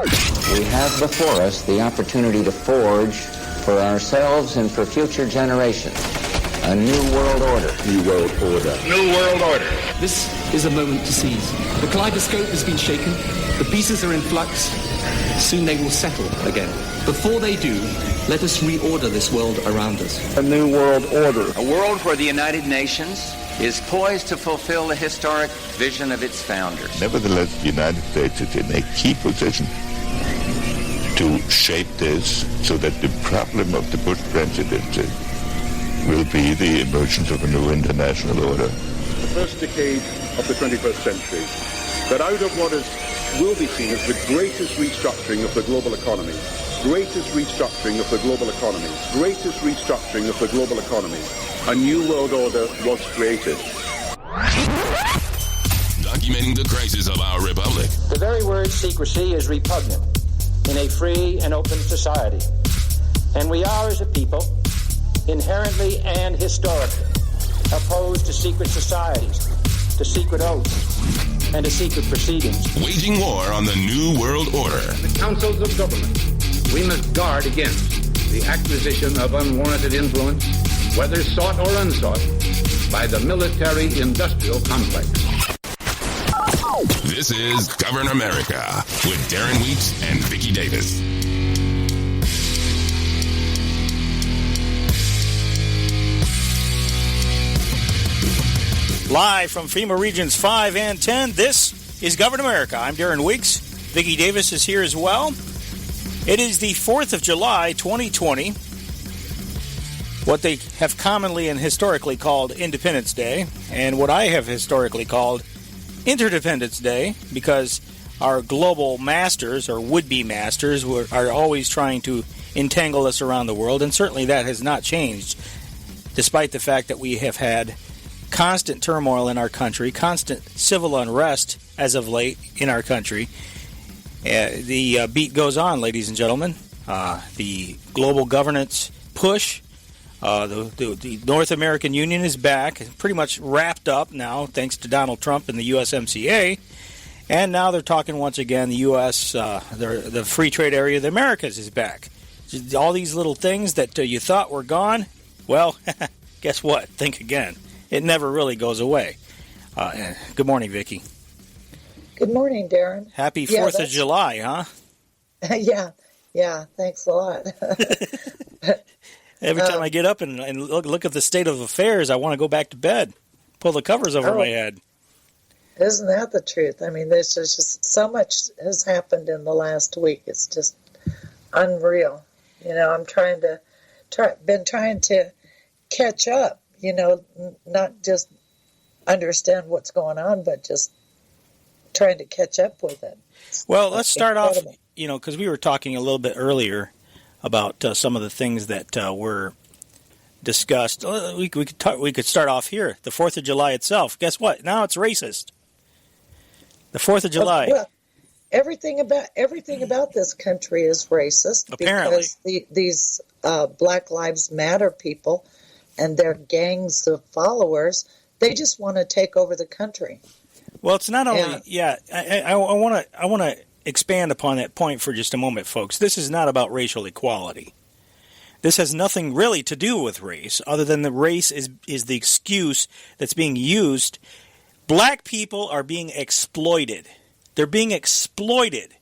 We have before us the opportunity to forge for ourselves and for future generations a new world order. New world order. New world order. This is a moment to seize. The kaleidoscope has been shaken. The pieces are in flux. Soon they will settle again. Before they do, let us reorder this world around us. A new world order. A world where the United Nations is poised to fulfill the historic vision of its founders. Nevertheless, the United States is in a key position to shape this so that the problem of the Bush presidency will be the emergence of a new international order. The first decade of the 21st century, that out of what will be seen as the greatest restructuring of the global economy, a new world order was created. Documenting the crisis of our republic. The very word secrecy is repugnant in a free and open society. And we are, as a people, inherently and historically opposed to secret societies, to secret oaths, and to secret proceedings. Waging war on the New World Order. In the councils of government, we must guard against the acquisition of unwarranted influence, whether sought or unsought, by the military-industrial complex. This is Govern America with Darren Weeks and Vicky Davis. Live from FEMA Regions 5 and 10, this is Govern America. I'm Darren Weeks. Vicky Davis is here as well. It is the 4th of July, 2020, what they have commonly and historically called Independence Day, and what I have historically called Interdependence Day, because our global masters, or would-be masters, are always trying to entangle us around the world, and certainly that has not changed, despite the fact that we have had constant turmoil in our country, constant civil unrest as of late in our country. The beat goes on, ladies and gentlemen. The global governance push, the North American Union is back, pretty much wrapped up now, thanks to Donald Trump and the USMCA. And now they're talking once again, the U.S., the free trade area of the Americas is back. All these little things that you thought were gone, well, guess what? Think again. It never really goes away. Good morning, Vicky. Good morning, Darren. Happy 4th of July, huh? Yeah, thanks a lot. Every time I get up and look at the state of affairs, I want to go back to bed, pull the covers over my head. Isn't that the truth? I mean, there's just so much has happened in the last week. It's just unreal. You know, I'm trying to catch up. You know, not just understand what's going on, but just trying to catch up with it. Well, let's start off, you know, because we were talking a little bit earlier about some of the things that were discussed. We could start off here. The 4th of July itself. Guess what? Now it's racist. The 4th of July. Well, everything about this country is racist. Apparently. Because these Black Lives Matter people and their gangs of followers, they just want to take over the country. Well, it's not only, I want to expand upon that point for just a moment, folks. This is not about racial equality. This has nothing really to do with race, other than the race is the excuse that's being used. Black people are being exploited. They're being exploited.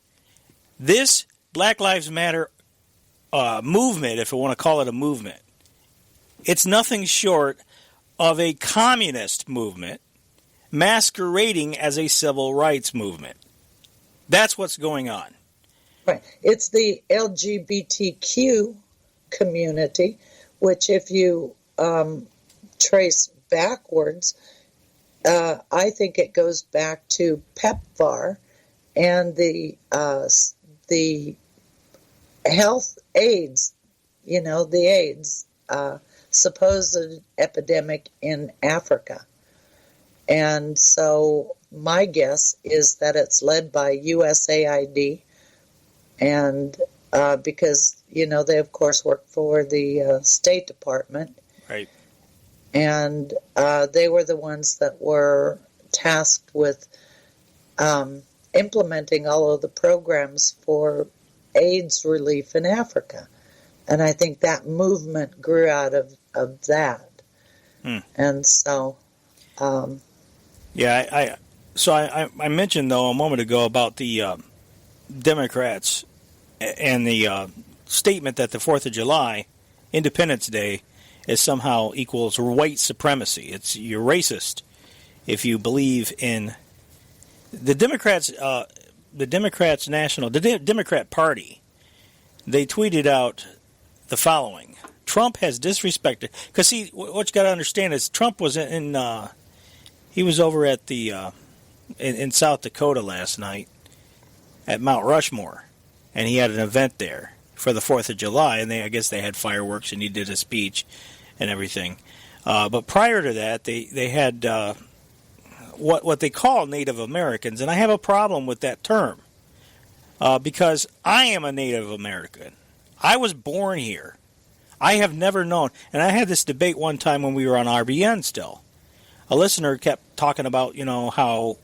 This Black Lives Matter movement, if I want to call it a movement, it's nothing short of a communist movement masquerading as a civil rights movement. That's what's going on. Right. It's the LGBTQ community, which if you trace backwards, I think it goes back to PEPFAR and the health AIDS, the AIDS supposed epidemic in Africa. And so my guess is that it's led by USAID, and because, they, of course, work for the State Department. Right. And they were the ones that were tasked with implementing all of the programs for AIDS relief in Africa. And I think that movement grew out of that. And so... I mentioned, though, a moment ago about the Democrats and the statement that the 4th of July, Independence Day, is somehow equals white supremacy. You're racist if you believe in the Democrats. The Democrat Party. They tweeted out the following: Trump has disrespected. Because see, what you got to understand is Trump was he was over at the in South Dakota last night at Mount Rushmore, and he had an event there for the 4th of July, and I guess they had fireworks, and he did a speech and everything. But prior to that, they had what they call Native Americans, and I have a problem with that term because I am a Native American. I was born here. I have never known, and I had this debate one time when we were on RBN still. A listener kept talking about, how,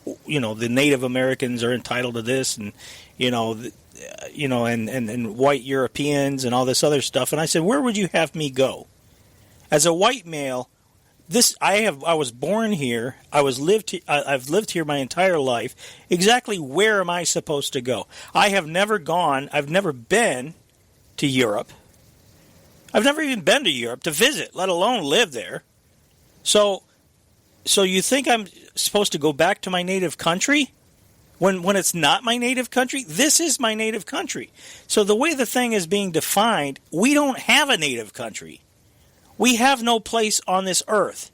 the Native Americans are entitled to this, and, and white Europeans and all this other stuff. And I said, where would you have me go? As a white male, I was born here. I've lived here my entire life. Exactly where am I supposed to go? I've never been to Europe. I've never even been to Europe to visit, let alone live there. So you think I'm supposed to go back to my native country when it's not my native country? This is my native country. So the way the thing is being defined, we don't have a native country. We have no place on this earth.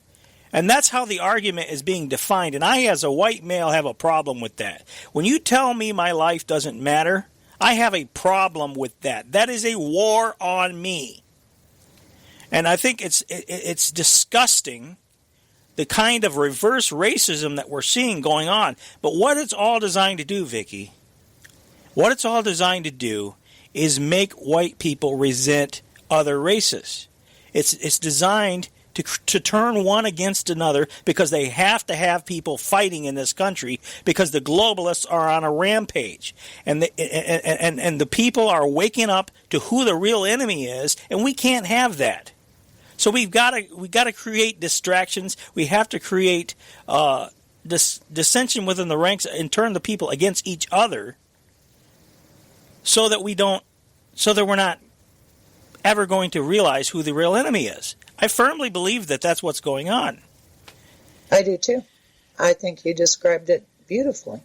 And that's how the argument is being defined. And I, as a white male, have a problem with that. When you tell me my life doesn't matter, I have a problem with that. That is a war on me. And I think it's disgusting, the kind of reverse racism that we're seeing going on. But what it's all designed to do, Vicky, what it's all designed to do is make white people resent other races. It's designed to turn one against another because they have to have people fighting in this country because the globalists are on a rampage. And the people are waking up to who the real enemy is, and we can't have that. So we got to create distractions. We have to create dissension within the ranks and turn the people against each other, so that we're not ever going to realize who the real enemy is. I firmly believe that that's what's going on. I do too. I think you described it beautifully.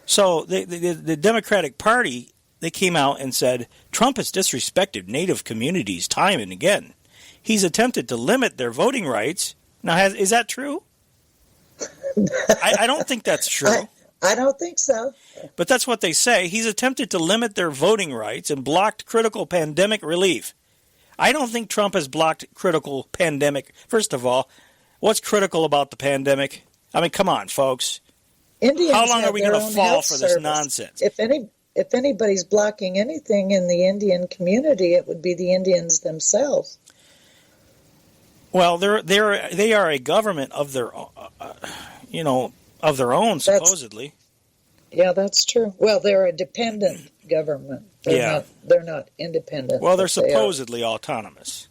So the Democratic Party, they came out and said Trump has disrespected Native communities time and again. He's attempted to limit their voting rights. Now, is that true? I don't think that's true. I don't think so. But that's what they say. He's attempted to limit their voting rights and blocked critical pandemic relief. I don't think Trump has blocked critical pandemic. First of all, what's critical about the pandemic? I mean, come on, folks. Indians How long have are we their going to own fall health for this service. nonsense? If anybody's blocking anything in the Indian community, it would be the Indians themselves. Well, they are a government of their, of their own, supposedly. Yeah, that's true. Well, they're a dependent government. They're not independent. Well, they're supposedly autonomous.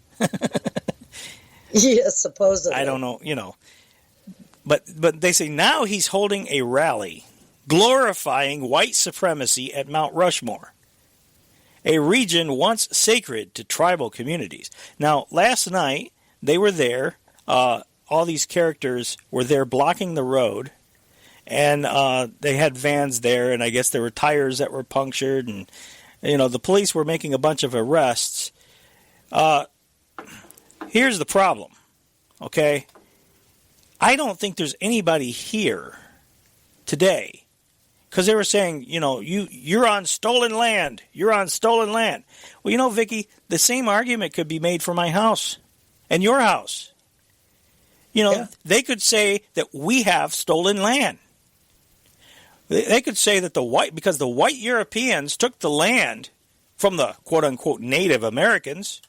Yes, supposedly. I don't know, But they say now he's holding a rally glorifying white supremacy at Mount Rushmore, a region once sacred to tribal communities. Now, last night, they were there. All these characters were there blocking the road. And they had vans there, and I guess there were tires that were punctured. And, the police were making a bunch of arrests. Here's the problem, okay? I don't think there's anybody here today. Because they were saying, you're on stolen land. You're on stolen land. Well, Vicky, the same argument could be made for my house and your house. They could say that we have stolen land. They could say that because the white Europeans took the land from the quote-unquote Native Americans,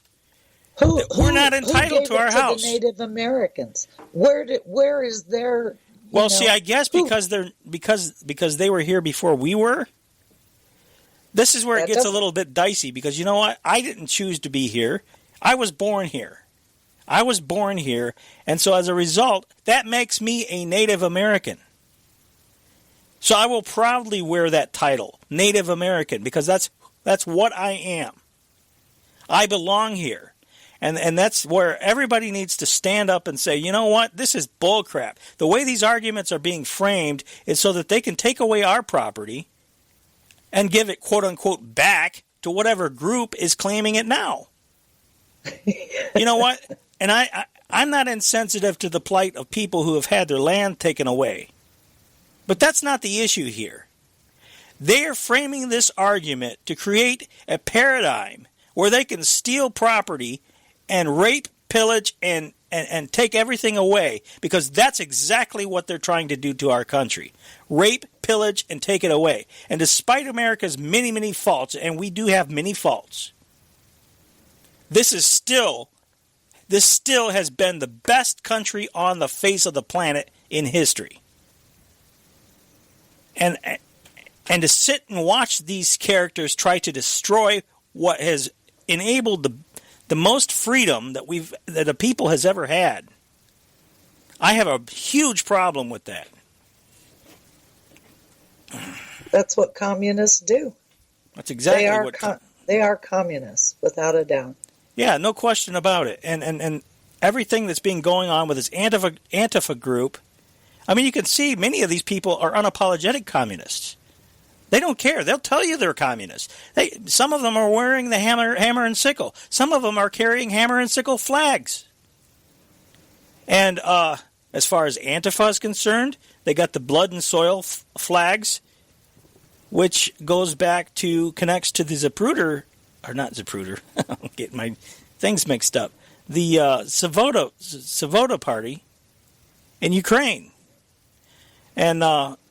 we're not entitled to our house. The Native Americans? Where is their Well, see, I guess because they were here before we were. This is where it gets a little bit dicey because you know what? I didn't choose to be here. I was born here. And so as a result, that makes me a Native American. So I will proudly wear that title, Native American, because that's what I am. I belong here. And that's where everybody needs to stand up and say, you know what, this is bullcrap. The way these arguments are being framed is so that they can take away our property and give it, quote unquote, back to whatever group is claiming it now. You know what? And I'm not insensitive to the plight of people who have had their land taken away. But that's not the issue here. They are framing this argument to create a paradigm where they can steal property and rape, pillage, and take everything away, because that's exactly what they're trying to do to our country. Rape, pillage, and take it away. And despite America's many, many faults, and we do have many faults, this still has been the best country on the face of the planet in history. And to sit and watch these characters try to destroy what has enabled the most freedom that a people has ever had, I have a huge problem with that. That's what communists do. That's exactly they are communists, without a doubt. Yeah, no question about it. And everything that's been going on with this Antifa group, I mean, you can see many of these people are unapologetic communists. They don't care. They'll tell you they're communists. Some of them are wearing the hammer and sickle. Some of them are carrying hammer and sickle flags. And as far as Antifa is concerned, they got the blood and soil flags, which connects to the Zapruder, or not Zapruder. I'm getting my things mixed up. The Svoboda Party in Ukraine. And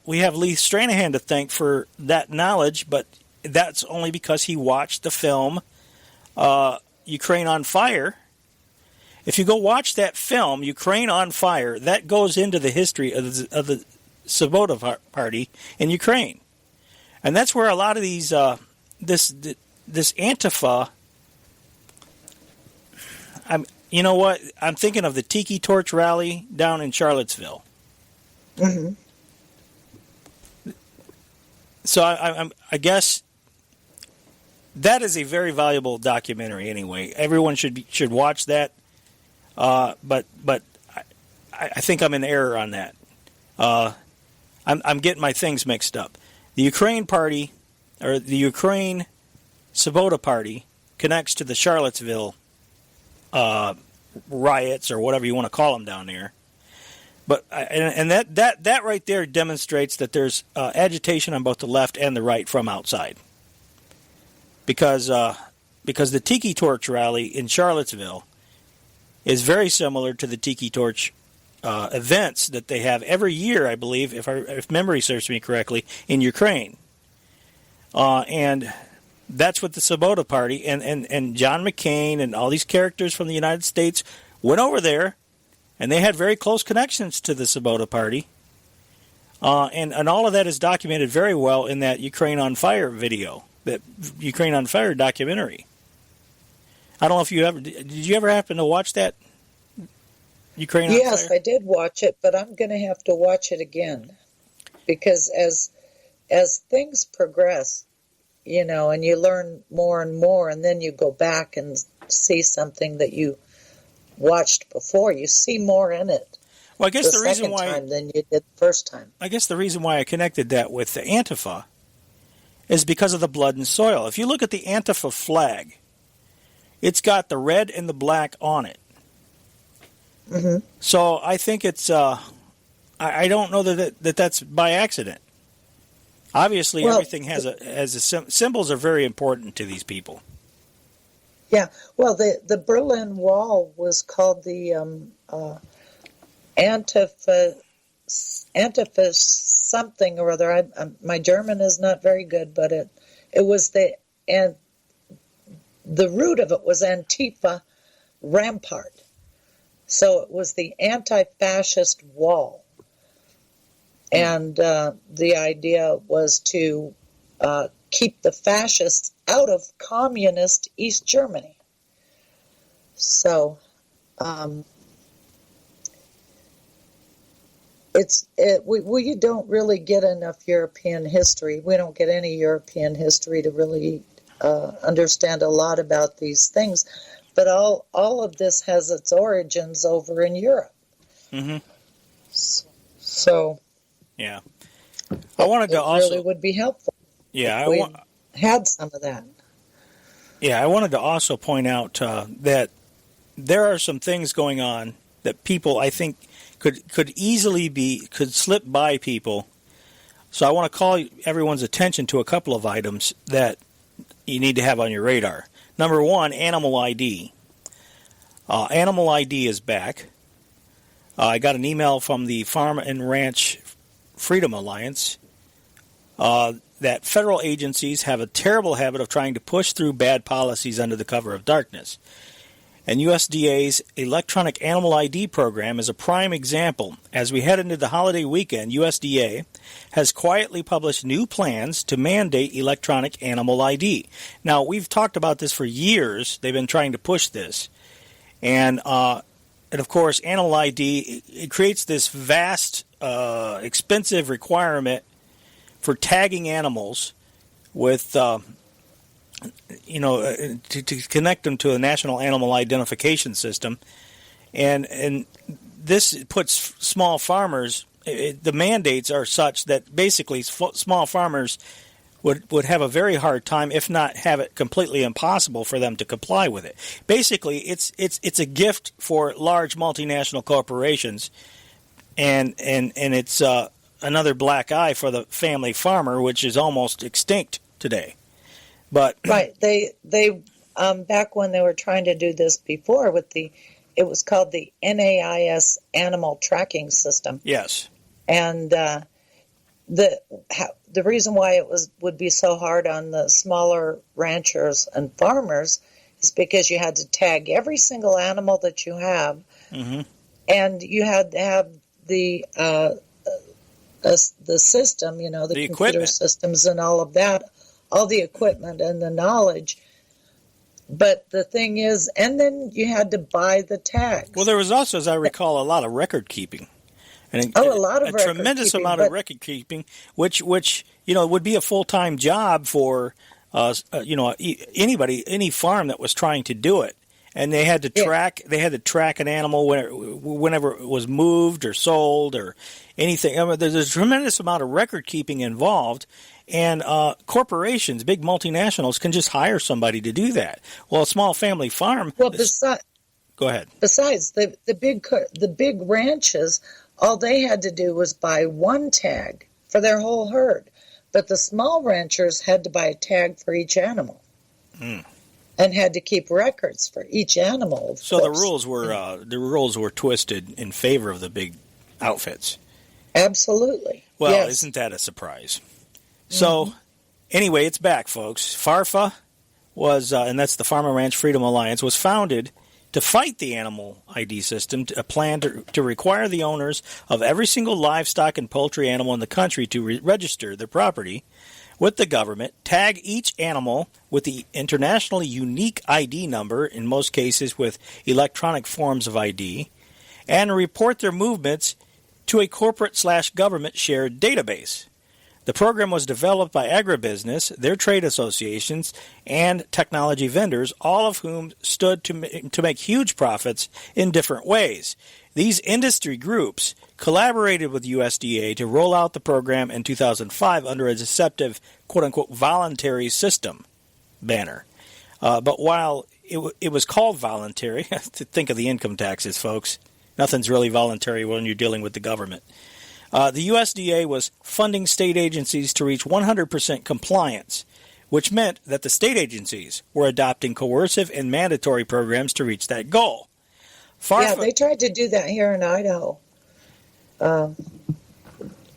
we have Lee Stranahan to thank for that knowledge, but that's only because he watched the film Ukraine on Fire. If you go watch that film, Ukraine on Fire, that goes into the history of the Svoboda Party in Ukraine. And that's where a lot of these, this Antifa, you know what? I'm thinking of the Tiki Torch rally down in Charlottesville. Mm-hmm. So I guess that is a very valuable documentary. Anyway, everyone should watch that. But I think I'm in error on that. I'm getting my things mixed up. The Ukraine Party, or the Ukraine Svoboda Party, connects to the Charlottesville riots, or whatever you want to call them down there. But and that right there demonstrates that there's agitation on both the left and the right from outside. Because the Tiki Torch rally in Charlottesville is very similar to the Tiki Torch events that they have every year, I believe, if memory serves me correctly, in Ukraine. And that's what the Svoboda Party and John McCain and all these characters from the United States went over there. And they had very close connections to the Svoboda Party. And all of that is documented very well in that Ukraine on Fire video, that Ukraine on Fire documentary. I don't know if did you ever happen to watch that? Ukraine on Fire? Yes, I did watch it, but I'm going to have to watch it again. Because as things progress, and you learn more and more, and then you go back and see something that you watched before, you see more in it. Well, I guess the reason why time than you did the first time. I guess the reason why I connected that with the Antifa is because of the blood and soil. If you look at the Antifa flag, it's got the red and the black on it. Mm-hmm. So I think it's I don't know that's by accident. Obviously, everything has a symbols are very important to these people. Yeah, well, the Berlin Wall was called the Antifa something or other. My German is not very good, but it was the root of it was Antifa Rampart. So it was the anti-fascist wall. And the idea was to keep the fascists out of communist East Germany. So we don't really get enough European history. We don't get any European history to really understand a lot about these things. But all of this has its origins over in Europe. Mm-hmm. So yeah, I wanted to also really would be helpful. Yeah, if we had some of that. Yeah, I wanted to also point out that there are some things going on that people, I think, could easily could slip by people. So I want to call everyone's attention to a couple of items that you need to have on your radar. Number one, animal ID. Animal ID is back. I got an email from the Farm and Ranch Freedom Alliance that federal agencies have a terrible habit of trying to push through bad policies under the cover of darkness. And USDA's Electronic Animal ID program is a prime example. As we head into the holiday weekend, USDA has quietly published new plans to mandate electronic animal ID. Now, we've talked about this for years. They've been trying to push this. And of course, animal ID, it creates this vast, expensive requirement for tagging animals with, to connect them to a national animal identification system. And this puts small farmers, the mandates are such that basically small farmers would have a very hard time, if not have it completely impossible for them to comply with it. Basically, it's a gift for large multinational corporations, and it's another black eye for the family farmer, which is almost extinct today. But right, they back when they were trying to do this before with it was called the NAIS Animal Tracking System. Yes, and the reason why it would be so hard on the smaller ranchers and farmers is because you had to tag every single animal that you have, mm-hmm. and you had to have the system, the computer equipment. systems and all of that, all the equipment and the knowledge. But the thing is, and then you had to buy the tags. Well, there was also, as I recall, a lot of record keeping. And a lot of a tremendous amount of record keeping, which would be a full-time job for anybody, any farm that was trying to do it. And they had to track an animal whenever it was moved or sold or anything. I mean, there's a tremendous amount of record keeping involved, and corporations, big multinationals, can just hire somebody to do that. Well, a small family farm. Well, go ahead. Besides the big ranches, all they had to do was buy one tag for their whole herd, but the small ranchers had to buy a tag for each animal. Mm. And had to keep records for each animal. So the rules were twisted in favor of the big outfits. Absolutely. Well, yes. Isn't that a surprise? So, anyway, it's back, folks. FARFA was, and that's the Farm and Ranch Freedom Alliance, was founded to fight the animal ID system, a plan to require the owners of every single livestock and poultry animal in the country to register their property with the government, tag each animal with the internationally unique ID number, in most cases with electronic forms of ID, and report their movements to a corporate/government shared database. The program was developed by agribusiness, their trade associations, and technology vendors, all of whom stood to make huge profits in different ways. These industry groups collaborated with USDA to roll out the program in 2005 under a deceptive, quote-unquote, voluntary system banner. But while it was called voluntary, think of the income taxes, folks. Nothing's really voluntary when you're dealing with the government. The USDA was funding state agencies to reach 100% compliance, which meant that the state agencies were adopting coercive and mandatory programs to reach that goal. They tried to do that here in Idaho. I'm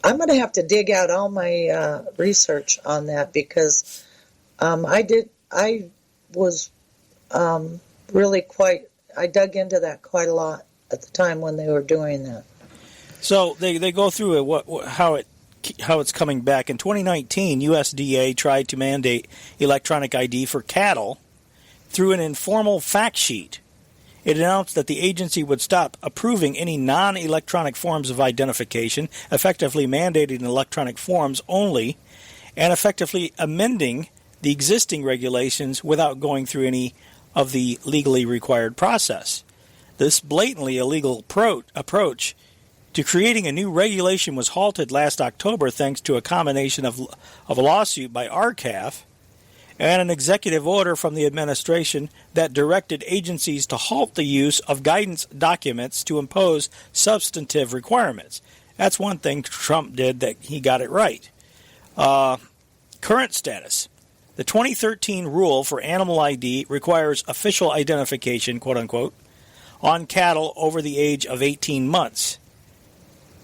going to have to dig out all my research on that because I dug into that quite a lot at the time when they were doing that. So they go through how it's coming back. In 2019, USDA tried to mandate electronic ID for cattle through an informal fact sheet. It announced that the agency would stop approving any non-electronic forms of identification, effectively mandating electronic forms only, and effectively amending the existing regulations without going through any of the legally required process. This blatantly illegal approach to creating a new regulation was halted last October thanks to a combination of a lawsuit by RCAF and an executive order from the administration that directed agencies to halt the use of guidance documents to impose substantive requirements. That's one thing Trump did that he got it right. Current status. The 2013 rule for animal ID requires official identification, quote-unquote, on cattle over the age of 18 months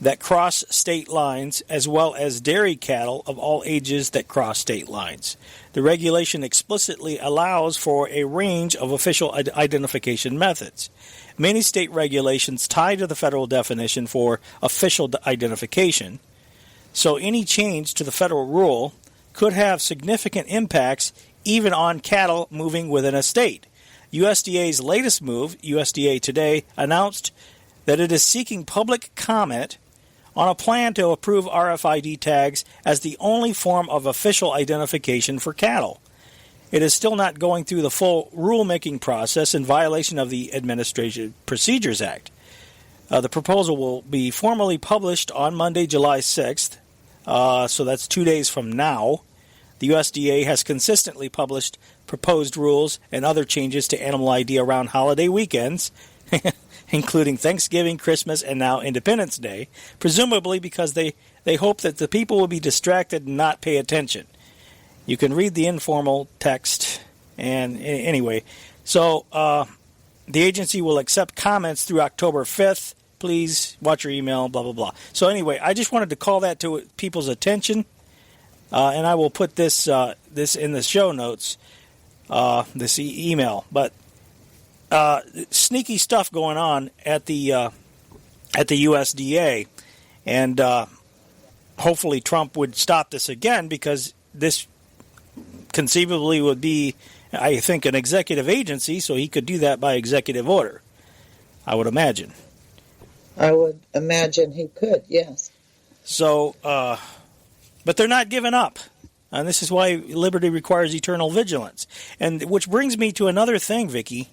that cross state lines, as well as dairy cattle of all ages that cross state lines. The regulation explicitly allows for a range of official identification methods. Many state regulations tie to the federal definition for official identification, so any change to the federal rule could have significant impacts even on cattle moving within a state. USDA's latest move, USDA Today, announced that it is seeking public comment on a plan to approve RFID tags as the only form of official identification for cattle. It is still not going through the full rulemaking process in violation of the Administrative Procedures Act. The proposal will be formally published on Monday, July 6th, so that's 2 days from now. The USDA has consistently published proposed rules and other changes to animal ID around holiday weekends, including Thanksgiving, Christmas, and now Independence Day, presumably because they hope that the people will be distracted and not pay attention. You can read the informal text, and anyway. So the agency will accept comments through October 5th. Please watch your email, blah, blah, blah. So anyway, I just wanted to call that to people's attention, and I will put this in the show notes, this email. But sneaky stuff going on at the USDA, and hopefully Trump would stop this again, because this conceivably would be, I think, an executive agency, so he could do that by executive order, I would imagine. I would imagine he could, yes. So, but they're not giving up. And this is why liberty requires eternal vigilance. And which brings me to another thing, Vicky,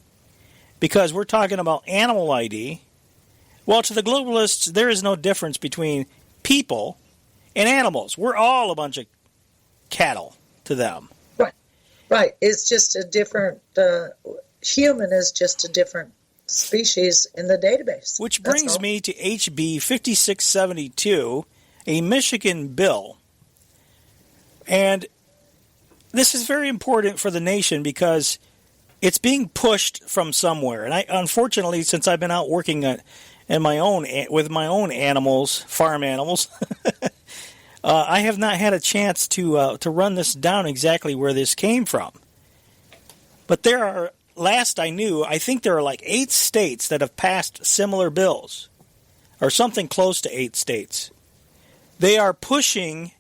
because we're talking about animal ID. Well, to the globalists, there is no difference between people and animals. We're all a bunch of cattle to them. Right. It's just a different, human is just a different species in the database. Which brings me to HB 5672, a Michigan bill. And this is very important for the nation because it's being pushed from somewhere. And unfortunately, since I've been out working with my own animals, farm animals, I have not had a chance to run this down exactly where this came from. But there are, last I knew, I think there are like 8 states that have passed similar bills, or something close to 8 states. They are pushing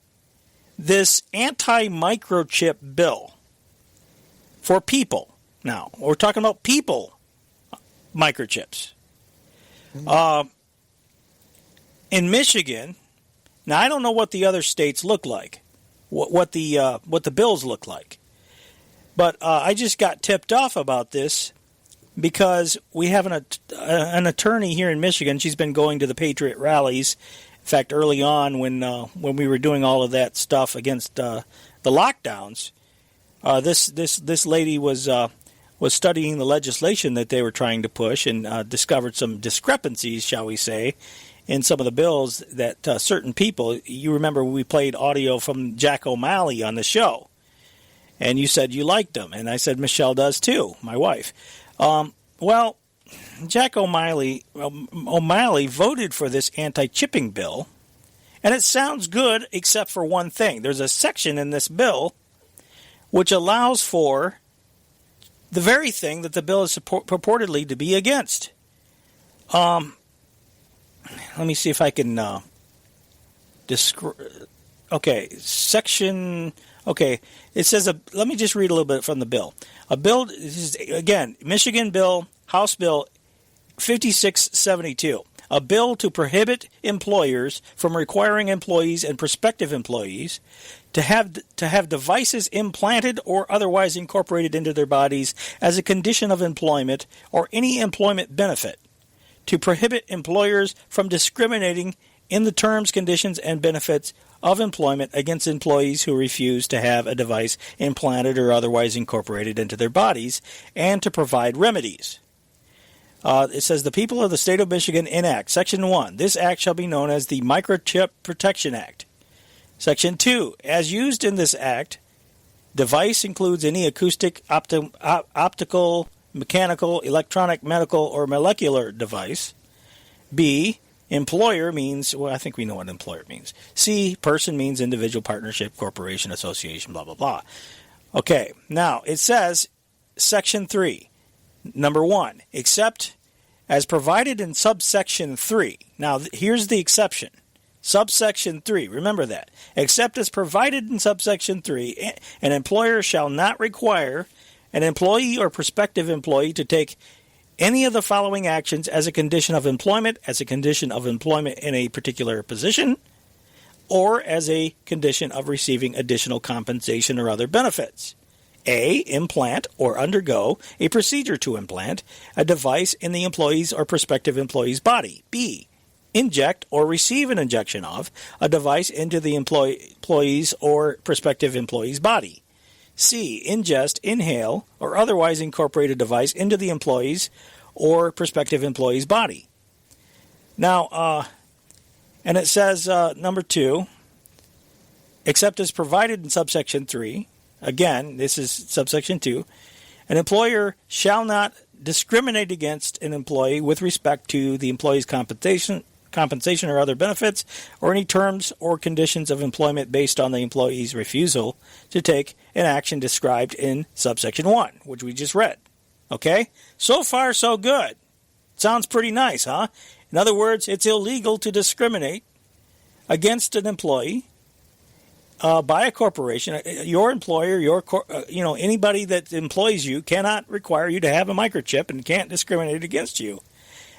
this anti-microchip bill for people. Now, we're talking about people microchips. In Michigan, now I don't know what the other states look like, what the bills look like, but I just got tipped off about this because we have an attorney here in Michigan. She's been going to the Patriot rallies. In fact, early on when we were doing all of that stuff against the lockdowns, this lady was studying the legislation that they were trying to push and discovered some discrepancies, shall we say, in some of the bills that certain people. You remember we played audio from Jack O'Malley on the show, and you said you liked him, and I said Michelle does too, my wife. Well, Jack O'Malley voted for this anti-chipping bill, and it sounds good except for one thing. There's a section in this bill which allows for the very thing that the bill is purportedly to be against. let me see if I can describe. Okay, section. Okay, it says. Let me just read a little bit from the bill. A bill. This is, again, Michigan Bill, House Bill 5672. A bill to prohibit employers from requiring employees and prospective employees to have devices implanted or otherwise incorporated into their bodies as a condition of employment or any employment benefit. To prohibit employers from discriminating in the terms, conditions, and benefits of employment against employees who refuse to have a device implanted or otherwise incorporated into their bodies, and to provide remedies. It says, the people of the state of Michigan enact. Section 1, this act shall be known as the Microchip Protection Act. Section 2, as used in this act, device includes any acoustic, optical, mechanical, electronic, medical, or molecular device. B, employer means, well, I think we know what employer means. C, person means individual, partnership, corporation, association, blah, blah, blah. Okay, now it says, Section 3, number 1, except as provided in subsection 3. Now, here's the exception. Subsection 3, remember that. Except as provided in subsection 3, an employer shall not require an employee or prospective employee to take any of the following actions as a condition of employment in a particular position, or as a condition of receiving additional compensation or other benefits. A, implant or undergo a procedure to implant a device in the employee's or prospective employee's body. B, inject or receive an injection of a device into the employee's or prospective employee's body. C, ingest, inhale, or otherwise incorporate a device into the employee's or prospective employee's body. Now, and it says, number 2, except as provided in subsection 3, again, this is subsection 2, an employer shall not discriminate against an employee with respect to the employee's compensation or other benefits, or any terms or conditions of employment based on the employee's refusal to take an action described in subsection 1, which we just read. Okay? So far, so good. Sounds pretty nice, huh? In other words, it's illegal to discriminate against an employee by a corporation. Your employer, anybody that employs you cannot require you to have a microchip and can't discriminate against you.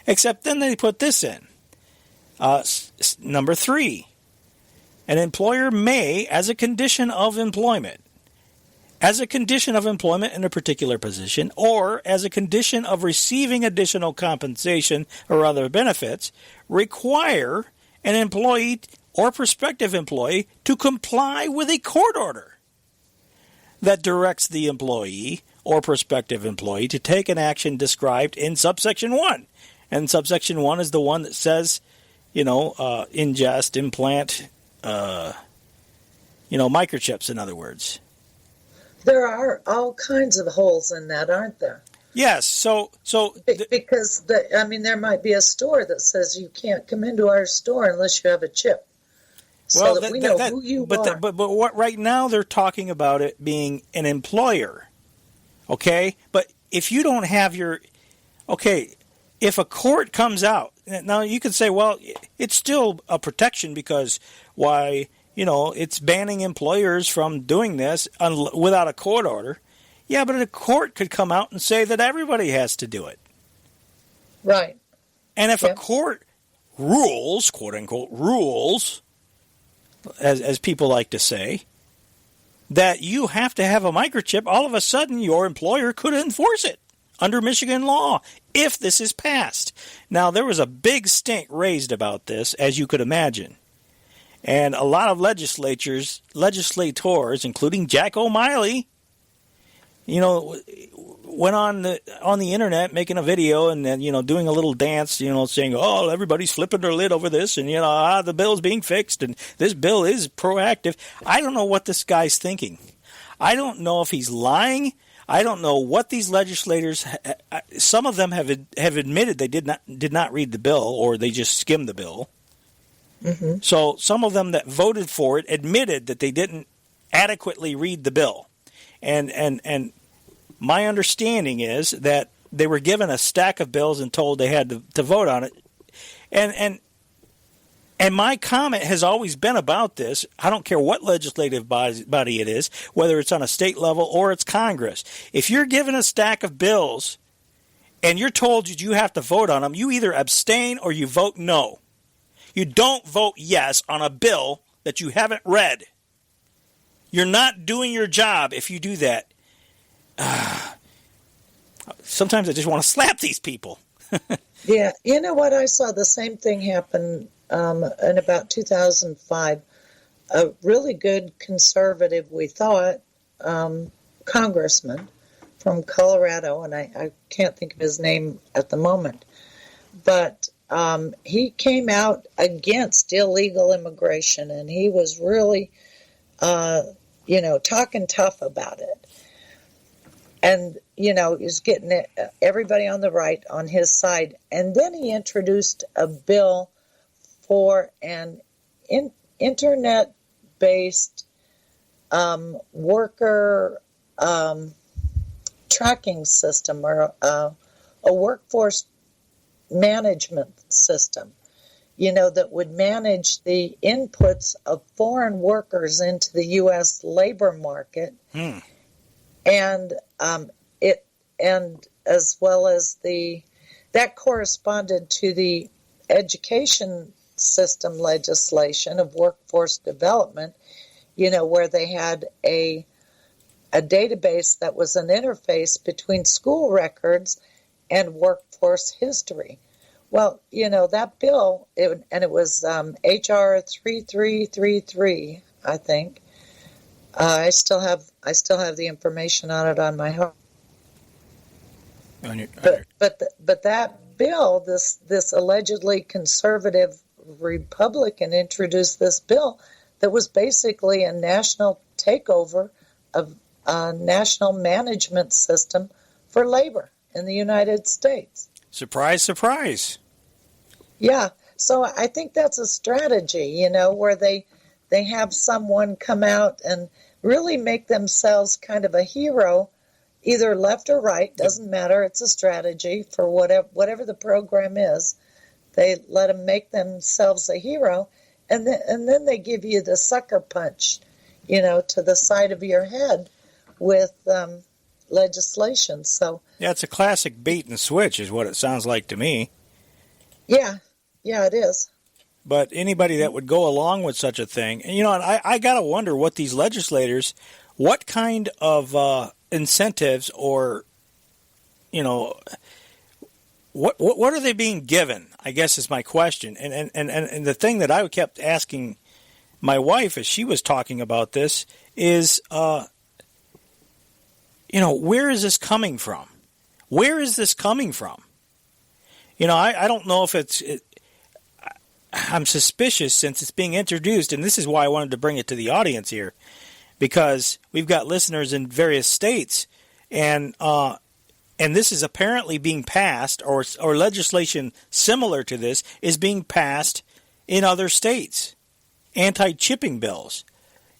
Except then they put this in. Number 3, an employer may, as a condition of employment in a particular position, or as a condition of receiving additional compensation or other benefits, require an employee or prospective employee to comply with a court order that directs the employee or prospective employee to take an action described in subsection 1. And subsection 1 is the one that says, ingest, implant, microchips, in other words. There are all kinds of holes in that, aren't there? Yes. Because there might be a store that says you can't come into our store unless you have a chip. So that we know who you are. But what right now they're talking about it being an employer. Okay? But if you don't have if a court comes out, now you could say, well, it's still a protection because why, it's banning employers from doing this without a court order. Yeah, but a court could come out and say that everybody has to do it. Right. And if a court rules, quote unquote, rules, as people like to say, that you have to have a microchip, all of a sudden your employer could enforce it under Michigan law if this is passed. Now, there was a big stink raised about this, as you could imagine. And a lot of legislators, including Jack O'Malley, went on the internet making a video and then, doing a little dance, saying, oh, everybody's flipping their lid over this and, the bill's being fixed and this bill is proactive. I don't know what this guy's thinking. I don't know if he's lying. I don't know what these legislators, some of them have admitted they did not read the bill or they just skimmed the bill. Mm-hmm. So some of them that voted for it admitted that they didn't adequately read the bill. And my understanding is that they were given a stack of bills and told they had to vote on it. And And my comment has always been about this. I don't care what legislative body it is, whether it's on a state level or it's Congress. If you're given a stack of bills and you're told that you have to vote on them, you either abstain or you vote no. You don't vote yes on a bill that you haven't read. You're not doing your job if you do that. Sometimes I just want to slap these people. Yeah, you know what? I saw the same thing happen in about 2005. A really good conservative, we thought, congressman from Colorado, and I can't think of his name at the moment, but he came out against illegal immigration, and he was really, talking tough about it. And, he's getting everybody on the right on his side. And then he introduced a bill for an internet-based worker tracking system, or a workforce management system, that would manage the inputs of foreign workers into the U.S. labor market. And as well as that corresponded to the education system legislation of workforce development, where they had a database that was an interface between school records and workforce history. Well, that bill, it was HR 3333, I think. I still have the information on it on my home. But that bill, this allegedly conservative Republican introduced this bill that was basically a national takeover of a national management system for labor in the United States. Surprise, surprise. Yeah, so I think that's a strategy, where they have someone come out and really make themselves kind of a hero, either left or right, doesn't matter. It's a strategy for whatever the program is. They let them make themselves a hero, and then they give you the sucker punch, to the side of your head with legislation. So yeah, it's a classic bait and switch is what it sounds like to me. Yeah, it is. But anybody that would go along with such a thing, and I got to wonder what these legislators, what kind of incentives or, what are they being given, I guess is my question. And the thing that I kept asking my wife as she was talking about this is, where is this coming from? Where is this coming from? I don't know if I'm suspicious since it's being introduced, and this is why I wanted to bring it to the audience here, because we've got listeners in various states, and this is apparently being passed, or legislation similar to this is being passed in other states, anti-chipping bills.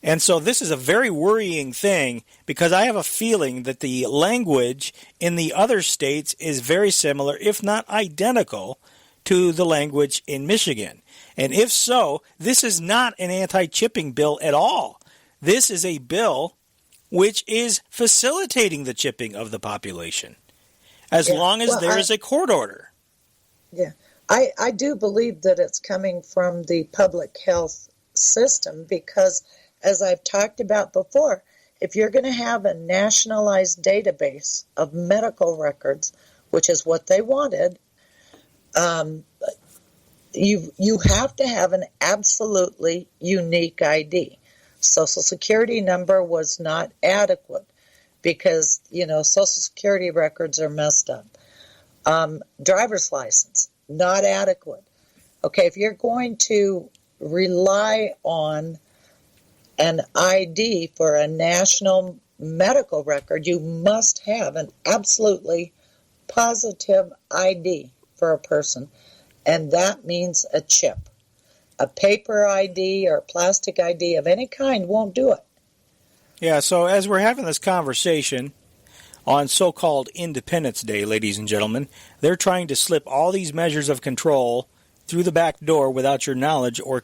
And so this is a very worrying thing, because I have a feeling that the language in the other states is very similar, if not identical, to the language in Michigan. And if so, this is not an anti-chipping bill at all. This is a bill which is facilitating the chipping of the population, as long as there is a court order. Yeah, I do believe that it's coming from the public health system, because, as I've talked about before, if you're going to have a nationalized database of medical records, which is what they wanted, you have to have an absolutely unique ID. Social Security number was not adequate because, Social Security records are messed up. Driver's license, not adequate. Okay, if you're going to rely on an ID for a national medical record, you must have an absolutely positive ID for a person, and that means a chip. A paper ID or plastic ID of any kind won't do it. Yeah, so as we're having this conversation on so-called Independence Day, ladies and gentlemen, they're trying to slip all these measures of control through the back door without your knowledge, or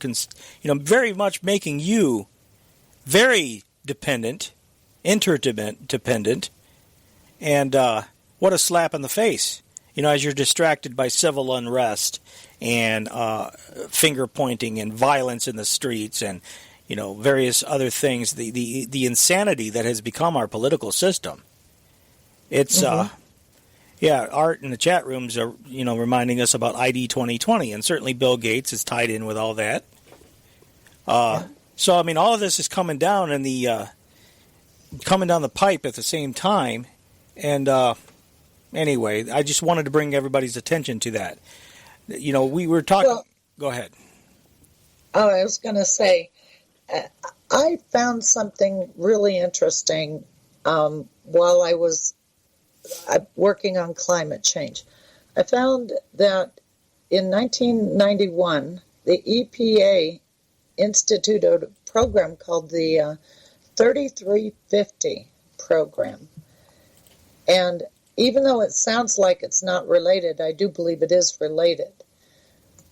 very much making you very dependent, interdependent, and what a slap in the face. As you're distracted by civil unrest and finger pointing and violence in the streets and various other things, the insanity that has become our political system. It's Art in the chat rooms are reminding us about ID 2020, and certainly Bill Gates is tied in with all that. So all of this is coming down coming down the pipe at the same time, and anyway, I just wanted to bring everybody's attention to that. We were talking. Well, go ahead. Oh, I was going to say, I found something really interesting while I was working on climate change. I found that in 1991, the EPA instituted a program called the 3350 program. And even though it sounds like it's not related, I do believe it is related.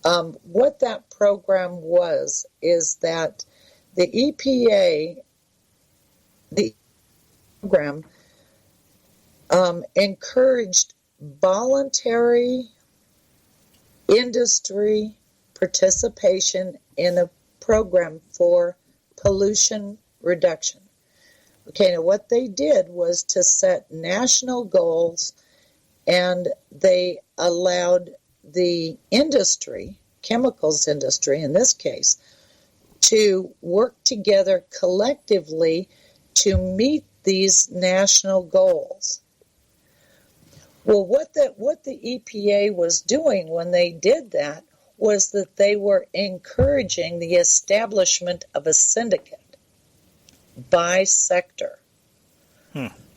What that program is that the EPA, the program, encouraged voluntary industry participation in a program for pollution reduction. Okay, now what they did was to set national goals, and they allowed the industry, chemicals industry in this case, to work together collectively to meet these national goals. Well, what the EPA was doing when they did that was that they were encouraging the establishment of a syndicate by sector.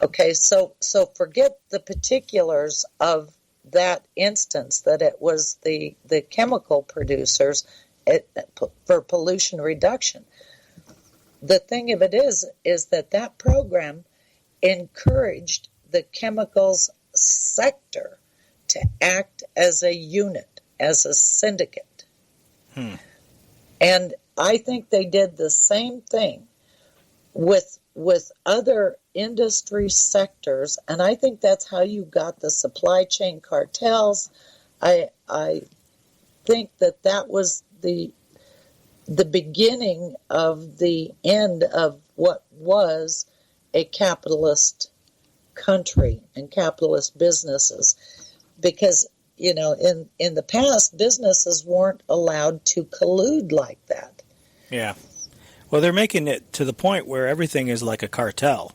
Okay, so forget the particulars of that instance, that it was the chemical producers for pollution reduction. The thing of it is that program encouraged the chemicals sector to act as a unit, as a syndicate. And I think they did the same thing with other industry sectors, and I think that's how you got the supply chain cartels. I think that was the beginning of the end of what was a capitalist country and capitalist businesses, because in the past businesses weren't allowed to collude like that. Yeah. Well, they're making it to the point where everything is like a cartel.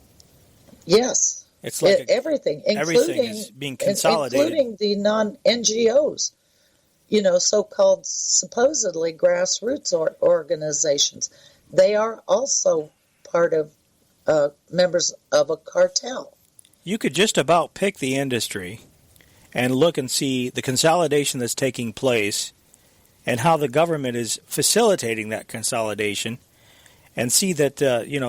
Yes. It's like everything is being consolidated. Including the non-NGOs, so-called supposedly grassroots organizations. They are also part of members of a cartel. You could just about pick the industry and look and see the consolidation that's taking place and how the government is facilitating that consolidation, and see that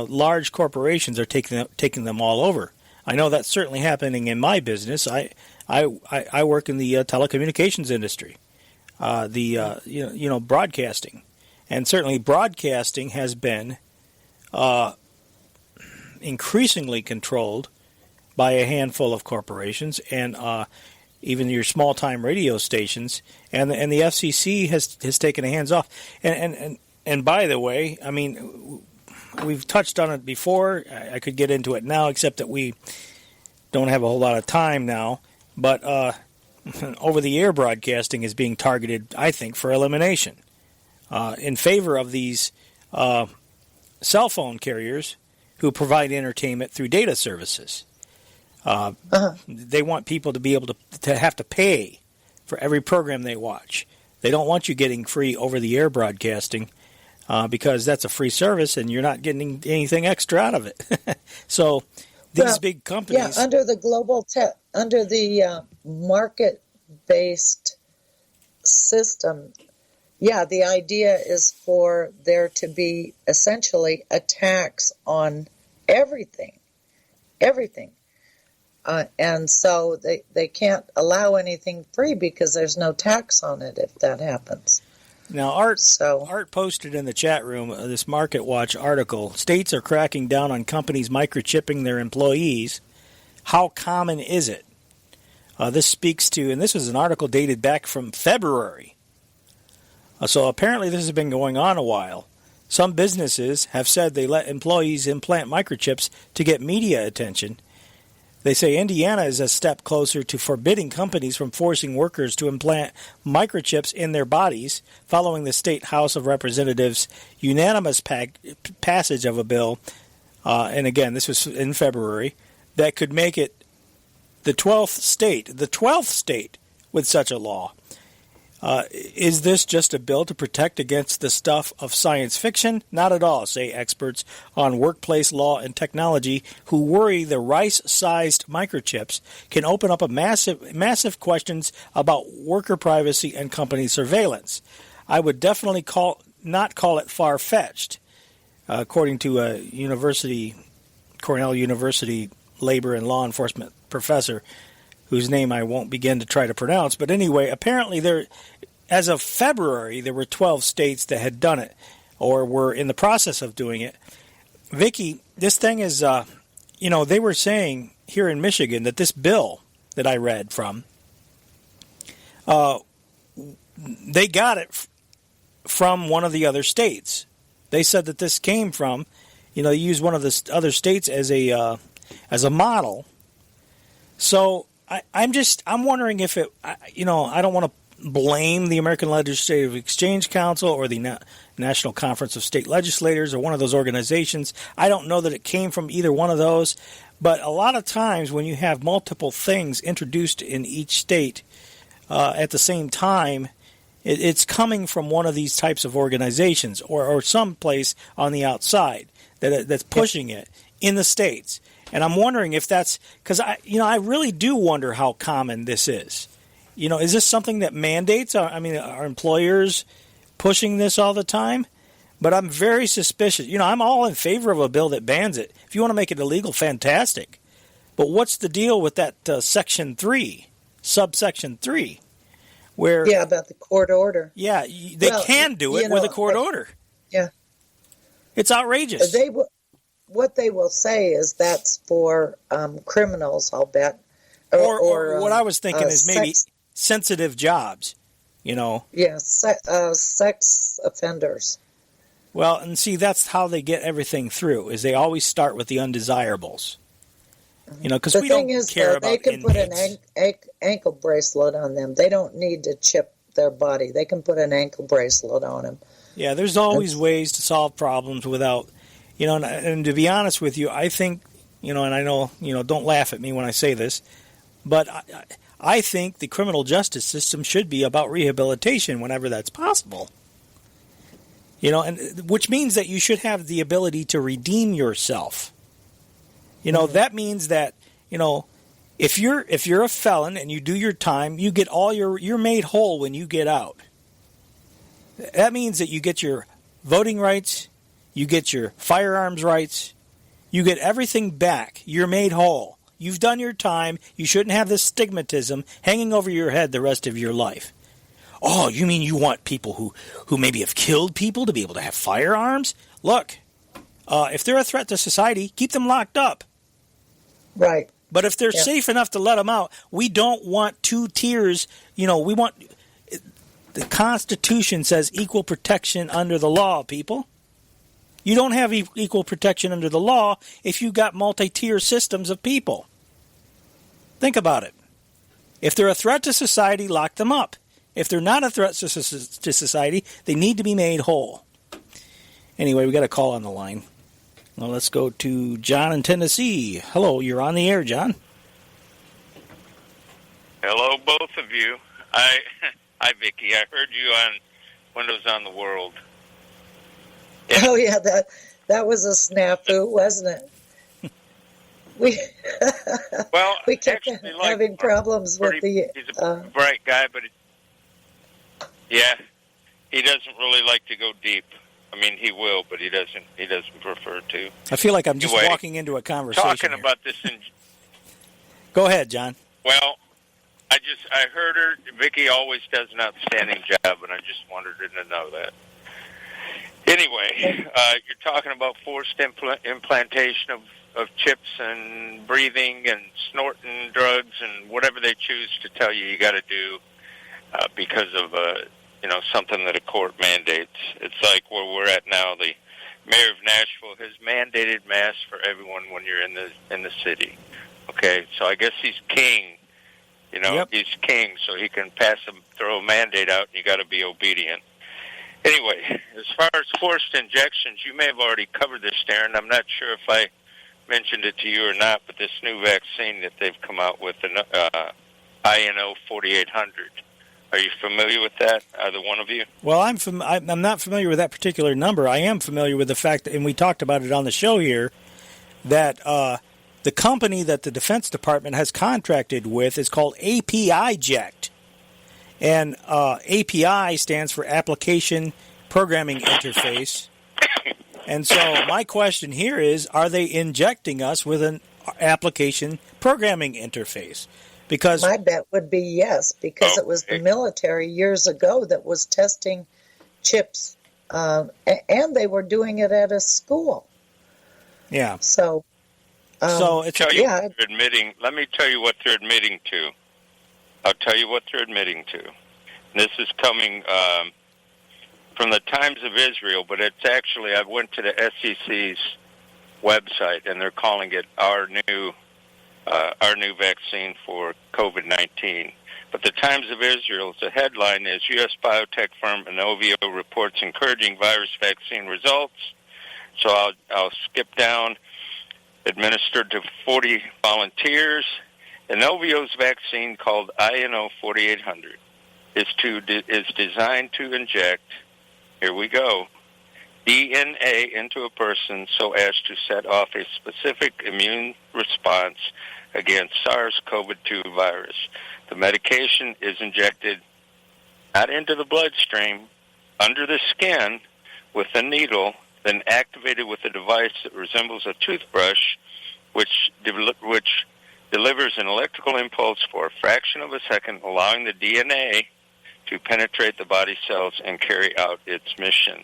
large corporations are taking them all over. I know that's certainly happening in my business. I work in the telecommunications industry, broadcasting, and certainly broadcasting has been increasingly controlled by a handful of corporations, and even your small-time radio stations, and the FCC has taken their hands off. And by the way, we've touched on it before. I could get into it now, except that we don't have a whole lot of time now. But over-the-air broadcasting is being targeted, I think, for elimination in favor of these cell phone carriers who provide entertainment through data services. They want people to be able to have to pay for every program they watch. They don't want you getting free over-the-air broadcasting because that's a free service and you're not getting anything extra out of it. So these big companies... Yeah, under the market-based system, the idea is for there to be essentially a tax on everything. And so they can't allow anything free because there's no tax on it if that happens. Now, Art posted in the chat room this Market Watch article. States are cracking down on companies microchipping their employees. How common is it? This speaks to, and this was an article dated back from February. So apparently this has been going on a while. Some businesses have said they let employees implant microchips to get media attention. They say Indiana is a step closer to forbidding companies from forcing workers to implant microchips in their bodies following the State House of Representatives' unanimous passage of a bill, and again, this was in February, that could make it the 12th state with such a law. Is this just a bill to protect against the stuff of science fiction? Not at all, say experts on workplace law and technology who worry the rice-sized microchips can open up massive questions about worker privacy and company surveillance. I would definitely not call it far-fetched, according to a Cornell University labor and law enforcement professor whose name I won't begin to try to pronounce. But anyway, apparently as of February, there were 12 states that had done it or were in the process of doing it. Vicky, this thing is, they were saying here in Michigan that this bill that I read from, they got it from one of the other states. They said that this came from, they used one of the other states as a model. So I'm wondering if it, I don't want to blame the American Legislative Exchange Council or the National Conference of State Legislators or one of those organizations. I don't know that it came from either one of those, but a lot of times when you have multiple things introduced in each state at the same time, it's coming from one of these types of organizations or someplace on the outside that's pushing it in the states. And I'm wondering if that's because I really do wonder how common this is. Is this something that mandates? Are employers pushing this all the time? But I'm very suspicious. I'm all in favor of a bill that bans it. If you want to make it illegal, fantastic. But what's the deal with that Section 3, subsection 3, where about the court order? Yeah, they can do it with a court order. Yeah, it's outrageous. What they will say is that's for criminals, I'll bet. Or what I was thinking is maybe sensitive jobs, Yeah, sex offenders. Well, and see, that's how they get everything through, is they always start with the undesirables. Because we don't care about inmates. They can put an ankle bracelet on them. They don't need to chip their body. They can put an ankle bracelet on them. Yeah, there's always ways to solve problems without... and to be honest with you, I think, and I know, don't laugh at me when I say this, but I think the criminal justice system should be about rehabilitation whenever that's possible. And which means that you should have the ability to redeem yourself. That means that, if you're a felon and you do your time, you get you're made whole when you get out. That means that you get your voting rights, you get your firearms rights. You get everything back. You're made whole. You've done your time. You shouldn't have this stigmatism hanging over your head the rest of your life. Oh, you mean you want people who maybe have killed people to be able to have firearms? Look, if they're a threat to society, keep them locked up. Right. But if they're safe enough to let them out, we don't want two tiers. We want... The Constitution says equal protection under the law, people. You don't have equal protection under the law if you've got multi-tier systems of people. Think about it. If they're a threat to society, lock them up. If they're not a threat to society, they need to be made whole. Anyway, we got a call on the line. Well, let's go to John in Tennessee. Hello, you're on the air, John. Hello, both of you. Hi, Vicky. I heard you on Windows on the World. Oh yeah, that was a snafu, wasn't it? We kept having problems with the. He's a bright guy, but he doesn't really like to go deep. I mean, he will, but he doesn't prefer to. I feel like I'm just walking into a conversation. Talking about this. Go ahead, John. Well, I heard her. Vicky always does an outstanding job, and I just wanted her to know that. Anyway, you're talking about forced implantation of chips and breathing and snorting drugs and whatever they choose to tell you got to do because of something that a court mandates. It's like where we're at now. The mayor of Nashville has mandated masks for everyone when you're in the city. Okay, so I guess he's king. Yep. He's king, so he can throw a mandate out, and you got to be obedient. Anyway, as far as forced injections, you may have already covered this, Darren. I'm not sure if I mentioned it to you or not, but this new vaccine that they've come out with, INO 4800. Are you familiar with that, either one of you? Well, I'm not familiar with that particular number. I am familiar with the fact, and we talked about it on the show here, that the company that the Defense Department has contracted with is called API Ject. And API stands for Application Programming Interface. And so my question here is, are they injecting us with an application programming interface? Because my bet would be yes, because it was the military years ago that was testing chips, and they were doing it at a school. Yeah. So it's they're admitting. Let me tell you what they're admitting to. I'll tell you what they're admitting to. This is coming from the Times of Israel, but it's actually, I went to the SEC's website, and they're calling it our new vaccine for COVID-19. But the Times of Israel, the headline is U.S. biotech firm Inovio reports encouraging virus vaccine results. So I'll skip down. Administered to 40 volunteers. Inovio's vaccine, called INO 4800, is designed to inject, here we go, DNA into a person so as to set off a specific immune response against SARS-CoV-2 virus. The medication is injected not into the bloodstream, under the skin with a needle, then activated with a device that resembles a toothbrush, which delivers an electrical impulse for a fraction of a second, allowing the DNA to penetrate the body cells and carry out its mission.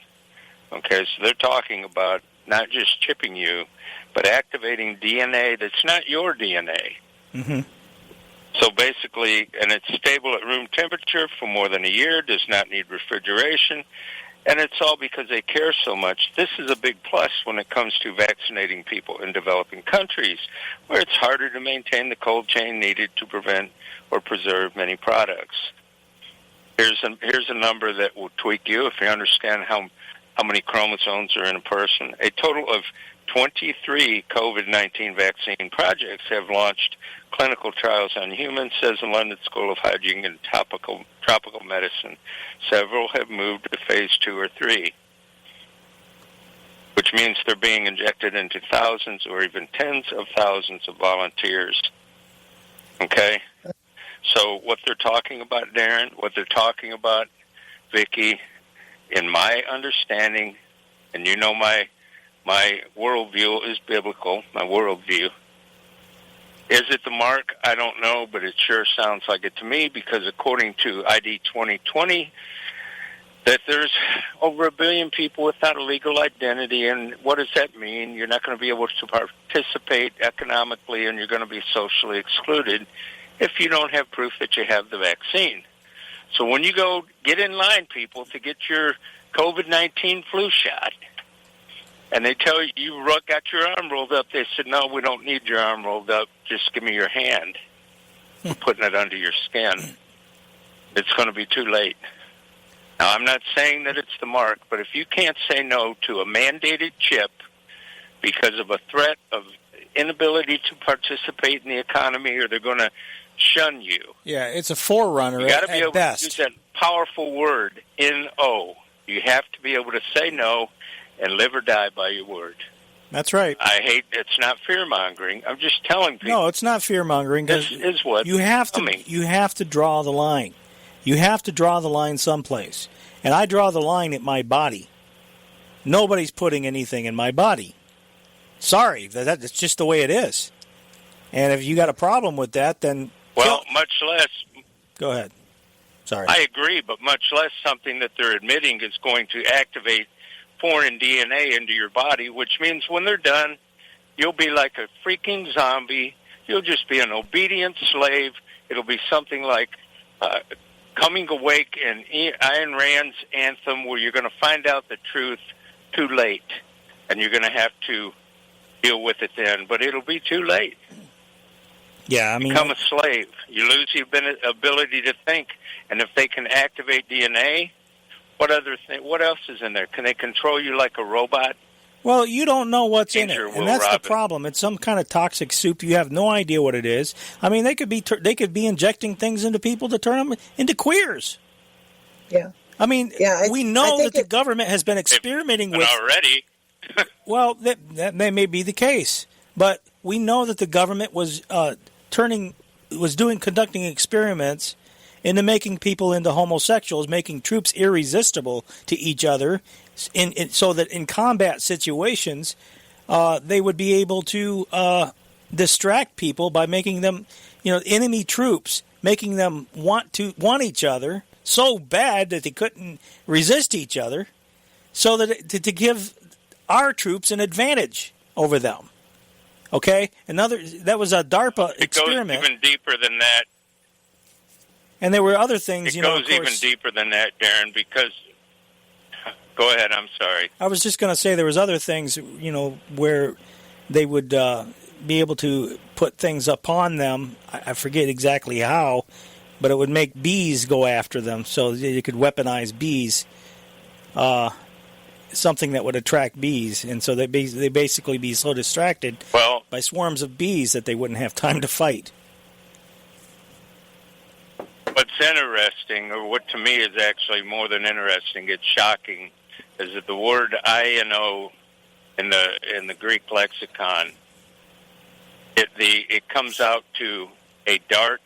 Okay, so they're talking about not just chipping you, but activating DNA that's not your DNA. Mm-hmm. So basically, and it's stable at room temperature for more than a year, does not need refrigeration, and it's all because they care so much. This is a big plus when it comes to vaccinating people in developing countries, where it's harder to maintain the cold chain needed to prevent or preserve many products. Here's a number that will tweak you if you understand how many chromosomes are in a person. A total of 23 COVID-19 vaccine projects have launched clinical trials on humans, says the London School of Hygiene and Tropical Medicine. Several have moved to phase 2 or 3, which means they're being injected into thousands or even tens of thousands of volunteers. Okay? So what they're talking about, Darren, what they're talking about, Vicky, in my understanding, and you know my worldview is biblical, my worldview. Is it the mark? I don't know, but it sure sounds like it to me, because according to ID 2020, that there's over 1 billion people without a legal identity, and what does that mean? You're not going to be able to participate economically, and you're going to be socially excluded if you don't have proof that you have the vaccine. So when you go get in line, people, to get your COVID-19 flu shot, and they tell you you got your arm rolled up, they said, no, we don't need your arm rolled up. Just give me your hand. We're putting it under your skin. It's going to be too late. Now, I'm not saying that it's the mark, but if you can't say no to a mandated chip because of a threat of inability to participate in the economy, or they're going to shun you. Yeah, it's a forerunner you got to be able best. to use that powerful word, N-O. You have to be able to say no and live or die by your word. That's right. It's not fear-mongering. I'm just telling people. No, it's not fear-mongering. This is what you have to draw the line. You have to draw the line someplace. And I draw the line at my body. Nobody's putting anything in my body. Sorry, that's just the way it is. And if you got a problem with that, then... Well, much Go ahead. Sorry. I agree, but much less something that they're admitting is going to activate foreign DNA into your body, which means when they're done, you'll be like a freaking zombie. You'll just be an obedient slave. It'll be something like Coming Awake in Ayn Rand's anthem, where you're going to find out the truth too late, and you're going to have to deal with it then, but it'll be too late. Yeah, I mean, become a slave. You lose the ability to think, and if they can activate DNA, what else is in there? Can they control you like a robot? Well, you don't know what's in it, and that's the problem. It's some kind of toxic soup. You have no idea what it is. I mean, they could be injecting things into people to turn them into queers. Yeah. I mean, we know that the government has been experimenting with already. Well, that may be the case, but we know that the government was conducting experiments into making people into homosexuals, making troops irresistible to each other, so that in combat situations, they would be able to distract people by making them, enemy troops, making them want each other so bad that they couldn't resist each other, so that to give our troops an advantage over them. Okay, that was a DARPA experiment. It goes even deeper than that. And there were other things. It goes even deeper than that, Darren. Because go ahead. I'm sorry. I was just going to say there was other things, where they would be able to put things upon them. I forget exactly how, but it would make bees go after them, so you could weaponize bees. Something that would attract bees, and so they basically be so distracted by swarms of bees that they wouldn't have time to fight. What's interesting, or what to me is actually more than interesting, it's shocking, is that the word I-N-O in the Greek lexicon, it comes out to a dart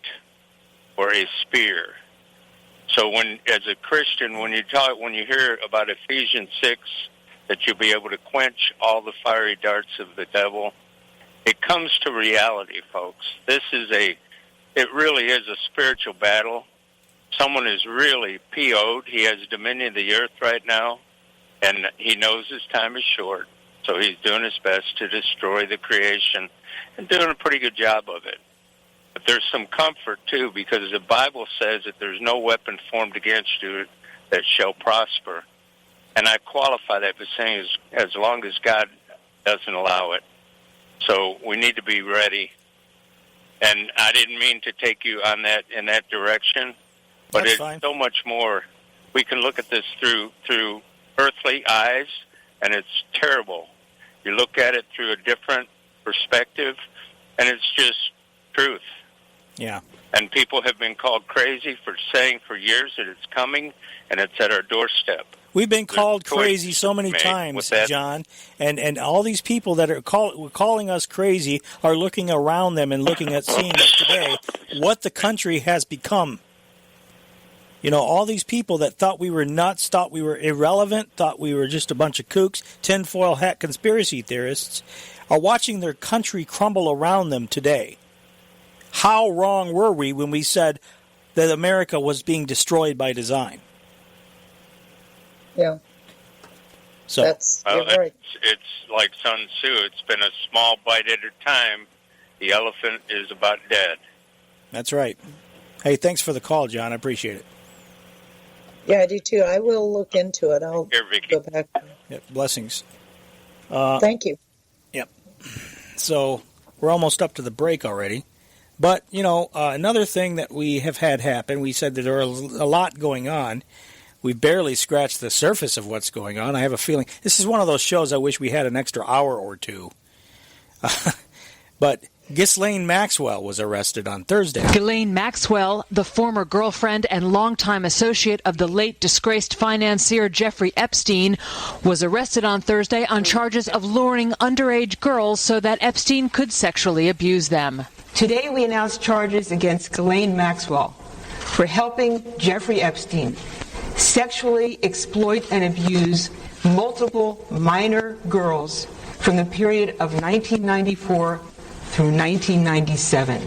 or a spear. So as a Christian, when you hear about Ephesians 6, that you'll be able to quench all the fiery darts of the devil, it comes to reality, folks. It really is a spiritual battle. Someone is really PO'd. He has dominion of the earth right now, and he knows his time is short, so he's doing his best to destroy the creation and doing a pretty good job of it. But there's some comfort, too, because the Bible says that there's no weapon formed against you that shall prosper. And I qualify that by saying as long as God doesn't allow it. So we need to be ready. And I didn't mean to take you in that direction, but That's it's fine. So much more. We can look at this through earthly eyes, and it's terrible. You look at it through a different perspective, and it's just truth. Yeah. And people have been called crazy for saying for years that it's coming, and it's at our doorstep. We've been called crazy so many times, John, and all these people that are calling us crazy are looking around them and looking at seeing today what the country has become. All these people that thought we were nuts, thought we were irrelevant, thought we were just a bunch of kooks, tinfoil hat conspiracy theorists, are watching their country crumble around them today. How wrong were we when we said that America was being destroyed by design? Yeah. So you're right. It's like Sun Tzu. It's been a small bite at a time. The elephant is about dead. That's right. Hey, thanks for the call, John. I appreciate it. Yeah, I do too. I will look into it. I'll go back. Yep, blessings. Thank you. Yep. So we're almost up to the break already. But, another thing that we have had happen, we said that there are a lot going on. We've barely scratched the surface of what's going on. I have a feeling this is one of those shows I wish we had an extra hour or two. But Ghislaine Maxwell was arrested on Thursday. Ghislaine Maxwell, the former girlfriend and longtime associate of the late disgraced financier Jeffrey Epstein, was arrested on Thursday on charges of luring underage girls so that Epstein could sexually abuse them. Today we announced charges against Ghislaine Maxwell for helping Jeffrey Epstein sexually exploit and abuse multiple minor girls from the period of 1994 through 1997.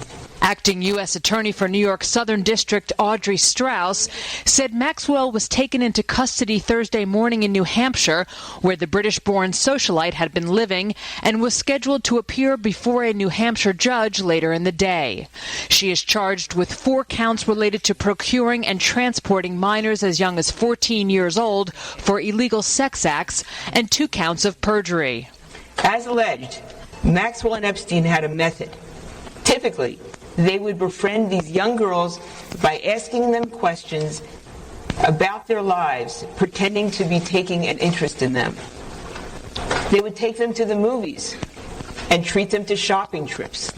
Acting U.S. Attorney for New York Southern District Audrey Strauss said Maxwell was taken into custody Thursday morning in New Hampshire, where the British-born socialite had been living, and was scheduled to appear before a New Hampshire judge later in the day. She is charged with 4 counts related to procuring and transporting minors as young as 14 years old for illegal sex acts and 2 counts of perjury. As alleged, Maxwell and Epstein had a method. Typically, they would befriend these young girls by asking them questions about their lives, pretending to be taking an interest in them. They would take them to the movies and treat them to shopping trips.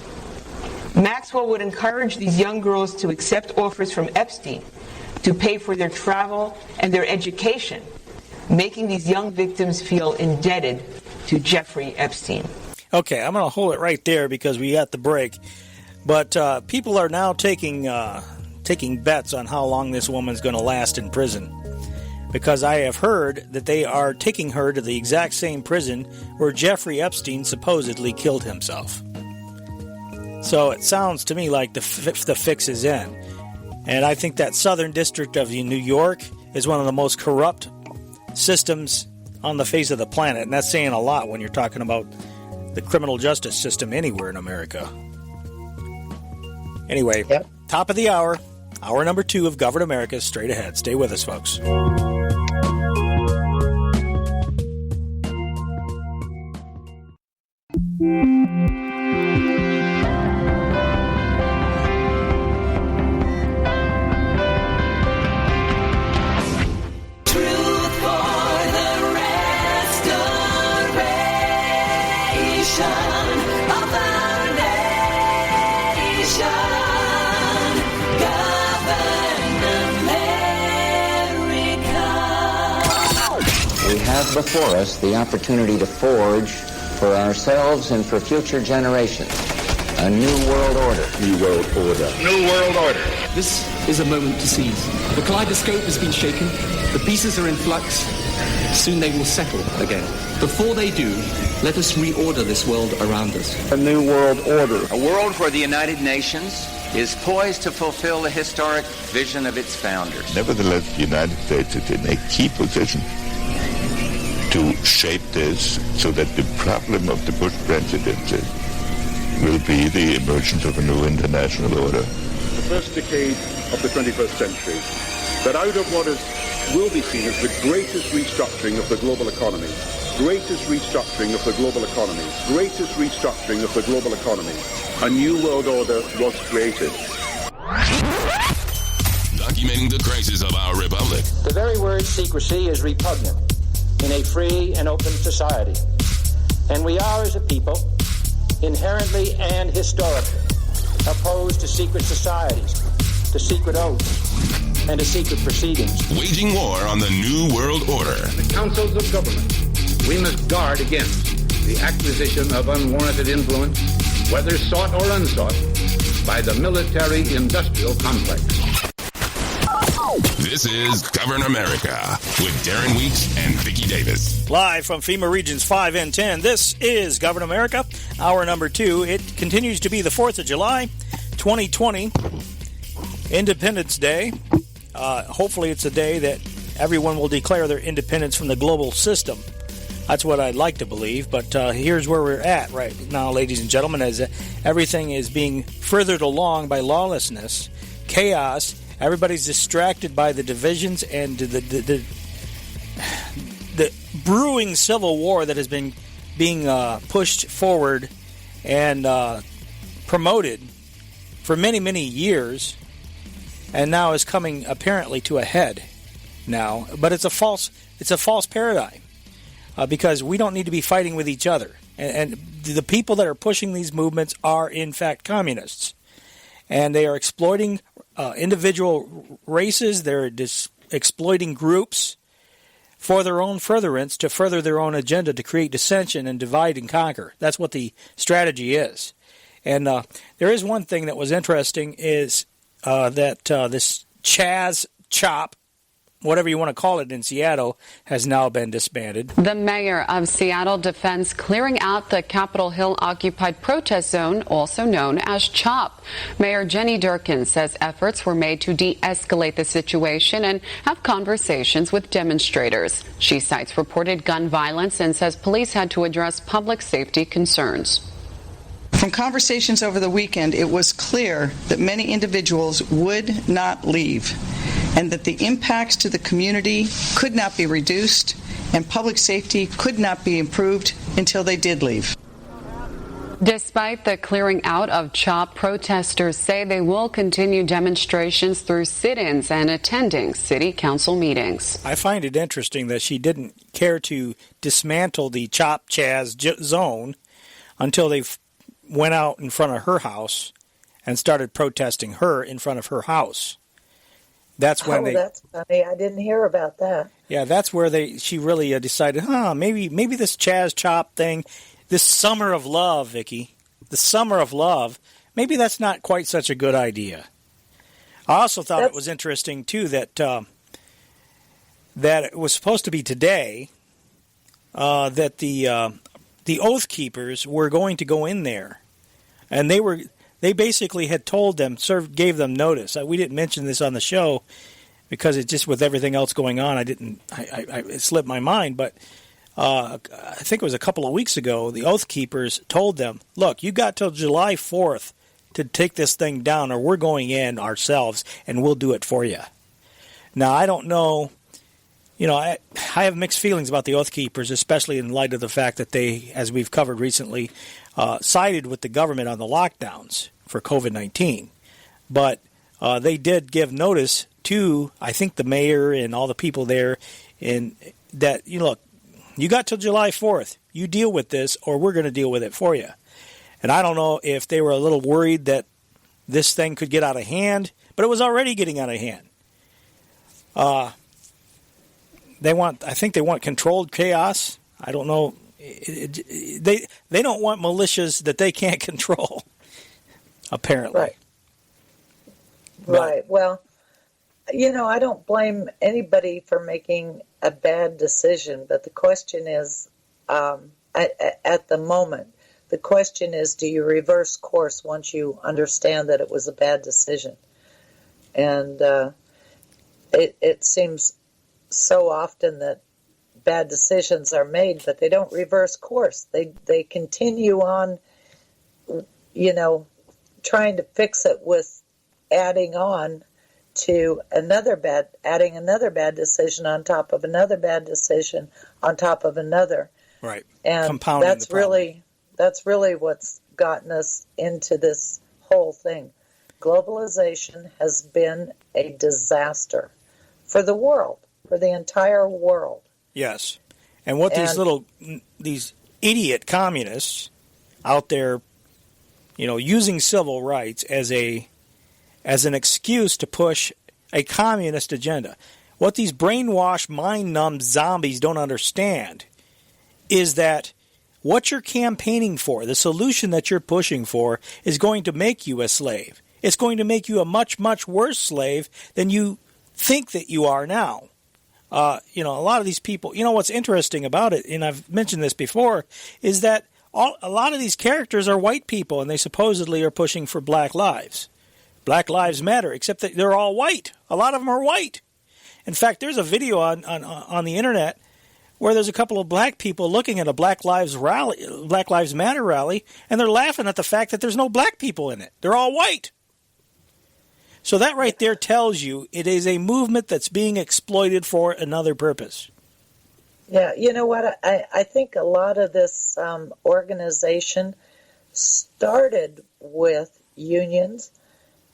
Maxwell would encourage these young girls to accept offers from Epstein to pay for their travel and their education, making these young victims feel indebted to Jeffrey Epstein. Okay, I'm going to hold it right there because we got the break. But people are now taking bets on how long this woman's going to last in prison. Because I have heard that they are taking her to the exact same prison where Jeffrey Epstein supposedly killed himself. So it sounds to me like the fix is in. And I think that Southern District of New York is one of the most corrupt systems on the face of the planet. And that's saying a lot when you're talking about the criminal justice system anywhere in America. Anyway, Top of the hour, hour number 2 of Govern America, straight ahead. Stay with us, folks. Before us the opportunity to forge for ourselves and for future generations a new world order. New world order. New world order. This is a moment to seize. The kaleidoscope has been shaken. The pieces are in flux. Soon they will settle again. Before they do, let us reorder this world around us. A new world order. A world where the United Nations is poised to fulfill the historic vision of its founders. Nevertheless, the United States is in a key position to shape this so that the problem of the Bush presidency will be the emergence of a new international order. The first decade of the 21st century, that out of what will be seen as the greatest restructuring of the global economy, a new world order was created. Documenting the crisis of our republic. The very word secrecy is repugnant in a free and open society. And we are, as a people, inherently and historically opposed to secret societies, to secret oaths, and to secret proceedings. Waging war on the New World Order. In the councils of government, we must guard against the acquisition of unwarranted influence, whether sought or unsought, by the military-industrial complex. This is Govern America with Darren Weeks and Vicky Davis. Live from FEMA Regions 5 and 10, this is Govern America, hour number 2. It continues to be the 4th of July, 2020, Independence Day. Hopefully it's a day that everyone will declare their independence from the global system. That's what I'd like to believe, but here's where we're at right now, ladies and gentlemen, as everything is being furthered along by lawlessness, chaos. Everybody's distracted by the divisions and the brewing civil war that has been being pushed forward and promoted for many, many years, and now is coming apparently to a head now. But it's a false paradigm because we don't need to be fighting with each other. And the people that are pushing these movements are in fact communists, and they are exploiting individual races. They're exploiting groups for their own furtherance to further their own agenda to create dissension and divide and conquer. That's what the strategy is. And there is one thing that was interesting is that this CHAZ whatever you want to call it in Seattle, has now been disbanded. The mayor of Seattle defends clearing out the Capitol Hill occupied protest zone, also known as CHOP. Mayor Jenny Durkin says efforts were made to de-escalate the situation and have conversations with demonstrators. She cites reported gun violence and says police had to address public safety concerns. From conversations over the weekend, it was clear that many individuals would not leave, and that the impacts to the community could not be reduced, and public safety could not be improved until they did leave. Despite the clearing out of CHOP, protesters say they will continue demonstrations through sit-ins and attending city council meetings. I find it interesting that she didn't care to dismantle the CHAZ zone until they went out in front of her house and started protesting her in front of her house. That's when that's funny. I didn't hear about that. Yeah, that's where she really decided, maybe this CHAZ CHOP thing, this summer of love, Vicky, the summer of love, maybe that's not quite such a good idea. I also thought it was interesting, too, that it was supposed to be today that the Oath Keepers were going to go in there, and they basically had told them, gave them notice. We didn't mention this on the show because it just, with everything else going on, it slipped my mind. But I think it was a couple of weeks ago, the Oath Keepers told them, look, you got till July 4th to take this thing down, or we're going in ourselves and we'll do it for you. Now, I don't know. I have mixed feelings about the Oath Keepers, especially in light of the fact that they, as we've covered recently, sided with the government on the lockdowns for COVID-19. But they did give notice to, I think, the mayor and all the people there, in that, look, you got till July 4th. You deal with this, or we're going to deal with it for you. And I don't know if they were a little worried that this thing could get out of hand, but it was already getting out of hand. I think they want controlled chaos. I don't know. They don't want militias that they can't control, apparently. Right. Well, I don't blame anybody for making a bad decision, but the question is, at the moment, the question is, do you reverse course once you understand that it was a bad decision? And it seems so often that bad decisions are made, but they don't reverse course. They continue on, trying to fix it with adding on to adding another bad decision on top of another bad decision on top of another. Right. And compounding that's really what's gotten us into this whole thing. Globalization has been a disaster for the world. For the entire world. Yes. And what these idiot communists out there, using civil rights as an excuse to push a communist agenda. What these brainwashed, mind-numbed zombies don't understand is that what you're campaigning for, the solution that you're pushing for, is going to make you a slave. It's going to make you a much, much worse slave than you think that you are now. A lot of these people, what's interesting about it, and I've mentioned this before, is that a lot of these characters are white people, and they supposedly are pushing for black lives. Black lives matter, except that they're all white. A lot of them are white. In fact, there's a video on the internet where there's a couple of black people looking at a Black Lives Matter rally, and they're laughing at the fact that there's no black people in it. They're all white. So that right there tells you it is a movement that's being exploited for another purpose. Yeah, you know what? I think a lot of this organization started with unions,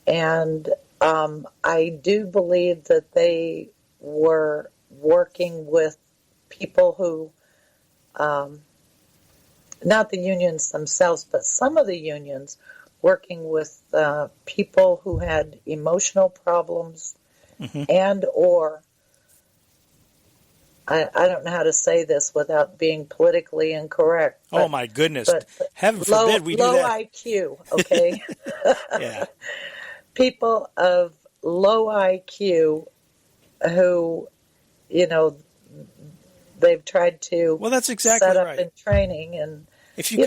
and I do believe that they were working with people who, not the unions themselves, but some of the unions, working with people who had emotional problems and or, I don't know how to say this without being politically incorrect. Oh, my goodness. Heaven forbid we do that. Low IQ, okay? Yeah. People of low IQ who, they've tried to that's exactly set up right. in training. And, if you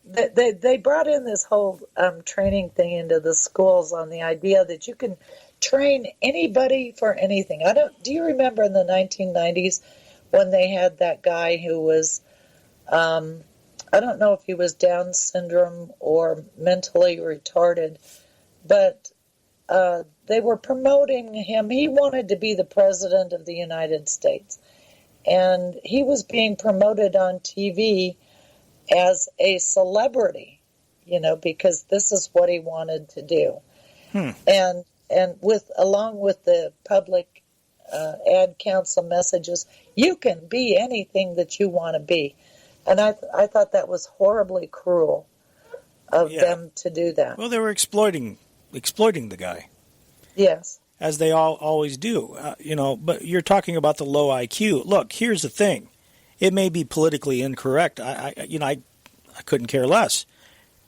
they brought in this whole training thing into the schools on the idea that you can train anybody for anything. Do you remember in the 1990s when they had that guy who was, I don't know if he was Down syndrome or mentally retarded, but they were promoting him. He wanted to be the president of the United States, and he was being promoted on TV as a celebrity, because this is what he wanted to do. And along with the public ad council messages, you can be anything that you want to be. And I thought that was horribly cruel of them to do that. Well, they were exploiting the guy. Yes. As they always do, but you're talking about the low IQ. Look, here's the thing. It may be politically incorrect. I couldn't care less.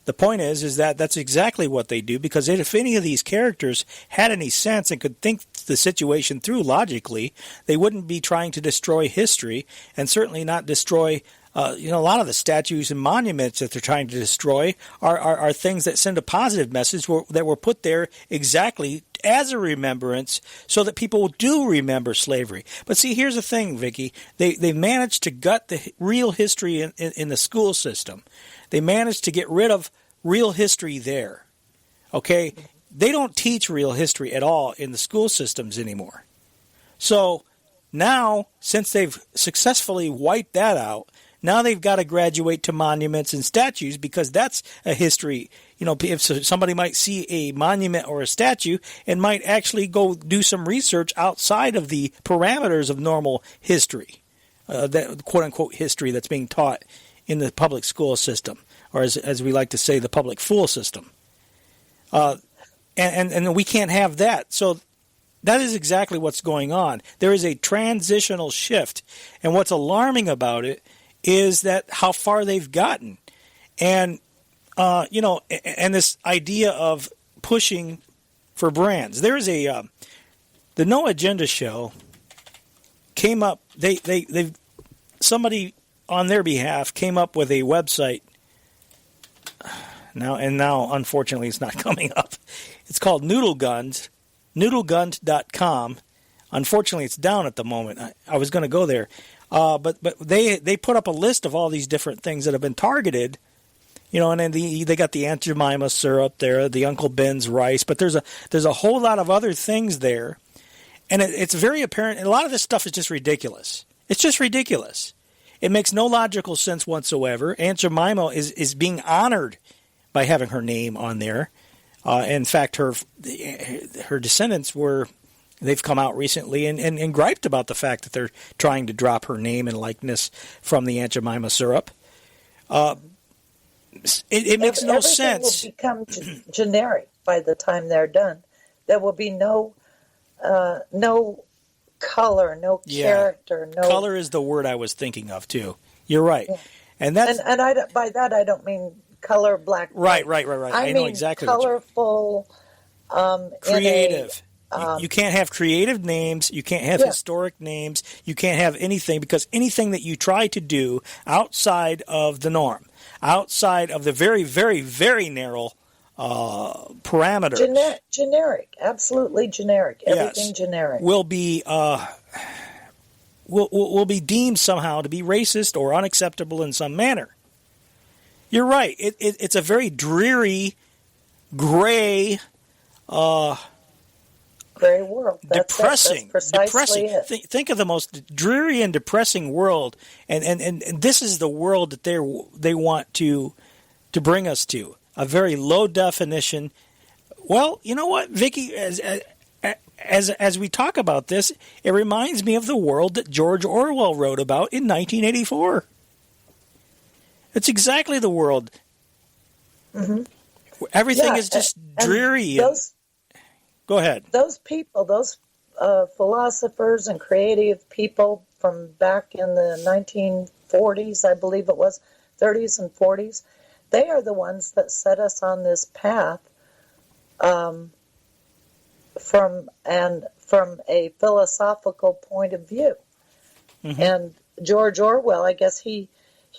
The point is that that's exactly what they do, because if any of these characters had any sense and could think the situation through logically, they wouldn't be trying to destroy history, and certainly not destroy a lot of the statues and monuments that they're trying to destroy are things that send a positive message that were put there exactly as a remembrance so that people do remember slavery. But see, here's the thing, Vicky. They managed to gut the real history in the school system. They managed to get rid of real history there. Okay? They don't teach real history at all in the school systems anymore. So now, since they've successfully wiped that out, now they've got to graduate to monuments and statues, because that's a history. If somebody might see a monument or a statue and might actually go do some research outside of the parameters of normal history, that quote-unquote history that's being taught in the public school system, or as we like to say, the public fool system. And we can't have that. So that is exactly what's going on. There is a transitional shift, and what's alarming about it is that how far they've gotten. And, and this idea of pushing for brands. There is the No Agenda show came up, somebody on their behalf came up with a website. Now, unfortunately, it's not coming up. It's called noodleguns.com. Unfortunately, it's down at the moment. I was going to go there. But they put up a list of all these different things that have been targeted, and then they got the Aunt Jemima syrup there, the Uncle Ben's rice, but there's a whole lot of other things there, and it's very apparent. And a lot of this stuff is just ridiculous. It's just ridiculous. It makes no logical sense whatsoever. Aunt Jemima is being honored by having her name on there. In fact, her descendants they've come out recently and griped about the fact that they're trying to drop her name and likeness from the Aunt Jemima syrup. It makes no sense. Everything will become generic by the time they're done. There will be no color, no character. No color is the word I was thinking of too. You're right, yeah. And that's by that I don't mean color black. Right. I know mean exactly. Colorful, creative. You can't have creative names. You can't have historic names. You can't have anything, because anything that you try to do outside of the norm, outside of the very, very, very narrow parameters. Generic. Absolutely generic. Everything generic. Will be deemed somehow to be racist or unacceptable in some manner. You're right. It's a very dreary, gray... gray world. Depressing. That's precisely it. Think of the most dreary and depressing world, and this is the world that they want to bring us to. A very low definition. Well, you know what, Vicky? As we talk about this, it reminds me of the world that George Orwell wrote about in 1984. It's exactly the world. Mm-hmm. Everything is just dreary. Go ahead. Those people, those philosophers and creative people from back in the 1940s, I believe it was, 30s and 40s, they are the ones that set us on this path from a philosophical point of view. Mm-hmm. And George Orwell, I guess he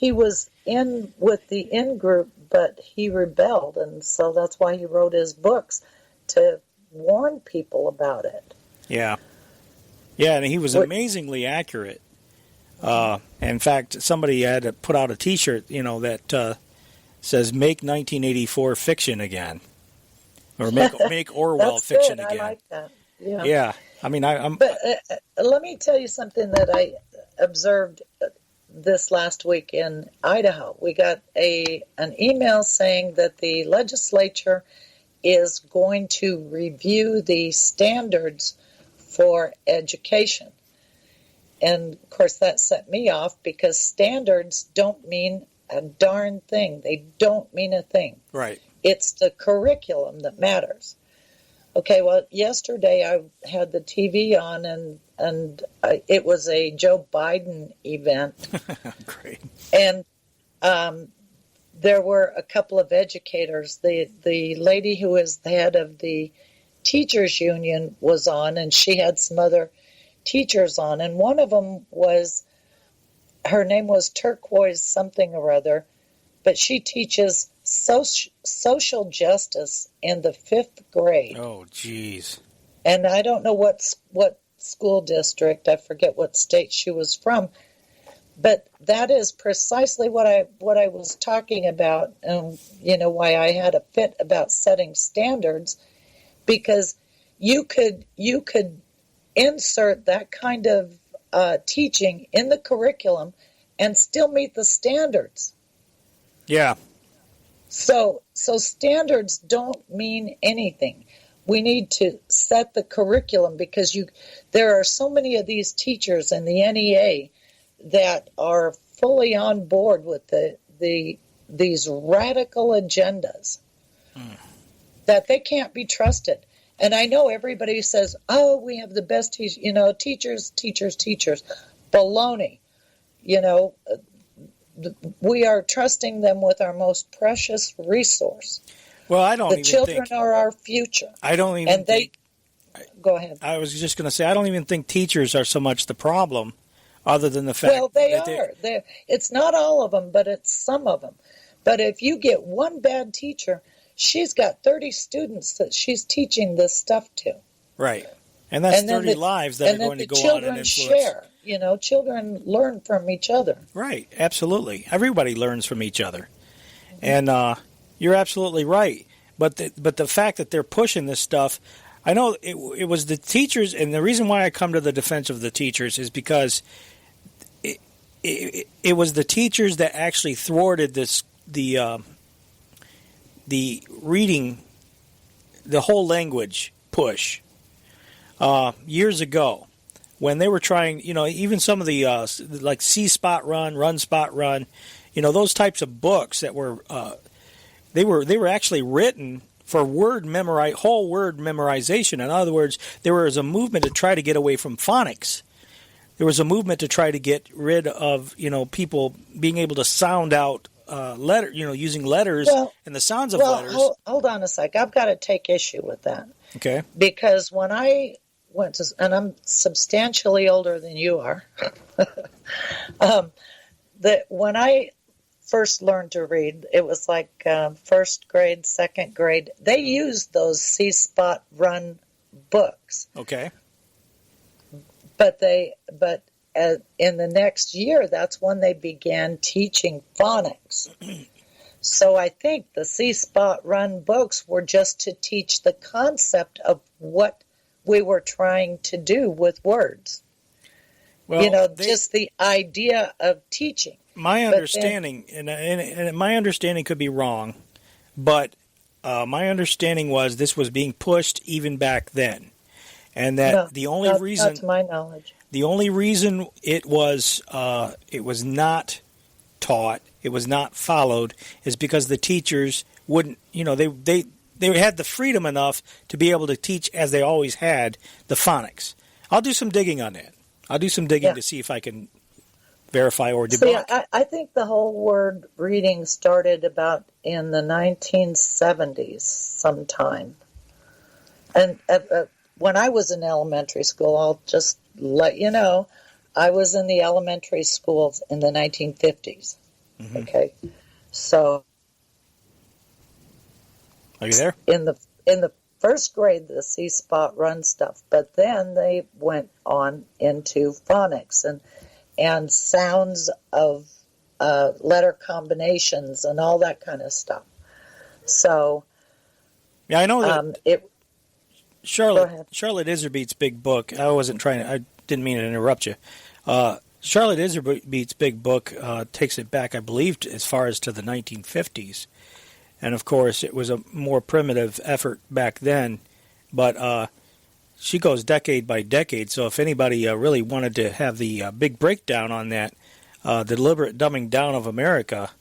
was in with the in-group, but he rebelled, and so that's why he wrote his books, to warn people about it. Yeah. Yeah, and he was amazingly accurate. In fact, somebody had to put out a T-shirt, that says "Make 1984 fiction again," or "Make Orwell That's fiction good. again." I like that. Yeah. Yeah. I mean, I'm. But let me tell you something that I observed this last week in Idaho. We got an email saying that the legislature is going to review the standards for education. And, of course, that set me off because standards don't mean a darn thing. They don't mean a thing. Right. It's the curriculum that matters. Okay, well, yesterday I had the TV on, and it was a Joe Biden event. Great. And there were a couple of educators. The lady who is the head of the teachers union was on, and she had some other teachers on, and one of them her name was Turquoise something or other, but she teaches social justice in the 5th grade. Oh, geez. And I don't know what school district, I forget what state she was from, but that is precisely what I was talking about, and why I had a fit about setting standards, because you could insert that kind of teaching in the curriculum and still meet the standards. Yeah. So standards don't mean anything. We need to set the curriculum, because there are so many of these teachers in the NEA that are fully on board with these radical agendas that they can't be trusted. And I know everybody says, "Oh, we have the best teachers." Baloney. We are trusting them with our most precious resource. Well, I don't. The children are our future. I don't even. And go ahead. I was just going to say, I don't even think teachers are so much the problem, other than the fact. Well, they are. It's not all of them, but it's some of them. But if you get one bad teacher, she's got 30 students that she's teaching this stuff to. Right. And that's 30 lives that are going to go out and influence. Share. Children learn from each other. Right. Absolutely. Everybody learns from each other. And you're absolutely right. But the fact that they're pushing this stuff, I know it was the teachers, and the reason why I come to the defense of the teachers is because it was the teachers that actually thwarted the reading, the whole language push years ago, when they were trying, even some of the like See Spot Run, Run Spot Run, those types of books that were they were actually written for whole word memorization. In other words, there was a movement to try to get away from phonics. There was a movement to try to get rid of people being able to sound out using letters and the sounds of letters. Hold on a sec. I've got to take issue with that. Okay. Because when I went to, and I'm substantially older than you are, when I first learned to read, it was like first grade, second grade. They used those See Spot Run books. Okay. But in the next year, that's when they began teaching phonics. So I think the See Spot Run books were just to teach the concept of what we were trying to do with words. Well, just the idea of teaching. My understanding, and my understanding could be wrong, but my understanding was this was being pushed even back then. And that the only reason, not to my knowledge, the only reason it was not taught, it was not followed, is because the teachers wouldn't, they had the freedom enough to be able to teach, as they always had, the phonics. I'll do some digging on that. I'll do some digging to see if I can verify or debunk. See, I think the whole word reading started about in the 1970s sometime. And when I was in elementary school, I'll just let you know, I was in the elementary schools in the 1950s. Mm-hmm. Okay, so are you there? In the first grade, the C-spot run stuff, but then they went on into phonics and sounds of letter combinations and all that kind of stuff. So, yeah, I know that. Charlotte Iserbyt's big book. I didn't mean to interrupt you. Charlotte Iserbyt's big book takes it back, I believe, as far as to the 1950s. And, of course, it was a more primitive effort back then. But she goes decade by decade. So if anybody really wanted to have the big breakdown on that, the deliberate dumbing down of America,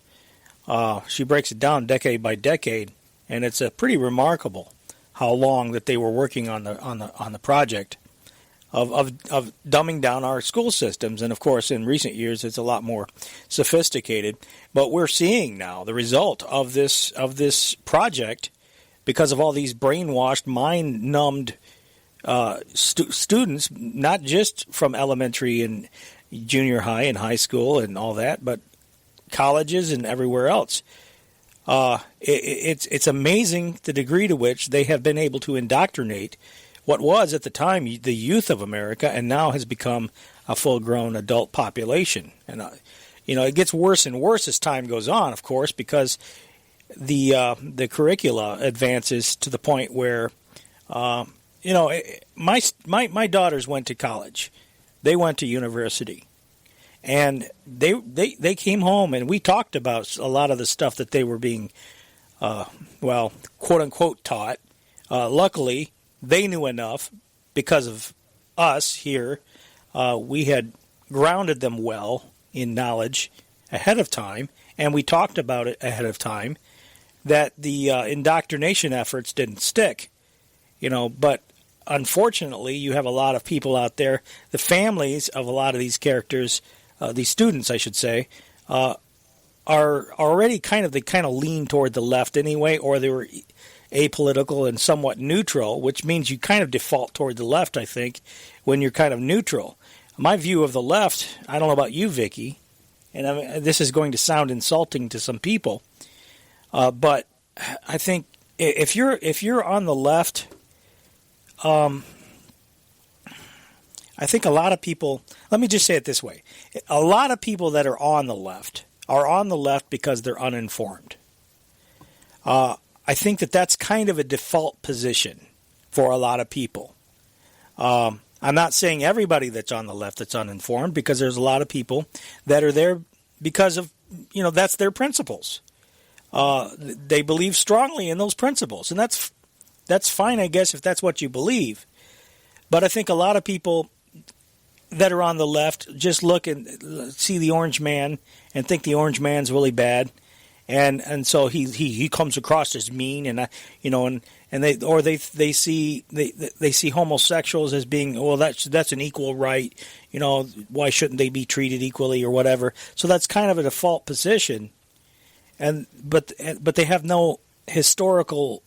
she breaks it down decade by decade. And it's pretty remarkable how long that they were working on the project of dumbing down our school systems. And, of course, in recent years, it's a lot more sophisticated. But we're seeing now the result of this project because of all these brainwashed, mind-numbed students, not just from elementary and junior high and high school and all that, but colleges and everywhere else. It's amazing the degree to which they have been able to indoctrinate what was at the time the youth of America and now has become a full-grown adult population. And it gets worse and worse as time goes on, of course, because the curricula advances to the point where my daughters went to college, they went to university. And they came home, and we talked about a lot of the stuff that they were being, quote-unquote, taught. Luckily, they knew enough because of us here. We had grounded them well in knowledge ahead of time, and we talked about it ahead of time, that the indoctrination efforts didn't stick. But unfortunately, you have a lot of people out there, the families of a lot of these characters, these students, I should say, are already they kind of lean toward the left anyway, or they were apolitical and somewhat neutral, which means you kind of default toward the left, I think, when you're kind of neutral. My view of the left, I don't know about you, Vicky, and this is going to sound insulting to some people, but I think if you're on the left, I think a lot of people, let me just say it this way, a lot of people that are on the left because they're uninformed. I think that's kind of a default position for a lot of people. I'm not saying everybody that's on the left that's uninformed, because there's a lot of people that are there because of, that's their principles. They believe strongly in those principles, and that's fine, I guess, if that's what you believe. But I think a lot of people that are on the left just look and see the orange man and think the orange man's really bad, and so he comes across as mean, and they see homosexuals as being, well, that's an equal right, why shouldn't they be treated equally or whatever. So that's kind of a default position, but they have no historical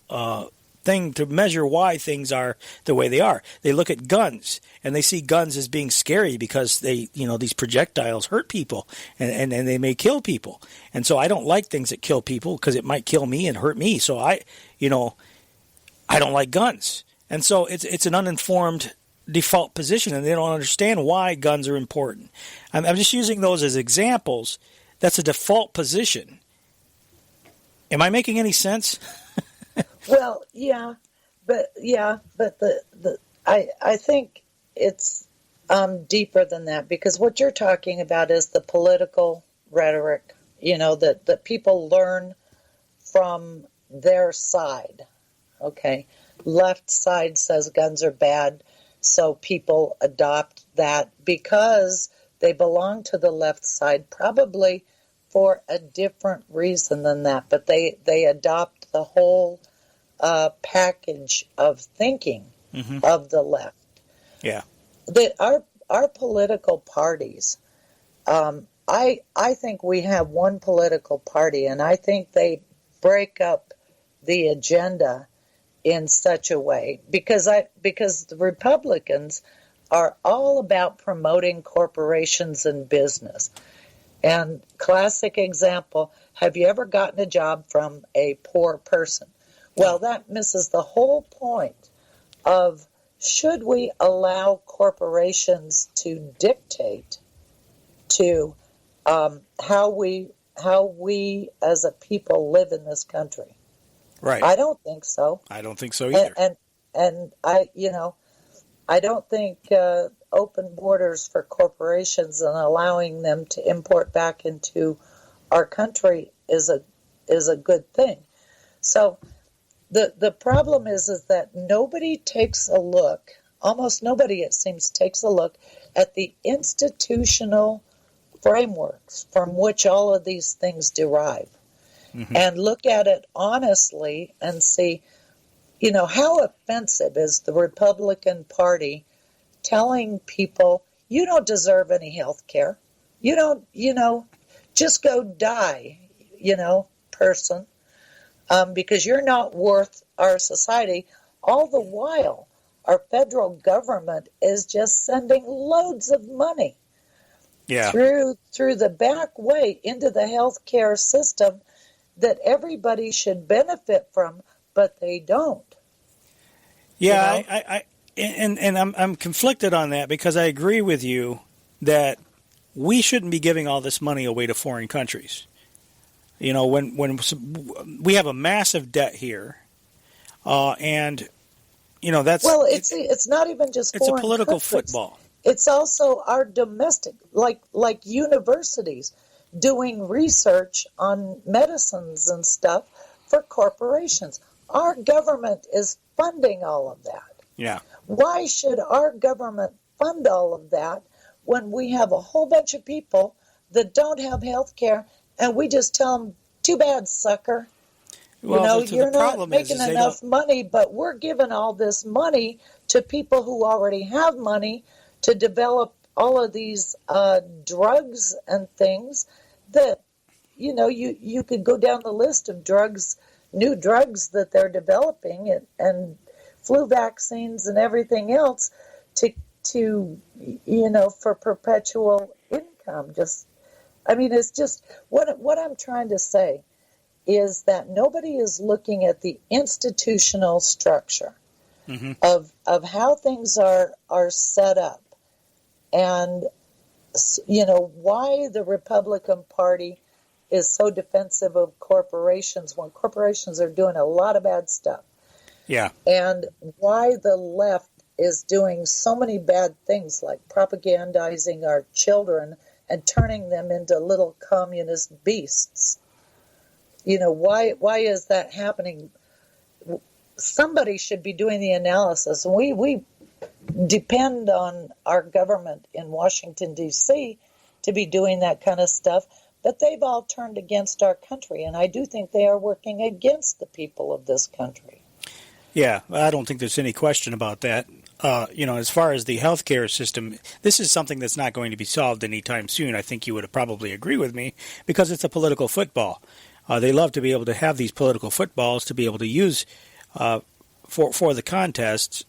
thing to measure why things are the way they are. They look at guns and they see guns as being scary because these projectiles hurt people and they may kill people. And so I don't like things that kill people because it might kill me and hurt me. So I don't like guns. And so it's an uninformed default position, and they don't understand why guns are important. I'm just using those as examples. That's a default position. Am I making any sense? Well, but I think it's deeper than that, because what you're talking about is the political rhetoric, that people learn from their side. Okay, left side says guns are bad, so people adopt that because they belong to the left side, probably for a different reason than that, but they adopt the whole package of thinking of the left. Yeah. Our political parties, I think we have one political party, and I think they break up the agenda in such a way, because the Republicans are all about promoting corporations and business. And classic example, have you ever gotten a job from a poor person? Well, that misses the whole point of, should we allow corporations to dictate to how we as a people live in this country? Right. I don't think so. I don't think so either. And I don't think open borders for corporations and allowing them to import back into our country is a good thing. So the problem is that nobody takes a look, almost nobody it seems takes a look at the institutional frameworks from which all of these things derive. Mm-hmm. And look at it honestly and see, how offensive is the Republican Party telling people, you don't deserve any health care. You don't, just go die, person, because you're not worth our society. All the while, our federal government is just sending loads of money through the back way into the health care system that everybody should benefit from, but they don't. Yeah, I'm conflicted on that, because I agree with you that we shouldn't be giving all this money away to foreign countries. When we have a massive debt here, and that's it's not even just it's foreign a political countries. football. It's also our domestic, like universities doing research on medicines and stuff for corporations. Our government is funding all of that. Yeah. Why should our government fund all of that when we have a whole bunch of people that don't have health care, and we just tell them, too bad, sucker. Well, you're not making enough money, but we're giving all this money to people who already have money to develop all of these drugs and things that, you could go down the list of drugs, new drugs that they're developing, and flu vaccines and everything else to for perpetual income. It's just what I'm trying to say is that nobody is looking at the institutional structure of how things are set up, and why the Republican Party is so defensive of corporations when corporations are doing a lot of bad stuff. Yeah. And why the left is doing so many bad things, like propagandizing our children and turning them into little communist beasts. Why is that happening? Somebody should be doing the analysis. We depend on our government in Washington, D.C. to be doing that kind of stuff, but they've all turned against our country, and I do think they are working against the people of this country. Yeah, I don't think there's any question about that. As far as the healthcare system, this is something that's not going to be solved anytime soon. I think you would probably agree with me, because it's a political football. They love to be able to have these political footballs to be able to use for the contests,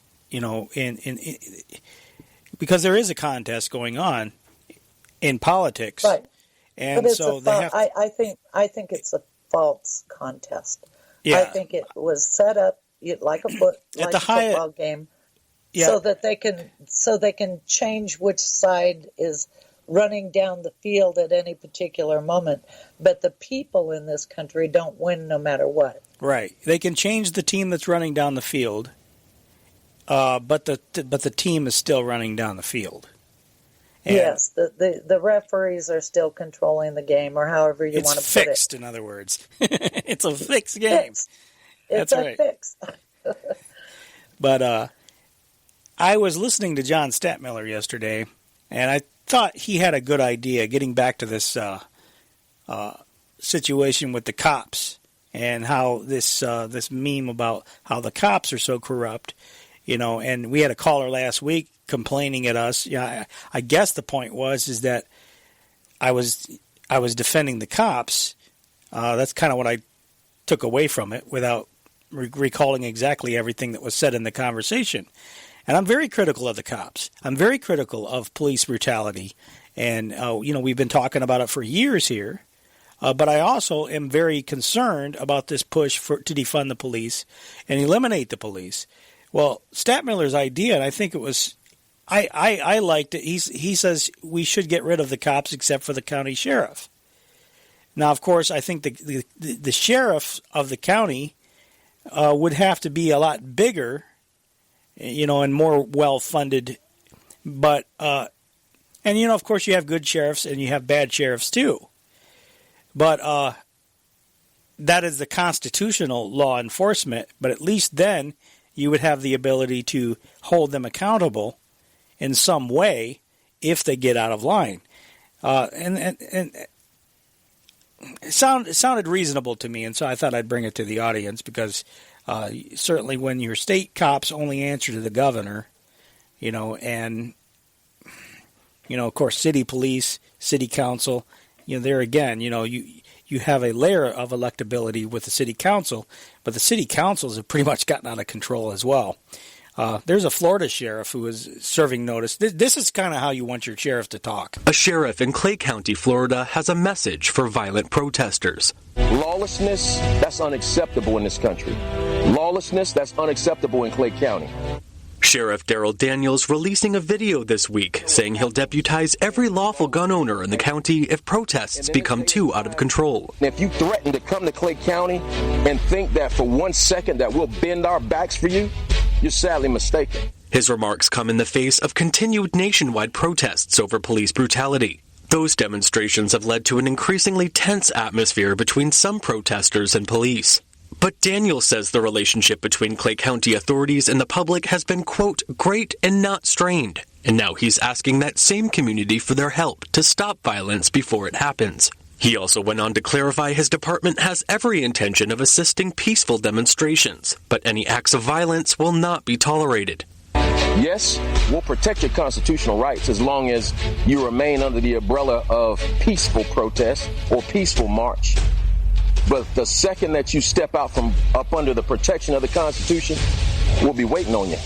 because there is a contest going on in politics. Right. And but so I think it's a false contest. Yeah. I think it was set up like a football game, so that they can change which side is running down the field at any particular moment. But the people in this country don't win no matter what. Right. They can change the team that's running down the field, but the team is still running down the field. And yes, the referees are still controlling the game, or however you want to put it. It's fixed, in other words. It's a fixed game. Fixed. That's right. Fix. But I was listening to John Stadtmiller yesterday, and I thought he had a good idea, getting back to this situation with the cops and how this meme about how the cops are so corrupt, and we had a caller last week complaining at us. I guess the point is that I was defending the cops. That's kind of what I took away from it, without recalling exactly everything that was said in the conversation. And I'm very critical of the cops. I'm very critical of police brutality. And, we've been talking about it for years here. But I also am very concerned about this push to defund the police and eliminate the police. Well, Stadtmiller's idea, and I think it was, I liked it. He says we should get rid of the cops except for the county sheriff. Now, of course, I think the sheriff of the county would have to be a lot bigger, and more well-funded. But, of course, you have good sheriffs and you have bad sheriffs too. But that is the constitutional law enforcement. But at least then you would have the ability to hold them accountable in some way if they get out of line. And it sounded reasonable to me, and so I thought I'd bring it to the audience because certainly when your state cops only answer to the governor, and, of course, city police, city council, there again, you have a layer of electability with the city council, but the city councils have pretty much gotten out of control as well. There's a Florida sheriff who is serving notice. This is kind of how you want your sheriff to talk. A sheriff in Clay County, Florida, has a message for violent protesters. Lawlessness, that's unacceptable in this country. Lawlessness, that's unacceptable in Clay County. Sheriff Darrell Daniels releasing a video this week saying he'll deputize every lawful gun owner in the county if protests become too out of control. If you threaten to come to Clay County and think that for 1 second that we'll bend our backs for you, you're sadly mistaken. His remarks come in the face of continued nationwide protests over police brutality. Those demonstrations have led to an increasingly tense atmosphere between some protesters and police. But Daniel says the relationship between Clay County authorities and the public has been, quote, great and not strained. And now he's asking that same community for their help to stop violence before it happens. He also went on to clarify his department has every intention of assisting peaceful demonstrations, but any acts of violence will not be tolerated. Yes, we'll protect your constitutional rights as long as you remain under the umbrella of peaceful protest or peaceful march. But the second that you step out from up under the protection of the Constitution, we'll be waiting on you.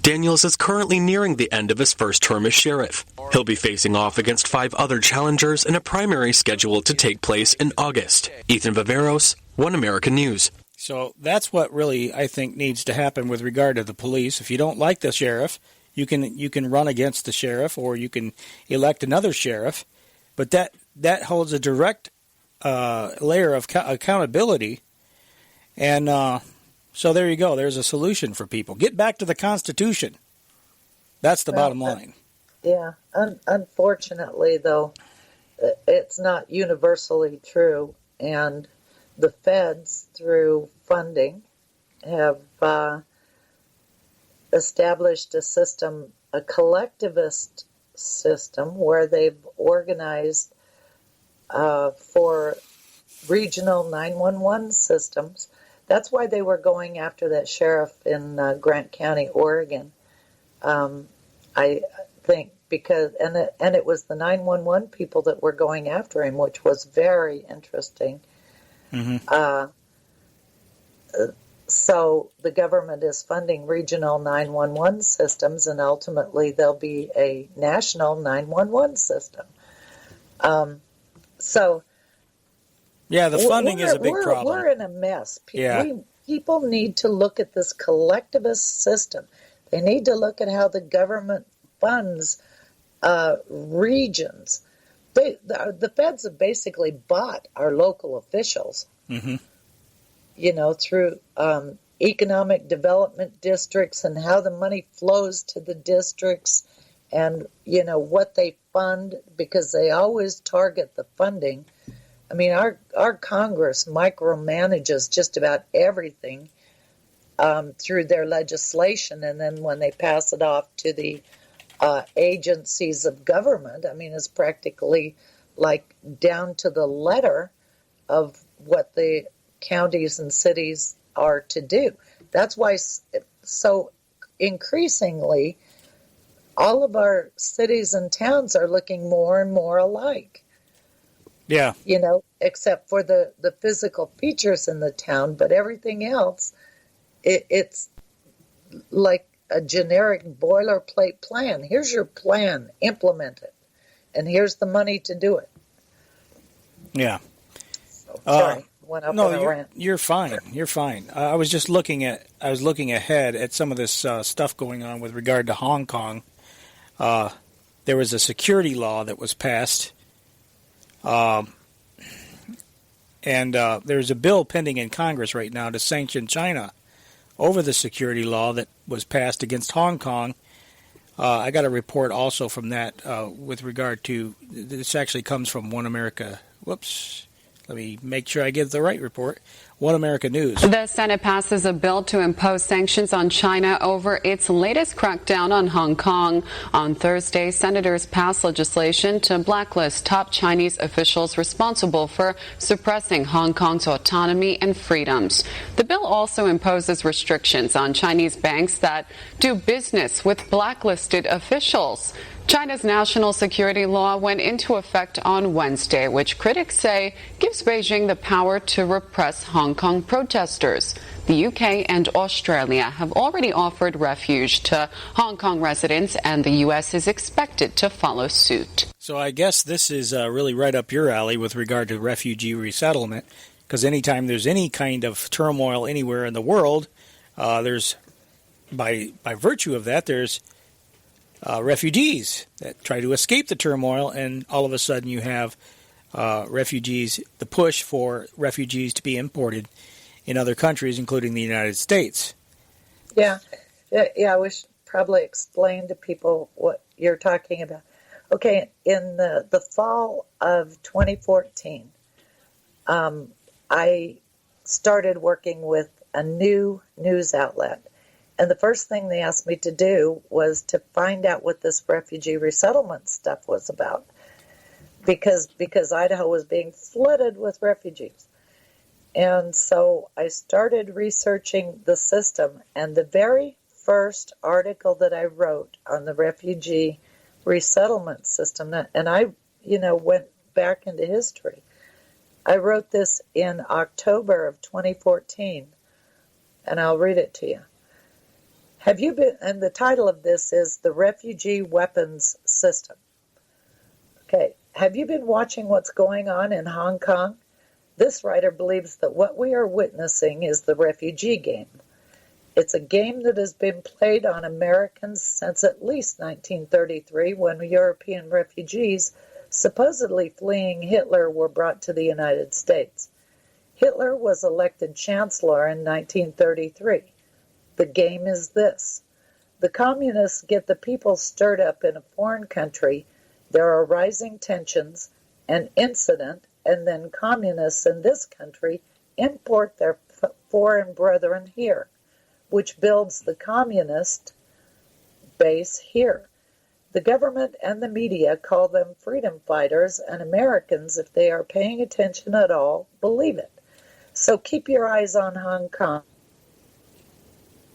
Daniels is currently nearing the end of his first term as sheriff. He'll be facing off against 5 other challengers in a primary scheduled to take place in August. Ethan Viveros, One American News. So that's what really I think needs to happen with regard to the police. If you don't like the sheriff, you can run against the sheriff or you can elect another sheriff. But that holds a direct layer of accountability. And so there you go. There's a solution for people. Get back to the Constitution. That's the bottom line. Yeah. Unfortunately, though, it's not universally true. And the feds, through funding, have established a system, a collectivist system, where they've organized for regional 911 systems. That's why they were going after that sheriff in Grant County, Oregon. I think because and it was the 911 people that were going after him, which was very interesting. Mm-hmm. So the government is funding regional 911 systems, and ultimately there'll be a national 911 system. So yeah, the funding is a big problem. We're in a mess. Yeah. People need to look at this collectivist system. They need to look at how the government funds regions. The feds have basically bought our local officials, mm-hmm. Through economic development districts and how the money flows to the districts and, what they fund, because they always target the funding. I mean, our Congress micromanages just about everything through their legislation, and then when they pass it off to the agencies of government, I mean, it's practically like down to the letter of what the counties and cities are to do. That's why so increasingly all of our cities and towns are looking more and more alike. Yeah. Except for the physical features in the town, but everything else it's like a generic boilerplate plan. Here's your plan, implement it, and here's the money to do it. Yeah. Sorry, went up on a rant. You're fine. You're fine. I was just looking ahead at some of this stuff going on with regard to Hong Kong. There was a security law that was passed, and there's a bill pending in Congress right now to sanction China over the security law that was passed against Hong Kong. I got a report also from that with regard to, this actually comes from One America. Whoops. Let me make sure I get the right report. One America News. The Senate passes a bill to impose sanctions on China over its latest crackdown on Hong Kong. On Thursday, senators passed legislation to blacklist top Chinese officials responsible for suppressing Hong Kong's autonomy and freedoms. The bill also imposes restrictions on Chinese banks that do business with blacklisted officials. China's national security law went into effect on Wednesday, which critics say gives Beijing the power to repress Hong Kong protesters. The UK and Australia have already offered refuge to Hong Kong residents, and the US is expected to follow suit. So I guess this is really right up your alley with regard to refugee resettlement, because anytime there's any kind of turmoil anywhere in the world, there's, by virtue of that, there's refugees that try to escape the turmoil, and all of a sudden you have refugees, the push for refugees to be imported in other countries, including the United States. Yeah, we should probably explain to people what you're talking about. Okay, in the fall of 2014, I started working with a new news outlet. And the first thing they asked me to do was to find out what this refugee resettlement stuff was about, because Idaho was being flooded with refugees. And so I started researching the system, and the very first article that I wrote on the refugee resettlement system, and I, went back into history. I wrote this in October of 2014, and I'll read it to you. Have you been, and the title of this is The Refugee Weapons System. Okay, have you been watching what's going on in Hong Kong? This writer believes that what we are witnessing is the refugee game. It's a game that has been played on Americans since at least 1933, when European refugees supposedly fleeing Hitler were brought to the United States. Hitler was elected chancellor in 1933. The game is this. The communists get the people stirred up in a foreign country. There are rising tensions, an incident, and then communists in this country import their foreign brethren here, which builds the communist base here. The government and the media call them freedom fighters, and Americans, if they are paying attention at all, believe it. So keep your eyes on Hong Kong.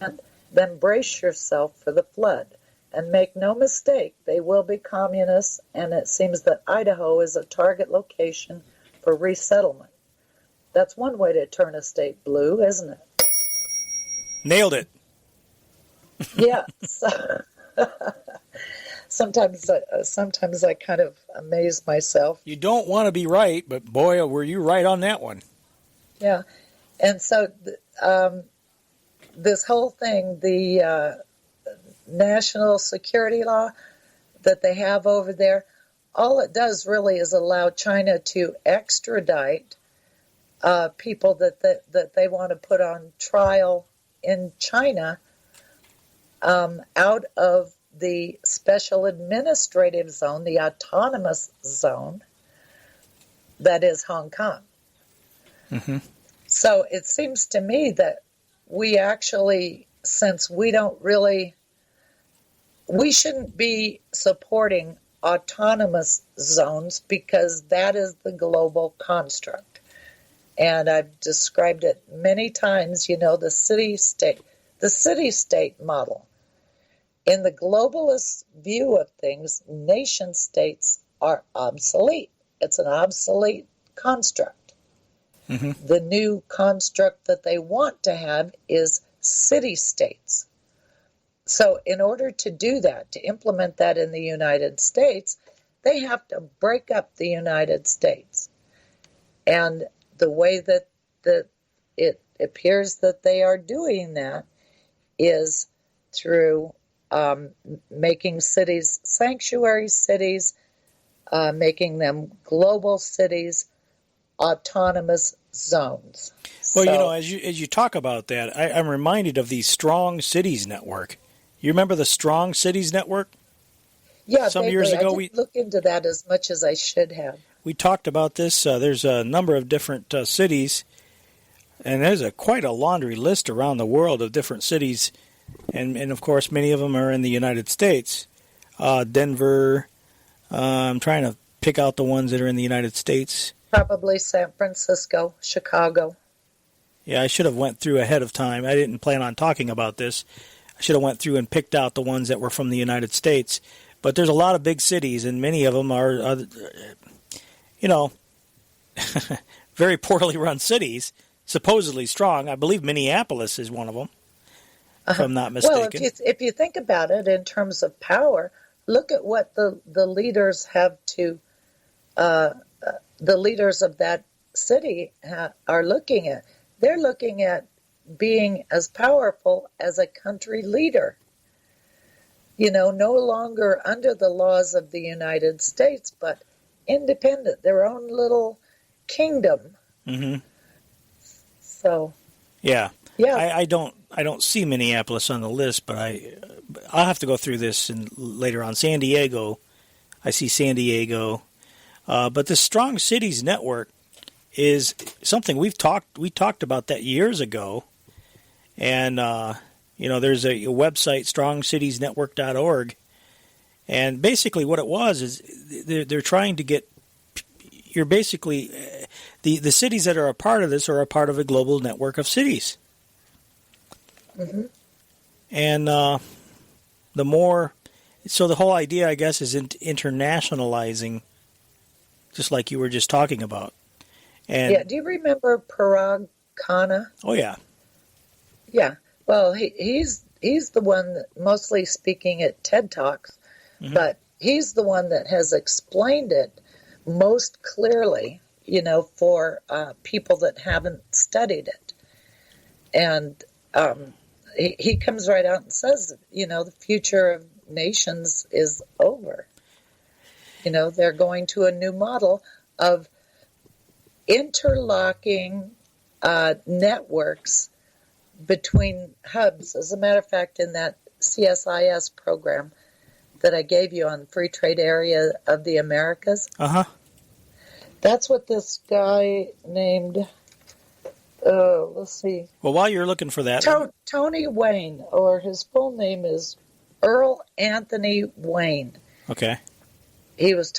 And then brace yourself for the flood. And make no mistake, they will be communists, and it seems that Idaho is a target location for resettlement. That's one way to turn a state blue, isn't it? Nailed it. Yeah. Sometimes I kind of amaze myself. You don't want to be right, but boy, were you right on that one. Yeah. And so this whole thing, the national security law that they have over there, all it does really is allow China to extradite people that they want to put on trial in China out of the special administrative zone, the autonomous zone that is Hong Kong. Mm-hmm. So it seems to me that we actually, since we shouldn't be supporting autonomous zones, because that is the global construct. And I've described it many times, the city-state model. In the globalist view of things, nation states are obsolete. It's an obsolete construct. Mm-hmm. The new construct that they want to have is city-states. So in order to do that, to implement that in the United States, they have to break up the United States. And the way that it appears that they are doing that is through making cities sanctuary cities, making them global cities, autonomous zones. Well, so, as you talk about that, I'm reminded of the Strong Cities Network. You remember the Strong Cities Network? Yeah, some years ago I didn't look into that as much as I should have. We talked about this. There's a number of different cities, and there's quite a laundry list around the world of different cities, and of course many of them are in the United States. Denver. I'm trying to pick out the ones that are in the United States. Probably San Francisco, Chicago. Yeah, I should have went through ahead of time. I didn't plan on talking about this. I should have went through and picked out the ones that were from the United States. But there's a lot of big cities, and many of them are very poorly run cities, supposedly strong. I believe Minneapolis is one of them, if I'm not mistaken. Well, if you think about it in terms of power, look at what the leaders have to, the leaders of that city are looking at. They're looking at being as powerful as a country leader. No longer under the laws of the United States, but independent, their own little kingdom. Mm-hmm. So, yeah. I don't see Minneapolis on the list, but I'll have to go through this later on. San Diego, I see San Diego, but the Strong Cities Network is something we talked about that years ago, and there's a website, strongcitiesnetwork.org, and basically what it was is they're trying to get. You're basically the cities that are a part of this are a part of a global network of cities. Mm-hmm. And the more, so the whole idea, I guess, is internationalizing, just like you were just talking about. And yeah, do you remember Parag Khanna? Oh yeah. Yeah. Well, he's the one that, mostly speaking at TED Talks, mm-hmm. but he's the one that has explained it most clearly, for people that haven't studied it. And he comes right out and says, the future of nations is over. They're going to a new model of interlocking networks between hubs. As a matter of fact, in that CSIS program that I gave you on Free Trade Area of the Americas, that's what this guy named, let's see. Well, while you're looking for that. Tony Wayne, or his full name is Earl Anthony Wayne. Okay. He was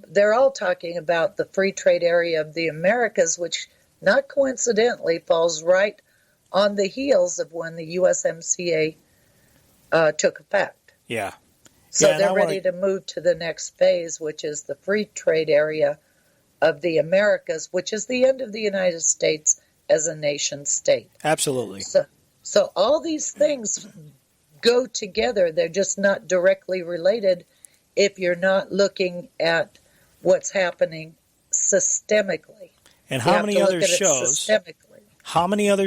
they're all talking about the Free Trade Area of the Americas, which not coincidentally falls right on the heels of when the USMCA took effect. Yeah. So they're ready to move to the next phase, which is the Free Trade Area of the Americas, which is the end of the United States as a nation state. Absolutely. So all these things go together. They're just not directly related if you're not looking at what's happening systemically. And how many other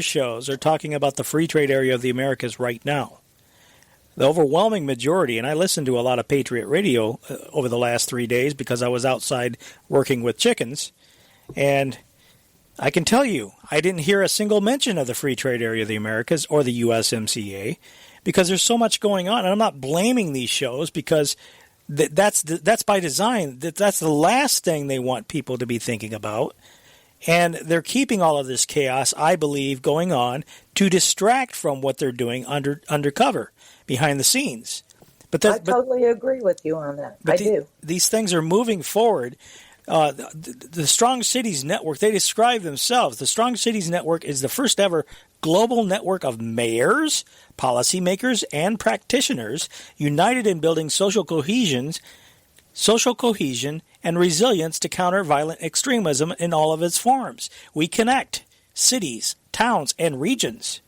shows are talking about the Free Trade Area of the Americas right now? The overwhelming majority, and I listened to a lot of Patriot Radio over the last 3 days because I was outside working with chickens, and I can tell you, I didn't hear a single mention of the Free Trade Area of the Americas or the USMCA because there's so much going on. And I'm not blaming these shows because that's by design. That's the last thing they want people to be thinking about. And they're keeping all of this chaos, I believe, going on to distract from what they're doing undercover, behind the scenes. I totally agree with you on that. I do. These things are moving forward. The Strong Cities Network, they describe themselves. The Strong Cities Network is the first ever global network of mayors, policymakers, and practitioners united in building social cohesion, and resilience to counter violent extremism in all of its forms. We connect cities, towns, and regions.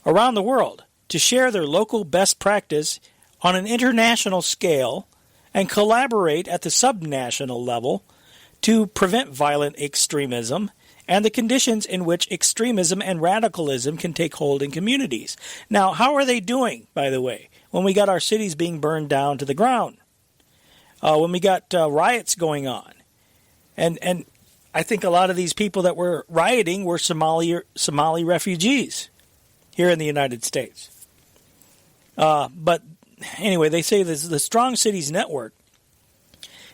around the world to share their local best practice on an international scale and collaborate at the subnational level to prevent violent extremism and the conditions in which extremism and radicalism can take hold in communities. Now, how are they doing, by the way, when we got our cities being burned down to the ground? When we got riots going on? And I think a lot of these people that were rioting were Somali refugees here in the United States. But anyway, they say the Strong Cities Network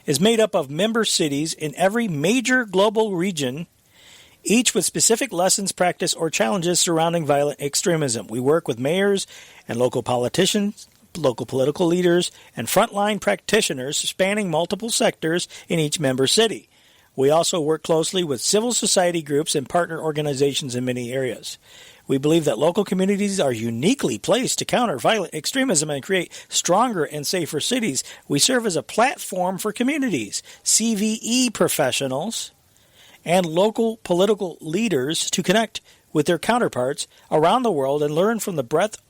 is made up of member cities in every major global region, each with specific lessons, practice, or challenges surrounding violent extremism. We work with mayors and local politicians, local political leaders, and frontline practitioners spanning multiple sectors in each member city. We also work closely with civil society groups and partner organizations in many areas. We believe that local communities are uniquely placed to counter violent extremism and create stronger and safer cities. We serve as a platform for communities, CVE professionals, and local political leaders to connect with their counterparts around the world and learn from the breadth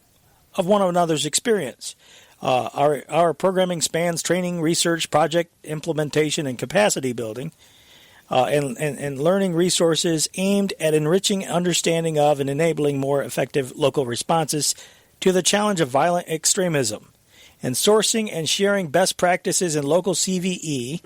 of one another's experience. Our programming spans training, research, project implementation, and capacity building. And learning resources aimed at enriching understanding of and enabling more effective local responses to the challenge of violent extremism. And sourcing and sharing best practices in local CVE,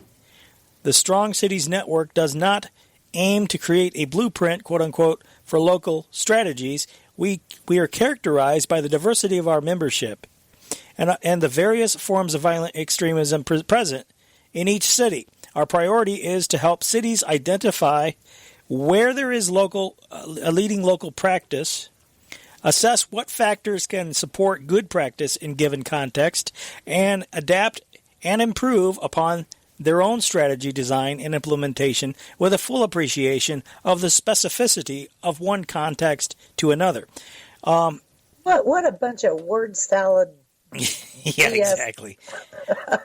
the Strong Cities Network does not aim to create a blueprint, quote-unquote, for local strategies. We are characterized by the diversity of our membership and the various forms of violent extremism present in each city. Our priority is to help cities identify where there is a leading local practice, assess what factors can support good practice in given context, and adapt and improve upon their own strategy design and implementation with a full appreciation of the specificity of one context to another. What a bunch of word salad. Yeah, exactly.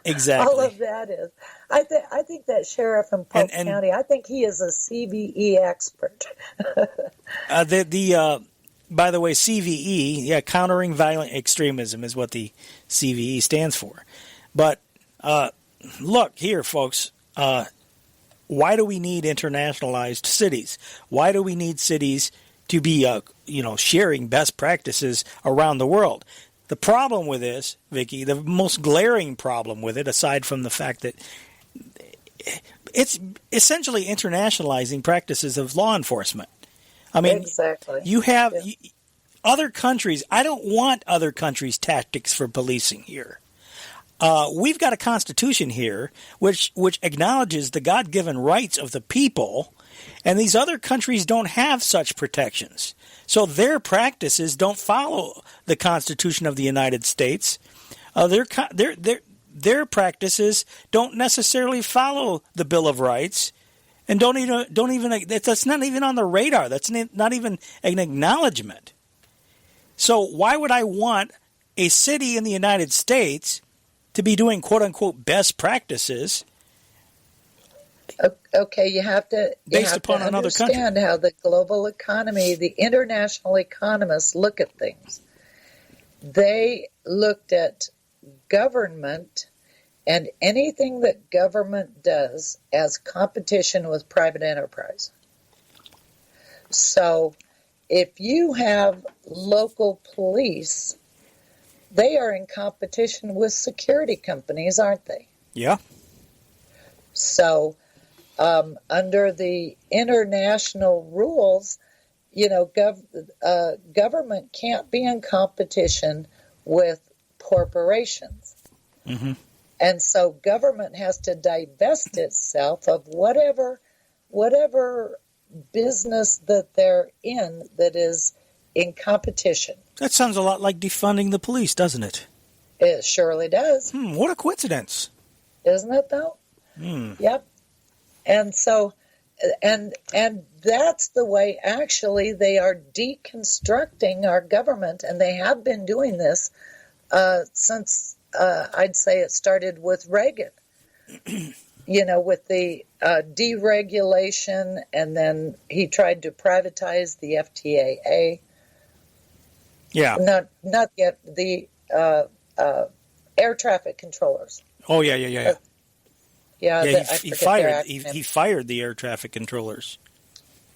Exactly. All of that is. I think that sheriff in Polk County, I think he is a CVE expert. By the way, CVE, countering violent extremism is what the CVE stands for. But look here, folks. Why do we need internationalized cities? Why do we need cities to be, sharing best practices around the world? The problem with this, Vicky, the most glaring problem with it, aside from the fact that it's essentially internationalizing practices of law enforcement. I mean, exactly. You have other countries. I don't want other countries' tactics for policing here. We've got a constitution here which acknowledges the God-given rights of the people, and these other countries don't have such protections. So their practices don't follow the Constitution of the United States. Their practices don't necessarily follow the Bill of Rights, and don't even that's not even on the radar. That's not even an acknowledgement. So why would I want a city in the United States to be doing quote unquote best practices? Okay, you have to understand how the global economy, the international economists look at things. They looked at government and anything that government does as competition with private enterprise. So if you have local police, they are in competition with security companies, aren't they? Yeah. So under the international rules, government can't be in competition with corporations. Mm-hmm. And so government has to divest itself of whatever business that they're in that is in competition. That sounds a lot like defunding the police, doesn't it? It surely does. What a coincidence. Isn't it, though? Yep. And so, and that's the way, actually, they are deconstructing our government, and they have been doing this since, I'd say it started with Reagan, with the deregulation, and then he tried to privatize the FTAA. Yeah. Not yet. The air traffic controllers. Oh, yeah. He fired the air traffic controllers.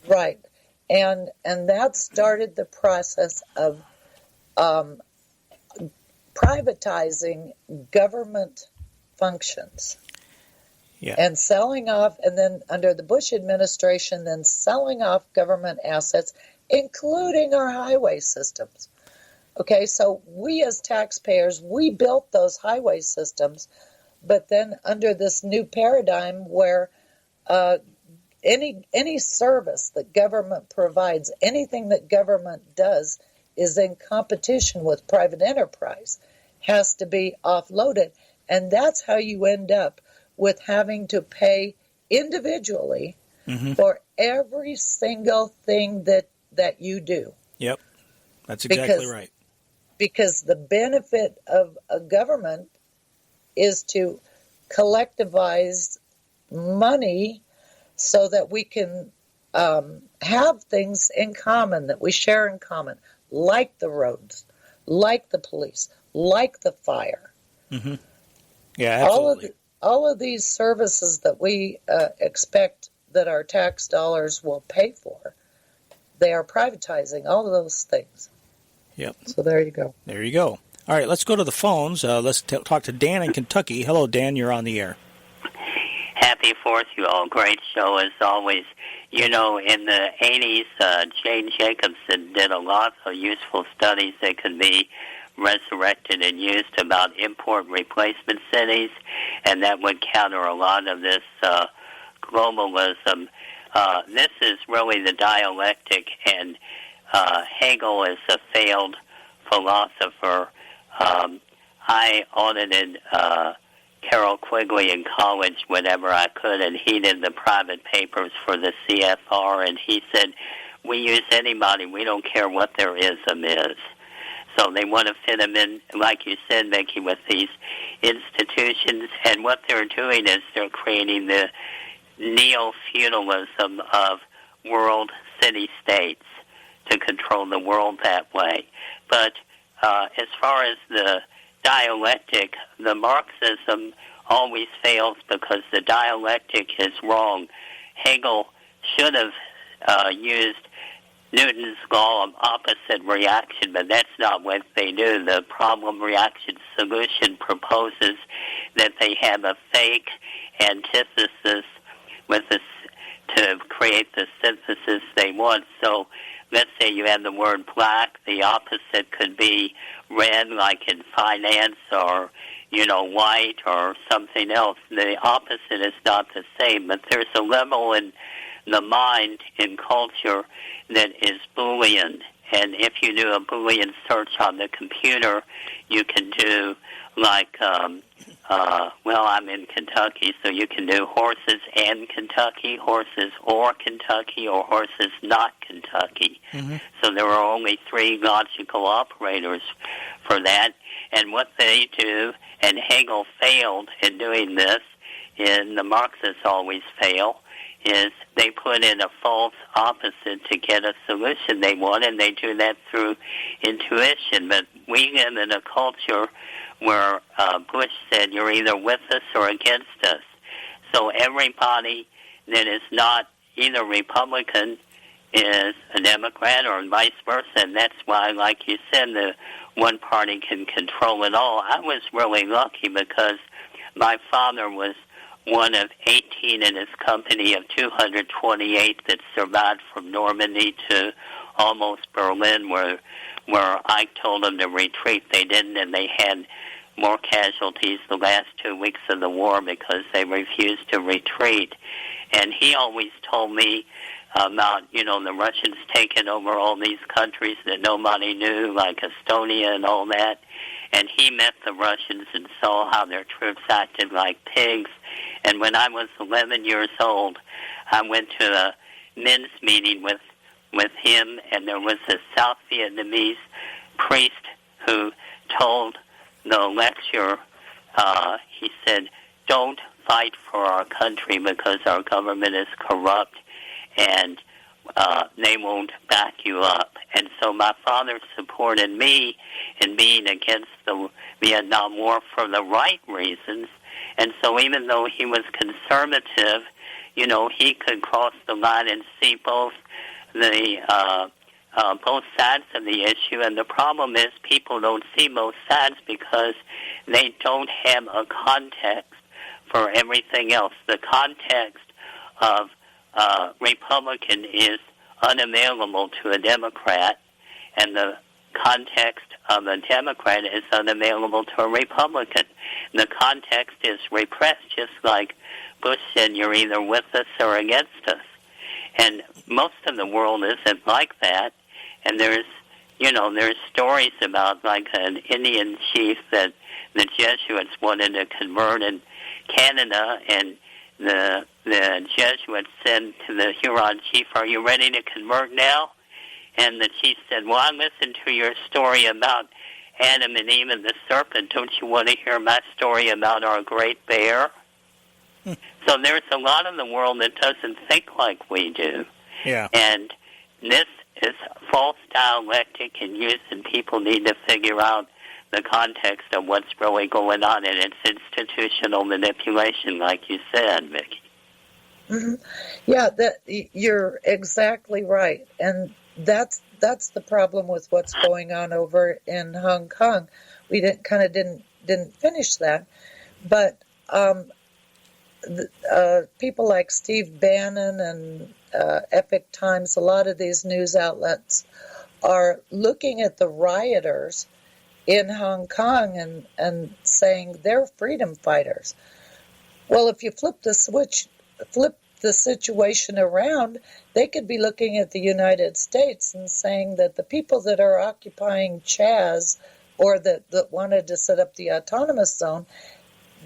Right. And that started the process of privatizing government functions. Yeah. And selling off, and then under the Bush administration, then selling off government assets, including our highway systems. Okay, so we as taxpayers, we built those highway systems, but then under this new paradigm where any service that government provides, anything that government does is in competition with private enterprise, has to be offloaded. And that's how you end up with having to pay individually for every single thing that you do. Yep, that's exactly right. Because the benefit of a government is to collectivize money so that we can have things in common, that we share in common, like the roads, like the police, like the fire. Mm-hmm. Yeah, absolutely. All of these services that we expect that our tax dollars will pay for, they are privatizing all of those things. Yep. So there you go. There you go. All right, let's go to the phones. Let's talk to Dan in Kentucky. Hello, Dan. You're on the air. Happy 4th, you all. Great show as always. You know, in the 80s, Jane Jacobson did a lot of useful studies that could be resurrected and used about import replacement cities, and that would counter a lot of this globalism. This is really the dialectic, and Hegel is a failed philosopher. I audited Carol Quigley in college whenever I could, and he did the private papers for the CFR, and he said, we use anybody, we don't care what their ism is. So they want to fit them in, like you said, Vicky, with these institutions, and what they're doing is they're creating the neo-feudalism of world city-states to control the world that way. But as far as the dialectic, the Marxism always fails because the dialectic is wrong. Hegel should have used Newton's law of opposite reaction, but that's not what they do. The problem reaction solution proposes that they have a fake antithesis with this to create the synthesis they want. So let's say you have the word black, the opposite could be red, like in finance, or, you know, white or something else. The opposite is not the same, but there's a level in the mind, in culture, that is Boolean. And if you do a Boolean search on the computer, you can do like, well, I'm in Kentucky, so you can do horses and Kentucky, horses or Kentucky, or horses not Kentucky. Mm-hmm. So there are only 3 logical operators for that. And what they do, and Hegel failed in doing this, and the Marxists always fail, is they put in a false opposite to get a solution they want, and they do that through intuition. But we live in a culture where Bush said, you're either with us or against us. So everybody that is not either Republican is a Democrat or vice versa, and that's why, like you said, the one party can control it all. I was really lucky because my father was one of 18 in his company of 228 that survived from Normandy to almost Berlin, where Ike told them to retreat. They didn't, and they had more casualties the last 2 weeks of the war because they refused to retreat. And he always told me about, you know, the Russians taking over all these countries that nobody knew, like Estonia and all that. And he met the Russians and saw how their troops acted like pigs. And when I was 11 years old, I went to a men's meeting with him, and there was a South Vietnamese priest who told the lecturer, he said, don't fight for our country because our government is corrupt, and they won't back you up. And so my father supported me in being against the Vietnam War for the right reasons. And so even though he was conservative, you know, he could cross the line and see both sides of the issue. And the problem is people don't see both sides because they don't have a context for everything else. The context of Republican is unavailable to a Democrat, and the context of a Democrat is unavailable to a Republican. The context is repressed, just like Bush said, you're either with us or against us. And most of the world isn't like that. And there's stories about like an Indian chief that the Jesuits wanted to convert in Canada, and the Jesuits said to the Huron chief, "Are you ready to convert now?" And the chief said, "Well, I listened to your story about Adam and Eve and the serpent. Don't you want to hear my story about our great bear?" So there's a lot of the world that doesn't think like we do. Yeah. And this is false dialectic and use, and people need to figure out the context of what's really going on, and it's institutional manipulation, like you said, Vicky. Mm-hmm. Yeah, you're exactly right, and that's the problem with what's going on over in Hong Kong. We didn't finish that, but people like Steve Bannon and Epoch Times, a lot of these news outlets are looking at the rioters in Hong Kong and saying they're freedom fighters. Well, if you flip the situation around, they could be looking at the United States and saying that the people that are occupying CHAZ or that wanted to set up the autonomous zone,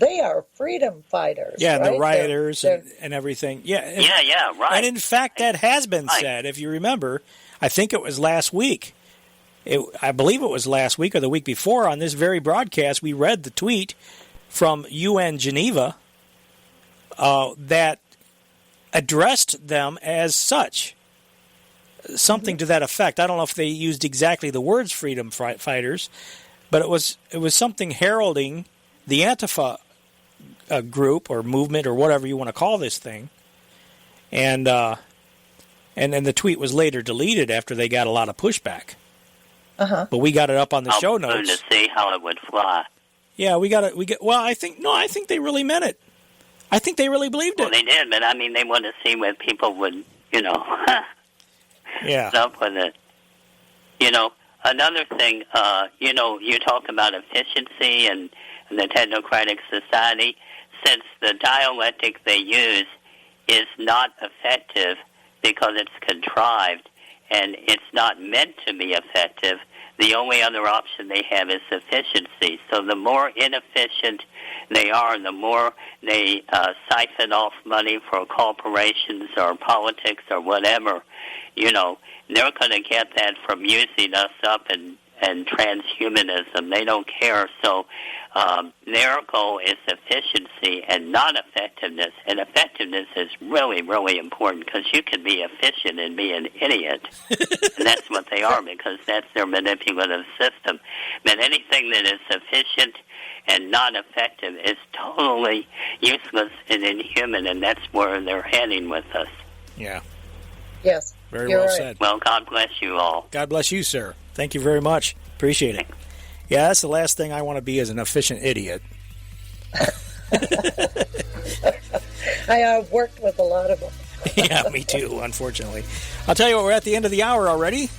they are freedom fighters. Yeah, and right? the rioters and everything. Yeah, right. And in fact, that has been said. If you remember, I think it was last week. I believe it was last week or the week before on this very broadcast, we read the tweet from UN Geneva that addressed them as such. Something to that effect. I don't know if they used exactly the words freedom fighters, but it was something heralding the Antifa group or movement or whatever you want to call this thing. And then the tweet was later deleted after they got a lot of pushback. Uh-huh. But we got it up on the show notes to see how it would fly. Yeah, I think they really meant it. I think they really believed it. Well, they did, but I mean, they want to see what people would, yeah, up with it. Another thing, you talk about efficiency and the technocratic society. Since the dialectic they use is not effective because it's contrived and it's not meant to be effective, the only other option they have is efficiency. So the more inefficient they are, the more they siphon off money for corporations or politics or whatever, they're going to get that from using us up and transhumanism. They don't care. So their goal is efficiency and not effectiveness. And effectiveness is really, really important because you can be efficient and be an idiot. And that's what they are because that's their manipulative system. But anything that is efficient and not effective is totally useless and inhuman, and that's where they're heading with us. Yeah. Yes. Very well said. Well, God bless you all. God bless you, sir. Thank you very much. Appreciate it. Yeah, that's the last thing I want to be is an efficient idiot. I worked with a lot of them. Yeah, me too, unfortunately. I'll tell you what, we're at the end of the hour already.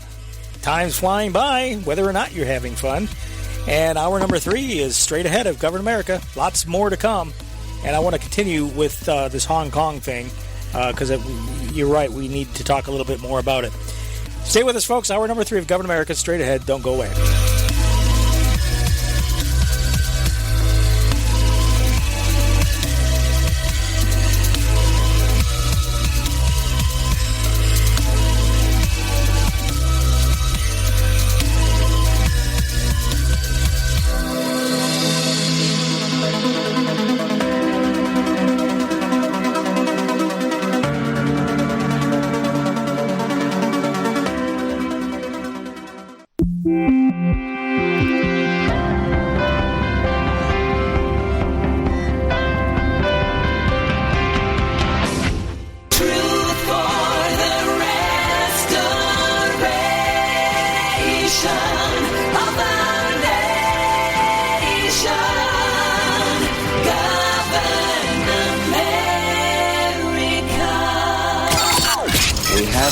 Time's flying by, whether or not you're having fun. And hour number 3 is straight ahead of Government America. Lots more to come. And I want to continue with this Hong Kong thing because you're right, we need to talk a little bit more about it. Stay with us, folks. Hour number 3 of Government America, straight ahead. Don't go away.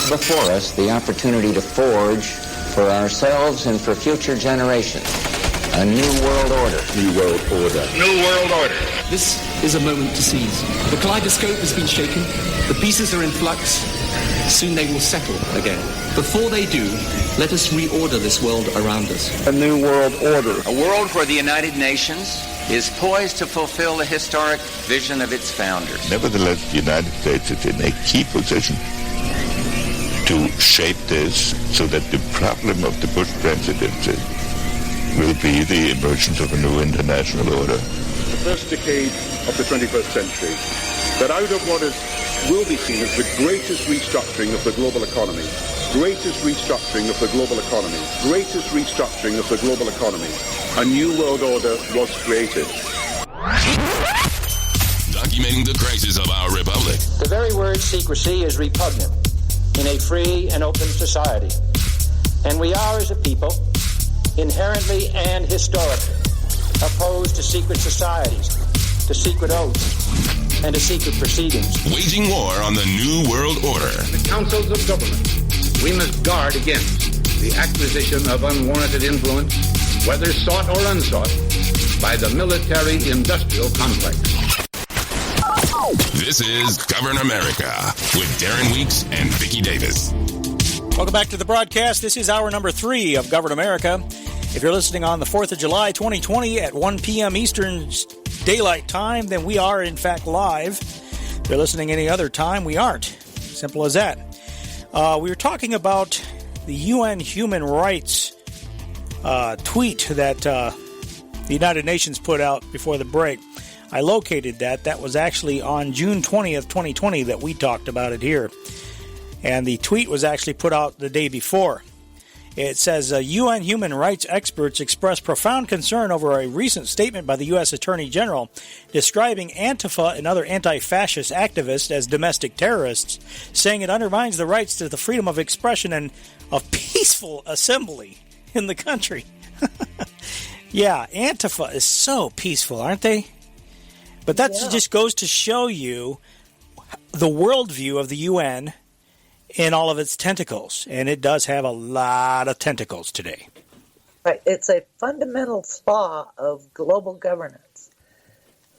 have before us the opportunity to forge for ourselves and for future generations a new world order. New world order. New world order. This is a moment to seize. The kaleidoscope has been shaken. The pieces are in flux. Soon they will settle again. Before they do, let us reorder this world around us. A new world order. A world where the United Nations is poised to fulfill the historic vision of its founders. Nevertheless, the United States is in a key position to shape this so that the problem of the Bush presidency will be the emergence of a new international order. The first decade of the 21st century, that out of what will be seen as the greatest restructuring of the global economy, a new world order was created. Documenting the crisis of our republic. The very word secrecy is repugnant in a free and open society. And we are, as a people, inherently and historically opposed to secret societies, to secret oaths, and to secret proceedings. Waging war on the New World Order. In the councils of government, we must guard against the acquisition of unwarranted influence, whether sought or unsought, by the military-industrial complex. This is Govern America with Darren Weeks and Vicky Davis. Welcome back to the broadcast. This is hour number 3 of Govern America. If you're listening on the 4th of July, 2020 at 1 p.m. Eastern Daylight Time, then we are, in fact, live. If you're listening any other time, we aren't. Simple as that. We were talking about the UN Human Rights tweet that the United Nations put out before the break. I located that. That was actually on June 20th, 2020 that we talked about it here. And the tweet was actually put out the day before. It says, UN human rights experts express profound concern over a recent statement by the U.S. Attorney General describing Antifa and other anti-fascist activists as domestic terrorists, saying it undermines the rights to the freedom of expression and of peaceful assembly in the country. Yeah, Antifa is so peaceful, aren't they? But that just goes to show you the worldview of the UN in all of its tentacles, and it does have a lot of tentacles today. Right. It's a fundamental flaw of global governance.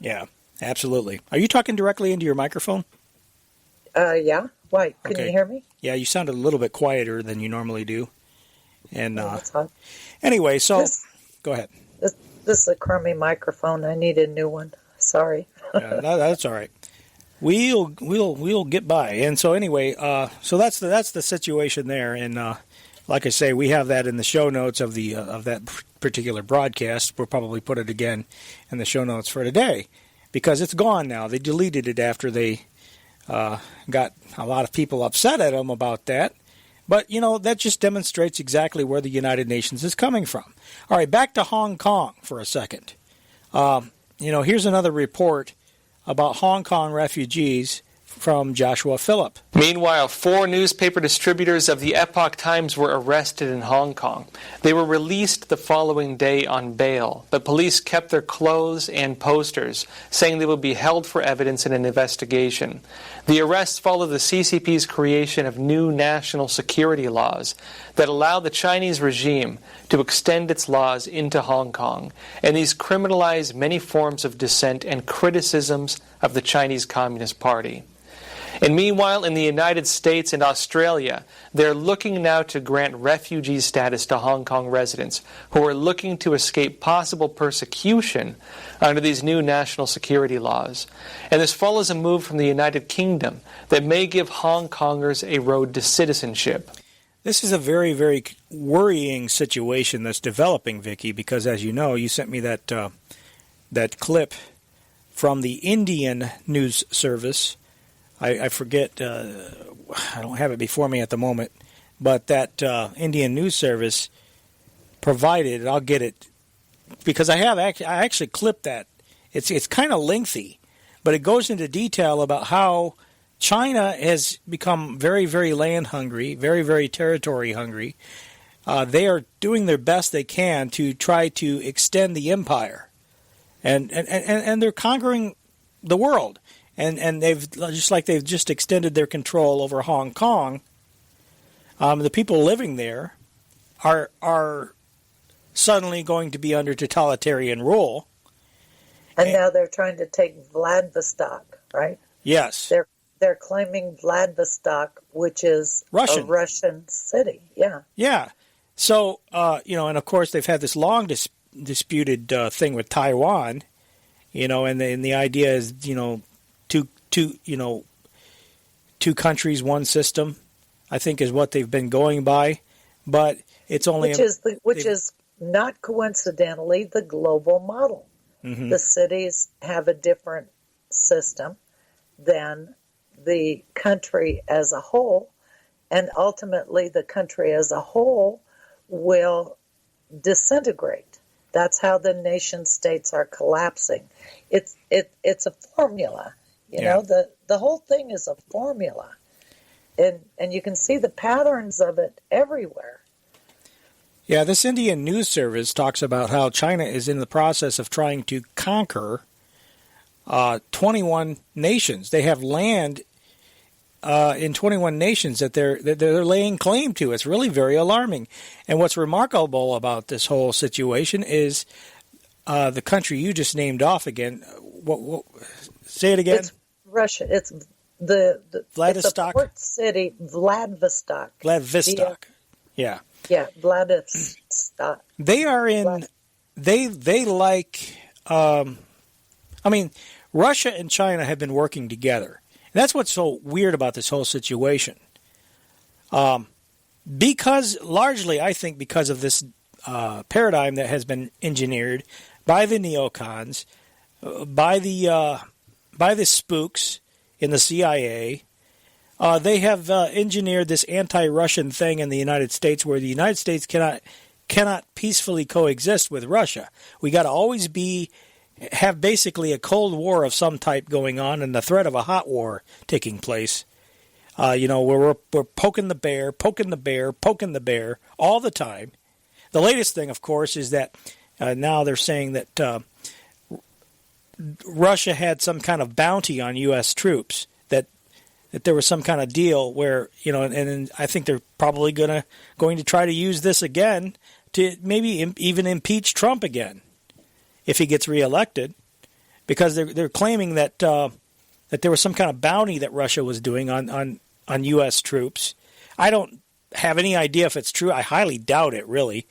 Yeah, absolutely. Are you talking directly into your microphone? Yeah. Why? Can you hear me? Yeah, you sounded a little bit quieter than you normally do. And anyway, so go ahead. This is a crummy microphone. I need a new one. Sorry. That's all right. We'll get by. And so anyway, so that's the situation there. And like I say, we have that in the show notes of the of that particular broadcast. We'll probably put it again in the show notes for today because it's gone now. They deleted it after they got a lot of people upset at them about that. But, you know, that just demonstrates exactly where the United Nations is coming from. All right, back to Hong Kong for a second. Here's another report about Hong Kong refugees from Joshua Phillip. Meanwhile, 4 newspaper distributors of the Epoch Times were arrested in Hong Kong. They were released the following day on bail, but police kept their clothes and posters, saying they would be held for evidence in an investigation. The arrests follow the CCP's creation of new national security laws that allow the Chinese regime to extend its laws into Hong Kong, and these criminalize many forms of dissent and criticisms of the Chinese Communist Party. And meanwhile, in the United States and Australia, they're looking now to grant refugee status to Hong Kong residents who are looking to escape possible persecution under these new national security laws. And this follows a move from the United Kingdom that may give Hong Kongers a road to citizenship. This is a very, very worrying situation that's developing, Vicky, because as you know, you sent me that clip from the Indian news service. I forget, I don't have it before me at the moment, but that Indian news service provided, I'll get it, because I actually clipped that. It's kind of lengthy, but it goes into detail about how China has become very, very land hungry, very, very territory hungry. They are doing their best they can to try to extend the empire, and they're conquering the world. And they've just extended their control over Hong Kong, The people living there are suddenly going to be under totalitarian rule. And now they're trying to take Vladivostok, right? Yes. They're claiming Vladivostok, which is a Russian city. Yeah. Yeah. So, and of course they've had this long disputed thing with Taiwan, and the idea is, two countries, one system, I think is what they've been going by, but it's only which is not coincidentally the global model. Mm-hmm. The cities have a different system than the country as a whole, and ultimately the country as a whole will disintegrate. That's how the nation states are collapsing. It's a formula. You know, the whole thing is a formula. And you can see the patterns of it everywhere. Yeah, this Indian news service talks about how China is in the process of trying to conquer 21 nations. They have land in 21 nations that they're laying claim to. It's really very alarming. And what's remarkable about this whole situation is the country you just named off again. What say it again? It's Russia. It's the Vladivostok. It's a port city, Vladivostok. Vladivostok. Yeah. Yeah, Vladivostok. They are in. They like. Russia and China have been working together. And that's what's so weird about this whole situation. Because largely, I think, because of this paradigm that has been engineered by the neocons, by the spooks in the CIA. They have engineered this anti-Russian thing in the United States, where the United States cannot peacefully coexist with Russia. We got to always have basically a Cold War of some type going on, and the threat of a hot war taking place. Where we're poking the bear all the time. The latest thing, of course, is that now they're saying that Russia had some kind of bounty on U.S. troops. That there was some kind of deal where, and I think they're probably going to try to use this again to maybe even impeach Trump again if he gets reelected, because they're claiming that there was some kind of bounty that Russia was doing on U.S. troops. I don't have any idea if it's true. I highly doubt it, really.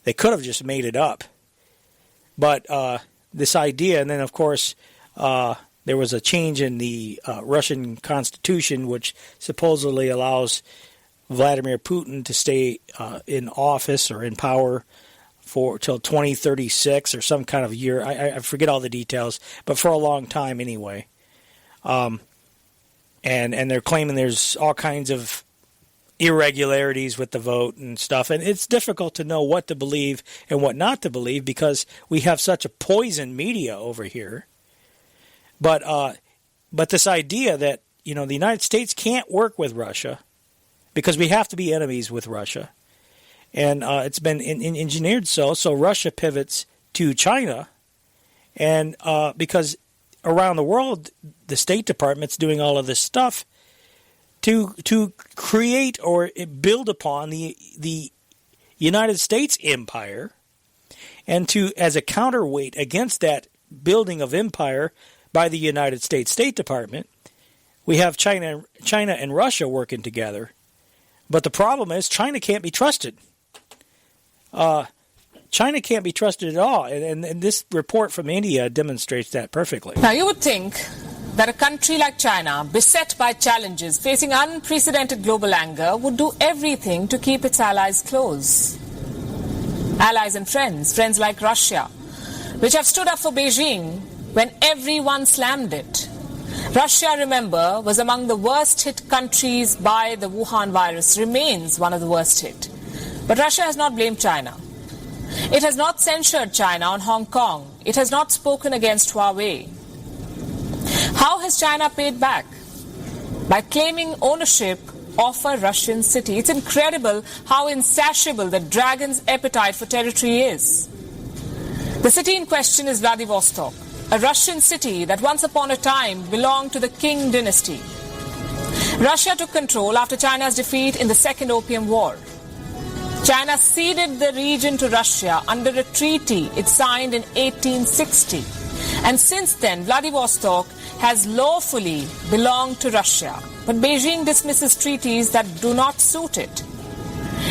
They could have just made it up. But this idea, and then, of course, there was a change in the Russian constitution, which supposedly allows Vladimir Putin to stay in office or in power till 2036 or some kind of year. I forget all the details, but for a long time anyway. And they're claiming there's all kinds of irregularities with the vote and stuff. And it's difficult to know what to believe and what not to believe because we have such a poison media over here. But this idea that, the United States can't work with Russia because we have to be enemies with Russia. And it's been engineered so Russia pivots to China. And because around the world, the State Department's doing all of this stuff to create or build upon the United States empire, and to, as a counterweight against that building of empire by the United States State Department, we have China and Russia working together. But the problem is China can't be trusted. China can't be trusted at all. And this report from India demonstrates that perfectly. Now, you would think that a country like China, beset by challenges, facing unprecedented global anger, would do everything to keep its allies close. Allies and friends like Russia, which have stood up for Beijing when everyone slammed it. Russia, remember, was among the worst hit countries by the Wuhan virus, remains one of the worst hit. But Russia has not blamed China. It has not censured China on Hong Kong. It has not spoken against Huawei. How has China paid back? By claiming ownership of a Russian city. It's incredible how insatiable the dragon's appetite for territory is. The city in question is Vladivostok, a Russian city that once upon a time belonged to the Qing dynasty. Russia took control after China's defeat in the Second Opium War. China ceded the region to Russia under a treaty it signed in 1860. And since then, Vladivostok has lawfully belonged to Russia. But Beijing dismisses treaties that do not suit it.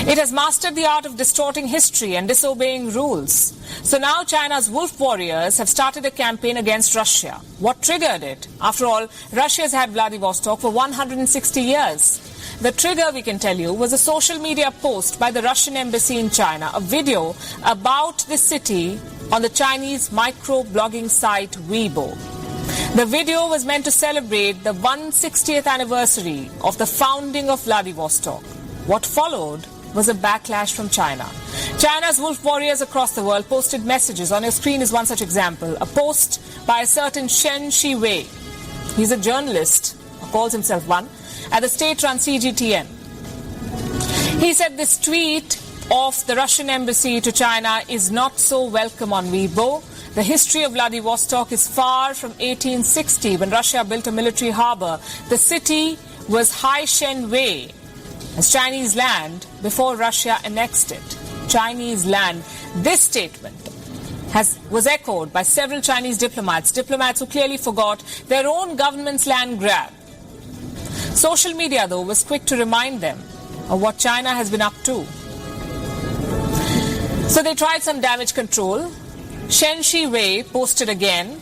It has mastered the art of distorting history and disobeying rules. So now China's wolf warriors have started a campaign against Russia. What triggered it? After all, Russia has had Vladivostok for 160 years. The trigger, we can tell you, was a social media post by the Russian embassy in China, a video about the city on the Chinese micro-blogging site Weibo. The video was meant to celebrate the 160th anniversary of the founding of Vladivostok. What followed was a backlash from China. China's wolf warriors across the world posted messages. On your screen is one such example, a post by a certain Shen Shiwei. He's a journalist, or calls himself one, at the state-run CGTN. He said this tweet of the Russian embassy to China is not so welcome on Weibo. The history of Vladivostok is far from 1860 when Russia built a military harbor. The city was Hai Shen Wei as Chinese land before Russia annexed it. Chinese land. This statement was echoed by several Chinese diplomats who clearly forgot their own government's land grab. Social media, though, was quick to remind them of what China has been up to. So they tried some damage control. Shen Shiwei posted again,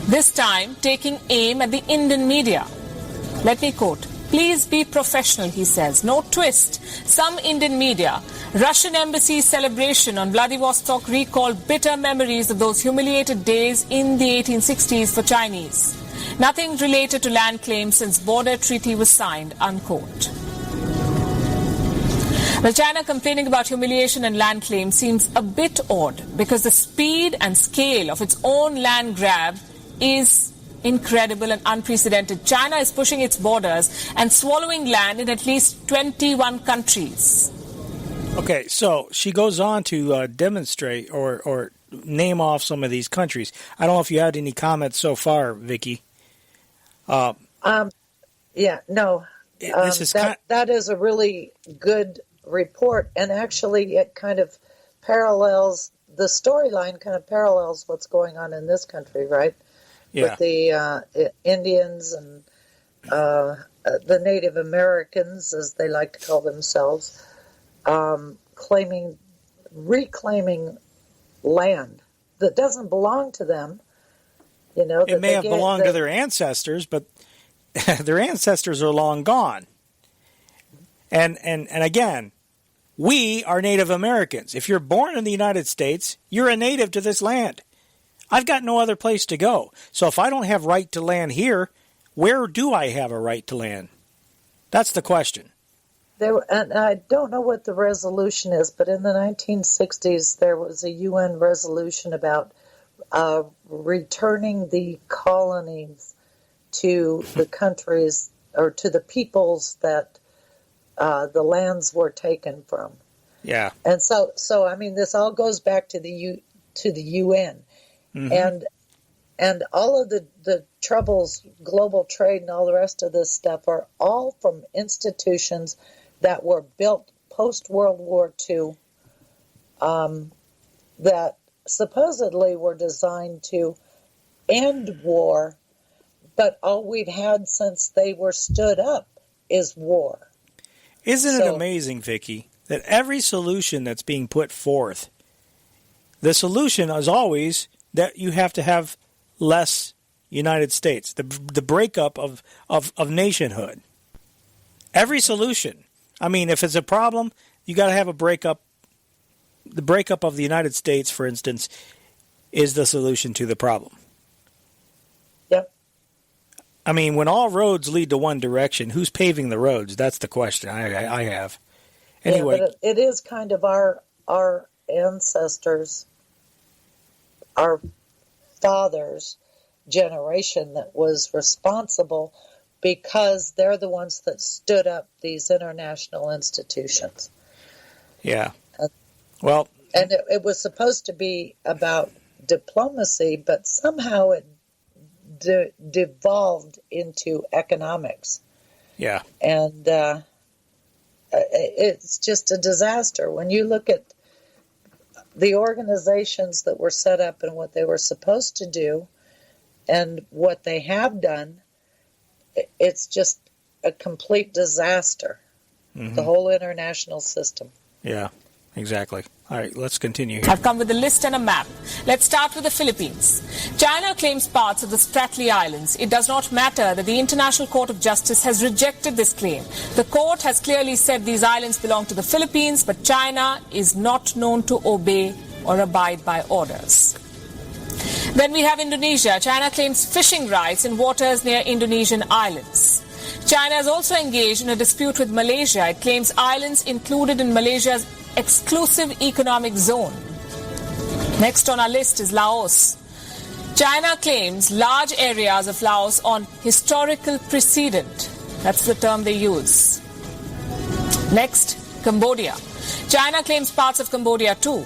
this time taking aim at the Indian media. Let me quote, "Please be professional," he says. No twist. Some Indian media, Russian embassy's celebration on Vladivostok recalled bitter memories of those humiliated days in the 1860s for Chinese. Nothing related to land claims since border treaty was signed, unquote. Well, China complaining about humiliation and land claims seems a bit odd because the speed and scale of its own land grab is incredible and unprecedented. China is pushing its borders and swallowing land in at least 21 countries. Okay, so she goes on to demonstrate or name off some of these countries. I don't know if you had any comments so far, Vicky. That is a really good report, and actually it kind of parallels the storyline, kind of parallels what's going on in this country, right? Yeah. With the Indians and the Native Americans, as they like to call themselves, reclaiming land that doesn't belong to them. You know, it may have belonged to their ancestors, but their ancestors are long gone. And again, we are Native Americans. If you're born in the United States, you're a native to this land. I've got no other place to go. So if I don't have right to land here, where do I have a right to land? That's the question. And I don't know what the resolution is, but in the 1960s, there was a UN resolution about returning the colonies to the countries or to the peoples that the lands were taken from. Yeah. And so I mean, this all goes back to the UN. Mm-hmm. And all of the troubles, global trade and all the rest of this stuff are all from institutions that were built post-World War II that supposedly were designed to end war, but all we've had since they were stood up is war. Isn't it amazing, Vicky, that every solution that's being put forth, the solution is always that you have to have less United States, the breakup of nationhood. Every solution. I mean, if it's a problem, you got to have a breakup. The breakup of the United States, for instance, is the solution to the problem. Yep. I mean, when all roads lead to one direction, who's paving the roads? That's the question I have. Anyway, yeah, but it is kind of our ancestors, our fathers' generation that was responsible because they're the ones that stood up these international institutions. Yeah. Well, and it was supposed to be about diplomacy, but somehow it devolved into economics. Yeah. And it's just a disaster. When you look at the organizations that were set up and what they were supposed to do and what they have done, it's just a complete disaster, the whole international system. Yeah, exactly. All right, let's continue here. I've come with a list and a map. Let's start with the Philippines. China claims parts of the Spratly Islands. It does not matter that the International Court of Justice has rejected this claim. The court has clearly said these islands belong to the Philippines, but China is not known to obey or abide by orders. Then we have Indonesia. China claims fishing rights in waters near Indonesian islands. China is also engaged in a dispute with Malaysia. It claims islands included in Malaysia's exclusive economic zone. Next on our list is Laos. China claims large areas of Laos on historical precedent. That's the term they use. Next, Cambodia. China claims parts of Cambodia too,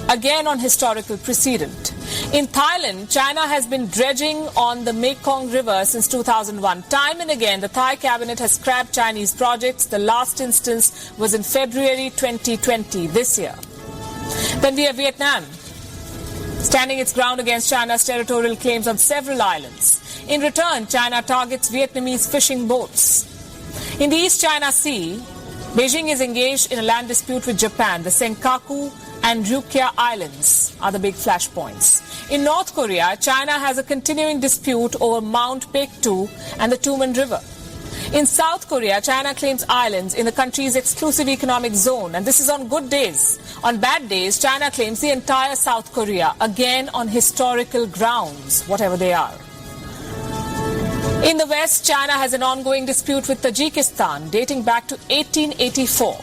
again on historical precedent. In Thailand, China has been dredging on the Mekong River since 2001. Time and again, the Thai cabinet has scrapped Chinese projects. The last instance was in February 2020, this year. Then we have Vietnam, standing its ground against China's territorial claims on several islands. In return, China targets Vietnamese fishing boats. In the East China Sea, Beijing is engaged in a land dispute with Japan. The Senkaku and Ryukyu Islands are the big flashpoints. In North Korea, China has a continuing dispute over Mount Baekdu and the Tumen River. In South Korea, China claims islands in the country's exclusive economic zone, and this is on good days. On bad days, China claims the entire South Korea, again on historical grounds, whatever they are. In the West, China has an ongoing dispute with Tajikistan dating back to 1884.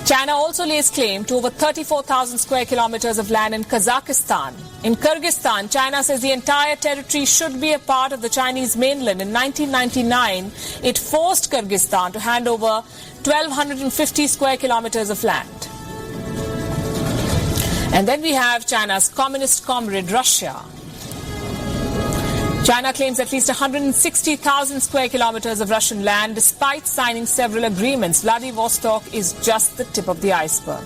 China also lays claim to over 34,000 square kilometers of land in Kazakhstan. In Kyrgyzstan, China says the entire territory should be a part of the Chinese mainland. In 1999, it forced Kyrgyzstan to hand over 1,250 square kilometers of land. And then we have China's communist comrade, Russia. China claims at least 160,000 square kilometers of Russian land despite signing several agreements. Vladivostok is just the tip of the iceberg.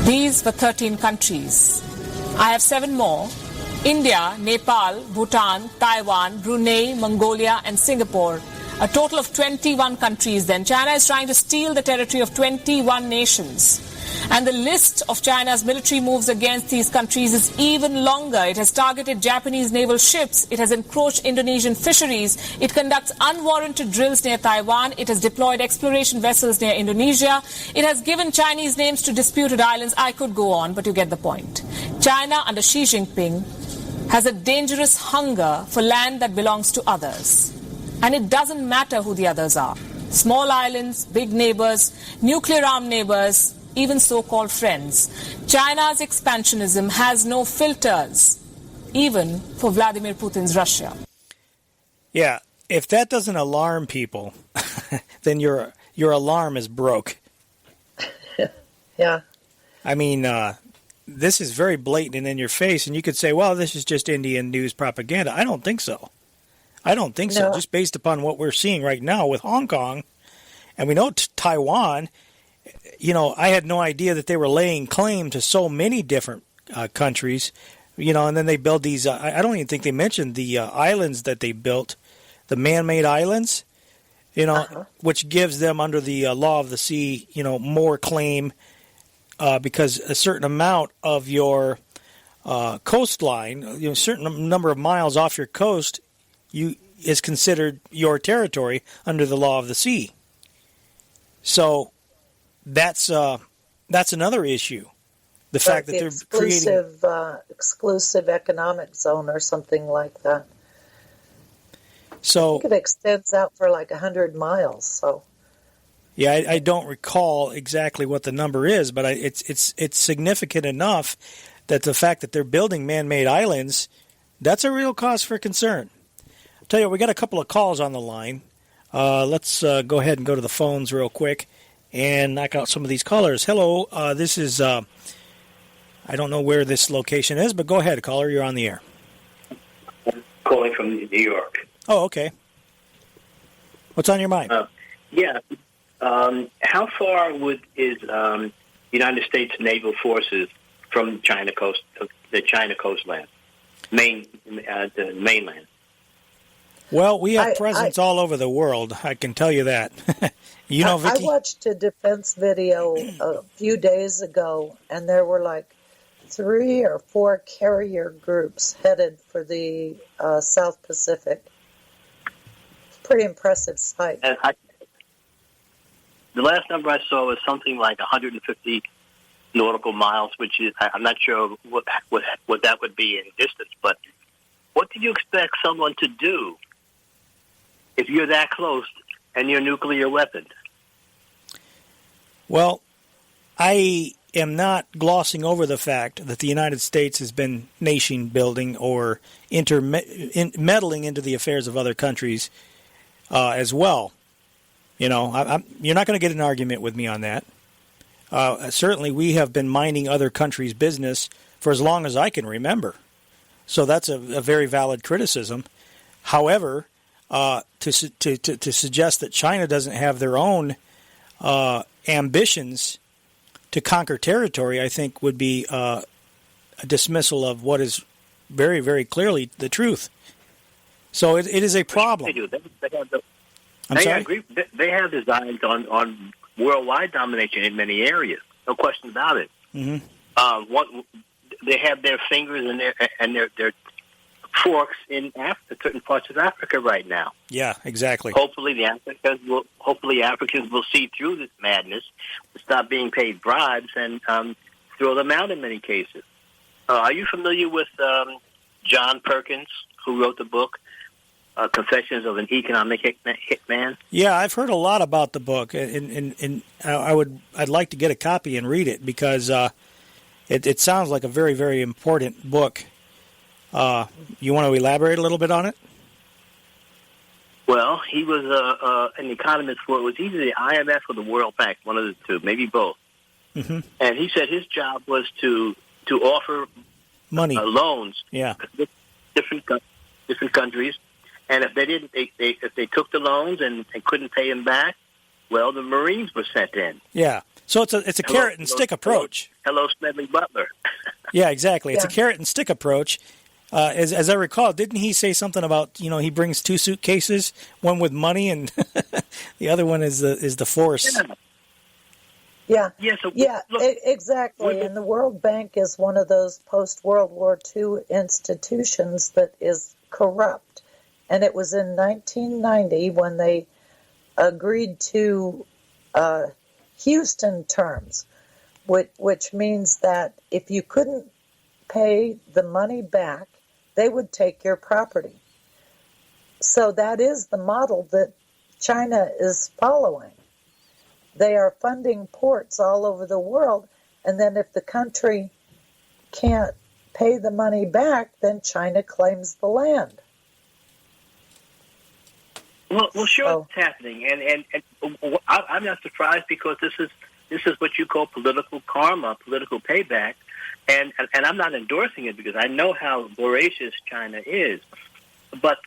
These were 13 countries. I have 7 more. India, Nepal, Bhutan, Taiwan, Brunei, Mongolia and Singapore. A total of 21 countries then. China is trying to steal the territory of 21 nations. And the list of China's military moves against these countries is even longer. It has targeted Japanese naval ships. It has encroached Indonesian fisheries. It conducts unwarranted drills near Taiwan. It has deployed exploration vessels near Indonesia. It has given Chinese names to disputed islands. I could go on, but you get the point. China under Xi Jinping has a dangerous hunger for land that belongs to others. And it doesn't matter who the others are. Small islands, big neighbors, nuclear-armed neighbors, even so-called friends. China's expansionism has no filters, even for Vladimir Putin's Russia. Yeah, if that doesn't alarm people, then your alarm is broke. Yeah. I mean, this is very blatant and in your face, and you could say, well, this is just Indian news propaganda. I don't think so. So, just based upon what we're seeing right now with Hong Kong, and we know Taiwan. You know, I had no idea that they were laying claim to so many different countries, you know, and then they build these, I don't even think they mentioned the islands that they built, the man-made islands, you know, which gives them under the law of the sea, you know, more claim because a certain amount of your coastline, you know, a certain number of miles off your coast is considered your territory under the law of the sea. So that's another issue. The fact that they're creating exclusive economic zone or something like that. So I think it extends out for like 100 miles. So yeah, I don't recall exactly what the number is, but it's significant enough that the fact that they're building man-made islands, that's a real cause for concern. I'll tell you, we got a couple of calls on the line. Let's go ahead and go to the phones real quick and knock out some of these callers. Hello, this is, I don't know where this location is, but go ahead, caller, you're on the air. Calling from New York. Oh, okay. What's on your mind? How far is United States naval forces from the China coastline, the mainland? Well, we have presence all over the world. I can tell you that. Vicky? I watched a defense video a few days ago, and there were like 3 or 4 carrier groups headed for the South Pacific. Pretty impressive sight. And the last number I saw was something like 150 nautical miles, which is, I'm not sure what that would be in distance, but what do you expect someone to do if you're that close and you're nuclear weaponed? Well, I am not glossing over the fact that the United States has been nation building or meddling into the affairs of other countries as well. You're not going to get an argument with me on that. Certainly, we have been minding other countries' business for as long as I can remember. So that's a very valid criticism. However, to suggest that China doesn't have their own ambitions to conquer territory, I think would be a dismissal of what is very, very clearly the truth. So it is a problem. They do. I'm sorry? I agree. They have designs on worldwide domination in many areas. No question about it. Mm-hmm. They have their fingers and their forks in certain parts of Africa right now. Yeah, exactly. Hopefully Africans will see through this madness, stop being paid bribes, and throw them out in many cases. Are you familiar with John Perkins, who wrote the book Confessions of an Economic Hitman? Yeah, I've heard a lot about the book, and I'd like to get a copy and read it because it sounds like a very, very important book. You want to elaborate a little bit on it? Well, he was an economist for, it was either the IMF or the World Bank, one of the two, maybe both. Mm-hmm. And he said his job was to offer money, loans, different countries, and if they didn't, if they took the loans and couldn't pay them back, well, the Marines were sent in. Yeah, so it's a carrot and stick approach. Hello, Smedley Butler. Yeah, exactly. It's a carrot and stick approach. As I recall, didn't he say something about he brings 2 suitcases, one with money and the other one is the force? Yeah, look, exactly. And the World Bank is one of those post-World War II institutions that is corrupt. And it was in 1990 when they agreed to Houston terms, which means that if you couldn't pay the money back, they would take your property. So that is the model that China is following. They are funding ports all over the world, and then if the country can't pay the money back, then China claims the land. Well, sure, it's happening, and I'm not surprised because this is what you call political karma, political payback, and I'm not endorsing it because I know how voracious China is. But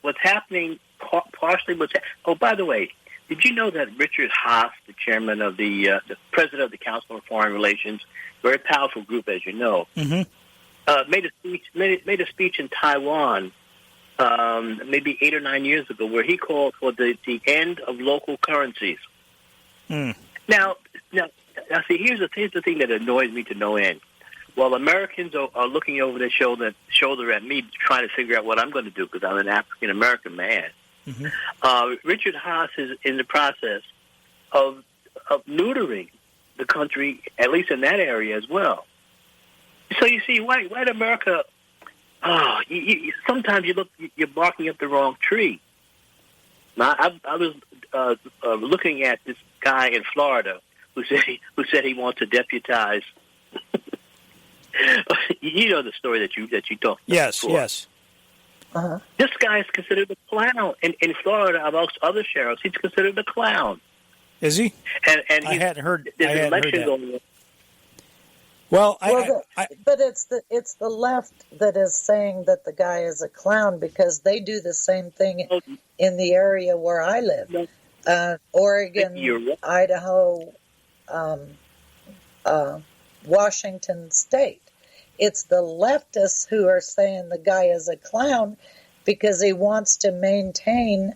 what's happening partially? Oh, by the way, did you know that Richard Haas, the chairman of the president of the Council on Foreign Relations, very powerful group, as you know, made a speech in Taiwan. Maybe 8 or 9 years ago, where he called for the end of local currencies. Now, see, here's the thing that annoys me to no end. While Americans are looking over their shoulder at me, trying to figure out what I'm going to do because I'm an African American man, Richard Haas is in the process of neutering the country, at least in that area as well. So you see, white America. Oh, sometimes you're barking up the wrong tree. Now, I was looking at this guy in Florida who said he wants to deputize. You know the story that you talked about. Yes, before. Yes. This guy is considered a clown in Florida, amongst other sheriffs. He's considered a clown. Is he? And I hadn't heard. There's I an hadn't election heard that. going on. Well, but it's the left that is saying that the guy is a clown because they do the same thing in the area where I live, Oregon, Idaho, Washington State. It's the leftists who are saying the guy is a clown because he wants to maintain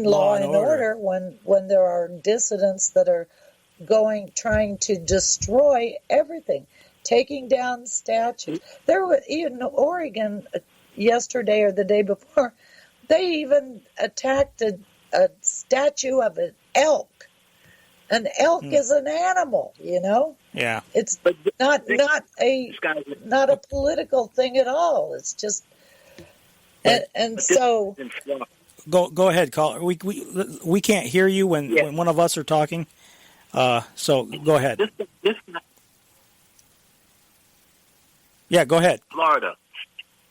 law and order when there are dissidents that are trying to destroy everything, taking down statues. There was in Oregon yesterday or the day before, they even attacked a statue of an elk. An elk is an animal, you know. Yeah, it's not a political thing at all. It's just, and so. Go ahead, caller. We can't hear you when one of us are talking. So go ahead. Yeah, go ahead. Florida,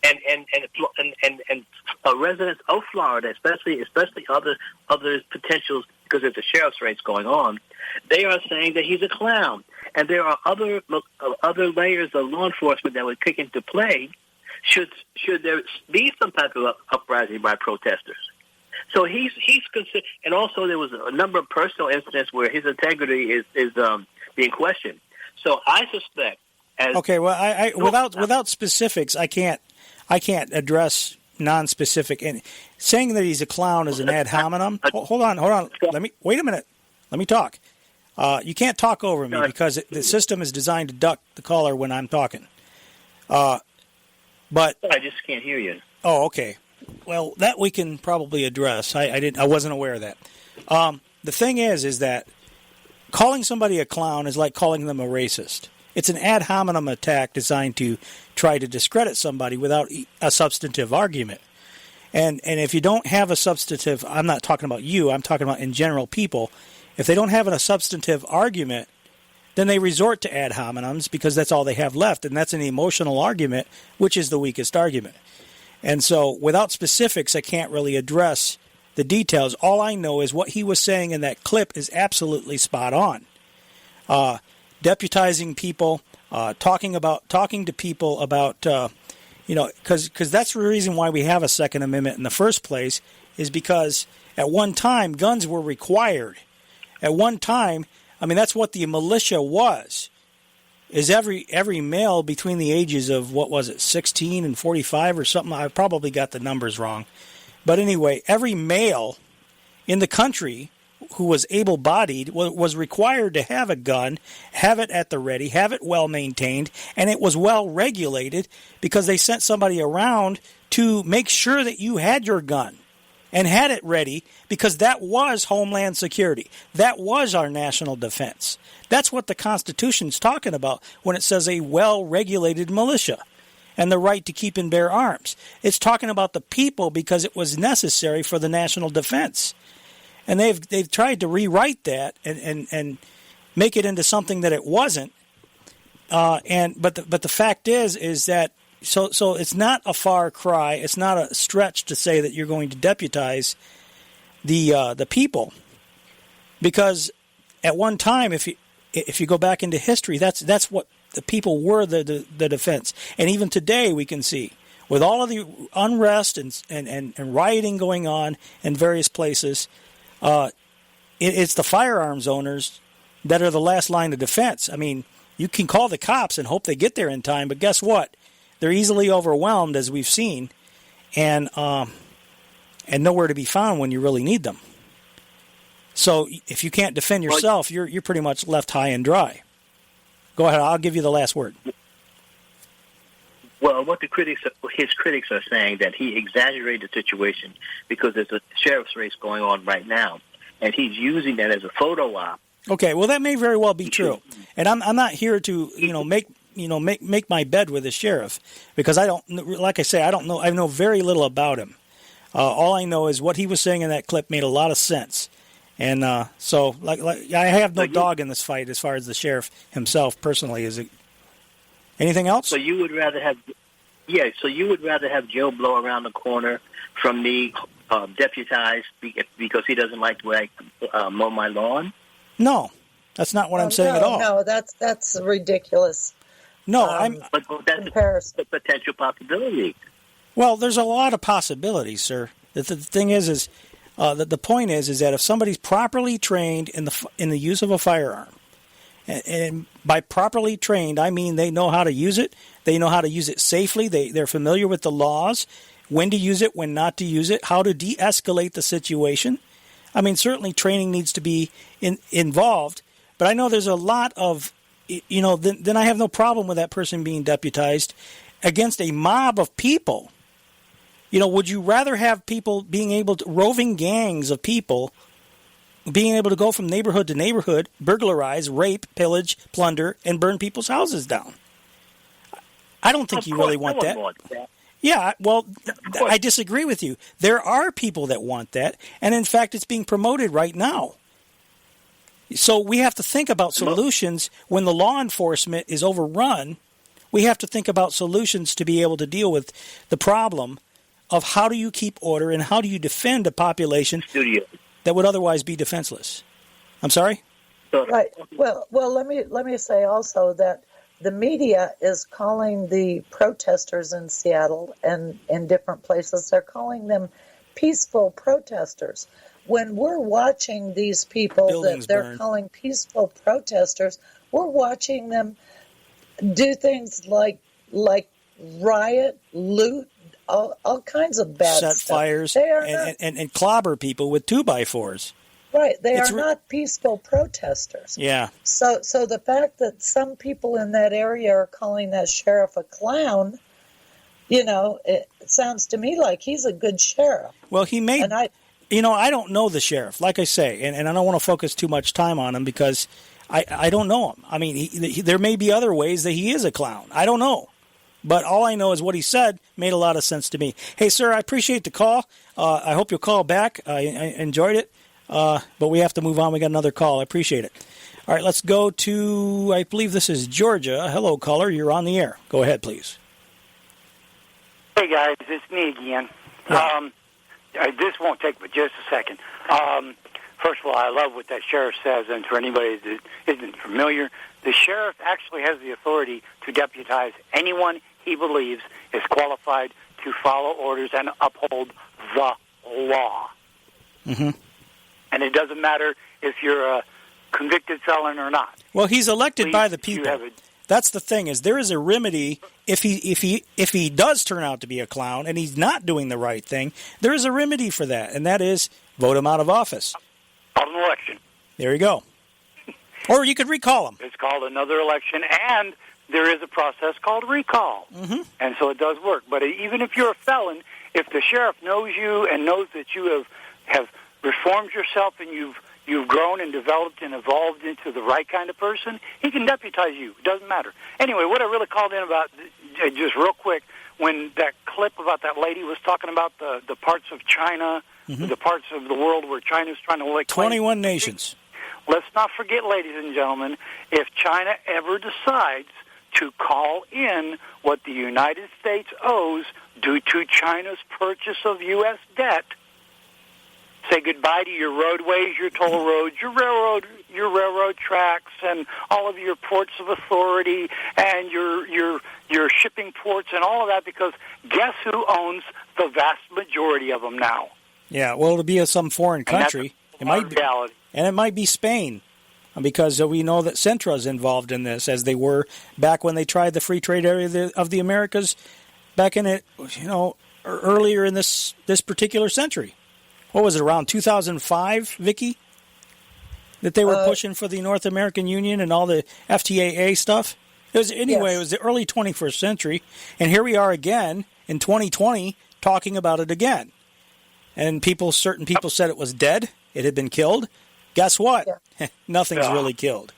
and residents of Florida, especially other potentials, because there's a sheriff's race going on. They are saying that he's a clown, and there are other layers of law enforcement that would kick into play should there be some type of uprising by protesters. So he's considered, and also there was a number of personal incidents where his integrity is being questioned. So I suspect. Without specifics, I can't address non-specific. And saying that he's a clown is an ad hominem. Hold on. Wait a minute. Let me talk. You can't talk over me because the system is designed to duck the caller when I'm talking. But I just can't hear you. Oh, okay. Well, that we can probably address. I wasn't aware of that. The thing is that calling somebody a clown is like calling them a racist. It's an ad hominem attack designed to try to discredit somebody without a substantive argument. And if you don't have a substantive, I'm not talking about you, I'm talking about in general people, if they don't have a substantive argument, then they resort to ad hominems because that's all they have left, and that's an emotional argument, which is the weakest argument. And so without specifics, I can't really address the details. All I know is what he was saying in that clip is absolutely spot on. Deputizing people, talking to people about, because that's the reason why we have a Second Amendment in the first place, is because at one time guns were required. At one time, that's what the militia was. Is every male between the ages of, 16 and 45 or something? I probably got the numbers wrong. But anyway, every male in the country who was able-bodied was required to have a gun, have it at the ready, have it well-maintained, and it was well-regulated because they sent somebody around to make sure that you had your gun and had it ready because that was Homeland Security. That was our national defense. That's what the Constitution's talking about when it says a well-regulated militia and the right to keep and bear arms. It's talking about the people because it was necessary for the national defense. And they've tried to rewrite that and make it into something that it wasn't. But the fact is that so it's not a far cry. It's not a stretch to say that you're going to deputize the people, because at one time, if you go back into history, that's what the people were, the defense. And even today, we can see with all of the unrest and rioting going on in various places. It's the firearms owners that are the last line of defense. You can call the cops and hope they get there in time, but guess what? They're easily overwhelmed, as we've seen, and nowhere to be found when you really need them. So if you can't defend yourself, you're pretty much left high and dry. Go ahead. I'll give you the last word. Well, what his critics are saying, that he exaggerated the situation because there's a sheriff's race going on right now, and he's using that as a photo op. Okay, well, that may very well be true, and I'm not here to make my bed with the sheriff, because I don't, like I say, I don't know. I know very little about him. All I know is what he was saying in that clip made a lot of sense, and so like I have no dog in this fight as far as the sheriff himself personally. Is it anything else? So you would rather have, Joe Blow around the corner from me deputized because he doesn't like to mow my lawn? No, that's not what I'm saying at all. No, that's ridiculous. No, But that's the potential possibility. Well, there's a lot of possibilities, sir. The thing is that the point is that if somebody's properly trained in the use of a firearm, and by properly trained, I mean they know how to use it. They know how to use it safely. They're familiar with the laws, when to use it, when not to use it, how to de-escalate the situation. I mean, certainly training needs to be involved, but I know there's a lot of, then I have no problem with that person being deputized against a mob of people. Would you rather have people being able to, roving gangs of people, being able to go from neighborhood to neighborhood, burglarize, rape, pillage, plunder, and burn people's houses down? I don't think you really want that. Yeah, well, I disagree with you. There are people that want that, and in fact, it's being promoted right now. So we have to think about solutions when the law enforcement is overrun. We have to think about solutions to be able to deal with the problem of how do you keep order and how do you defend a population that would otherwise be defenseless. I'm sorry? Right. Well, let me say also that the media is calling the protesters in Seattle and in different places, they're calling them peaceful protesters. When we're watching these people that they're calling peaceful protesters, we're watching them do things like riot, loot, all kinds of bad set stuff. Fires and clobber people with 2x4s. Right, they are not peaceful protesters. Yeah. So the fact that some people in that area are calling that sheriff a clown, it sounds to me like he's a good sheriff. Well, he may. I don't know the sheriff, like I say, and I don't want to focus too much time on him because I don't know him. I mean, there may be other ways that he is a clown. I don't know. But all I know is what he said made a lot of sense to me. Hey, sir, I appreciate the call. I hope you'll call back. I enjoyed it. But we have to move on. We got another call. I appreciate it. All right, let's go to, I believe this is Georgia. Hello, caller. You're on the air. Go ahead, please. Hey, guys. It's me again. Yeah. This won't take but just a second. First of all, I love what that sheriff says, and for anybody that isn't familiar, the sheriff actually has the authority to deputize anyone he believes is qualified to follow orders and uphold the law. Mm-hmm. And it doesn't matter if you're a convicted felon or not. Well, he's elected by the people. That's the thing, is there is a remedy if he does turn out to be a clown and he's not doing the right thing. There is a remedy for that, and that is vote him out of office. Call an election. There you go. Or you could recall him. It's called another election, and there is a process called recall. Mm-hmm. And so it does work. But even if you're a felon, if the sheriff knows you and knows that you have reformed yourself and you've grown and developed and evolved into the right kind of person, he can deputize you. It doesn't matter. Anyway, what I really called in about, just real quick, when that clip about that lady was talking about the parts of China, mm-hmm. the parts of the world where China's trying to 21 nations. Let's not forget, ladies and gentlemen, if China ever decides to call in what the United States owes due to China's purchase of U.S. debt, say goodbye to your roadways, your toll roads, your railroad tracks, and all of your ports of authority, and your shipping ports, and all of that, because guess who owns the vast majority of them now? Yeah, well, it'll be some foreign country. It might be reality. And it might be Spain, because we know that Centra's involved in this, as they were back when they tried the free trade area of the Americas back in it, earlier in this particular century. What was it, around 2005, Vicky, that they were pushing for the North American Union and all the FTAA stuff? It was the early 21st century, and here we are again in 2020 talking about it again. And certain people said it was dead, it had been killed. Guess what? Yeah. Nothing's really killed.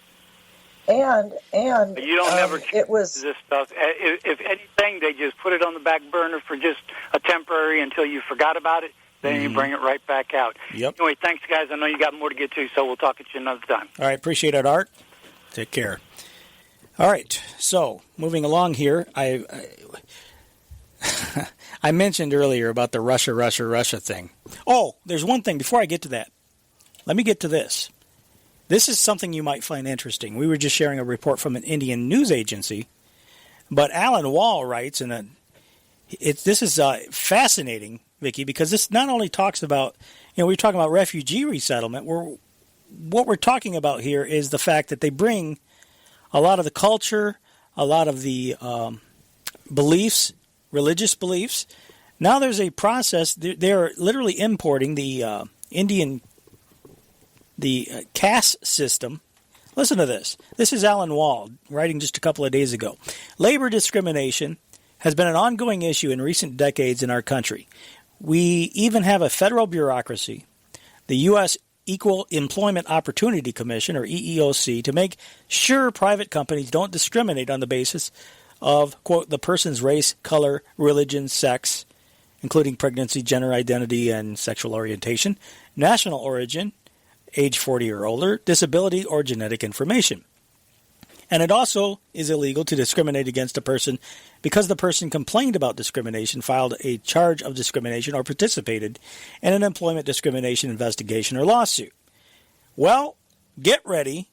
And you don't ever it was this stuff. If anything, they just put it on the back burner for just a temporary until you forgot about it. Then you bring it right back out. Yep. Anyway, thanks, guys. I know you got more to get to, so we'll talk at you another time. All right. Appreciate it, Art. Take care. All right. So, moving along here, I mentioned earlier about the Russia thing. Oh, there's one thing. Before I get to that, let me get to this. This is something you might find interesting. We were just sharing a report from an Indian news agency, but Alan Wall writes, and this is fascinating, Vicky, because this not only talks about, we're talking about refugee resettlement. What we're talking about here is the fact that they bring a lot of the culture, a lot of the beliefs, religious beliefs. Now there's a process. They're literally importing the Indian caste system. Listen to this. This is Alan Wall writing just a couple of days ago. Labor discrimination has been an ongoing issue in recent decades in our country. We even have a federal bureaucracy, the U.S. Equal Employment Opportunity Commission, or EEOC, to make sure private companies don't discriminate on the basis of, quote, the person's race, color, religion, sex, including pregnancy, gender identity, and sexual orientation, national origin, age 40 or older, disability, or genetic information. And it also is illegal to discriminate against a person because the person complained about discrimination, filed a charge of discrimination, or participated in an employment discrimination investigation or lawsuit. Well, get ready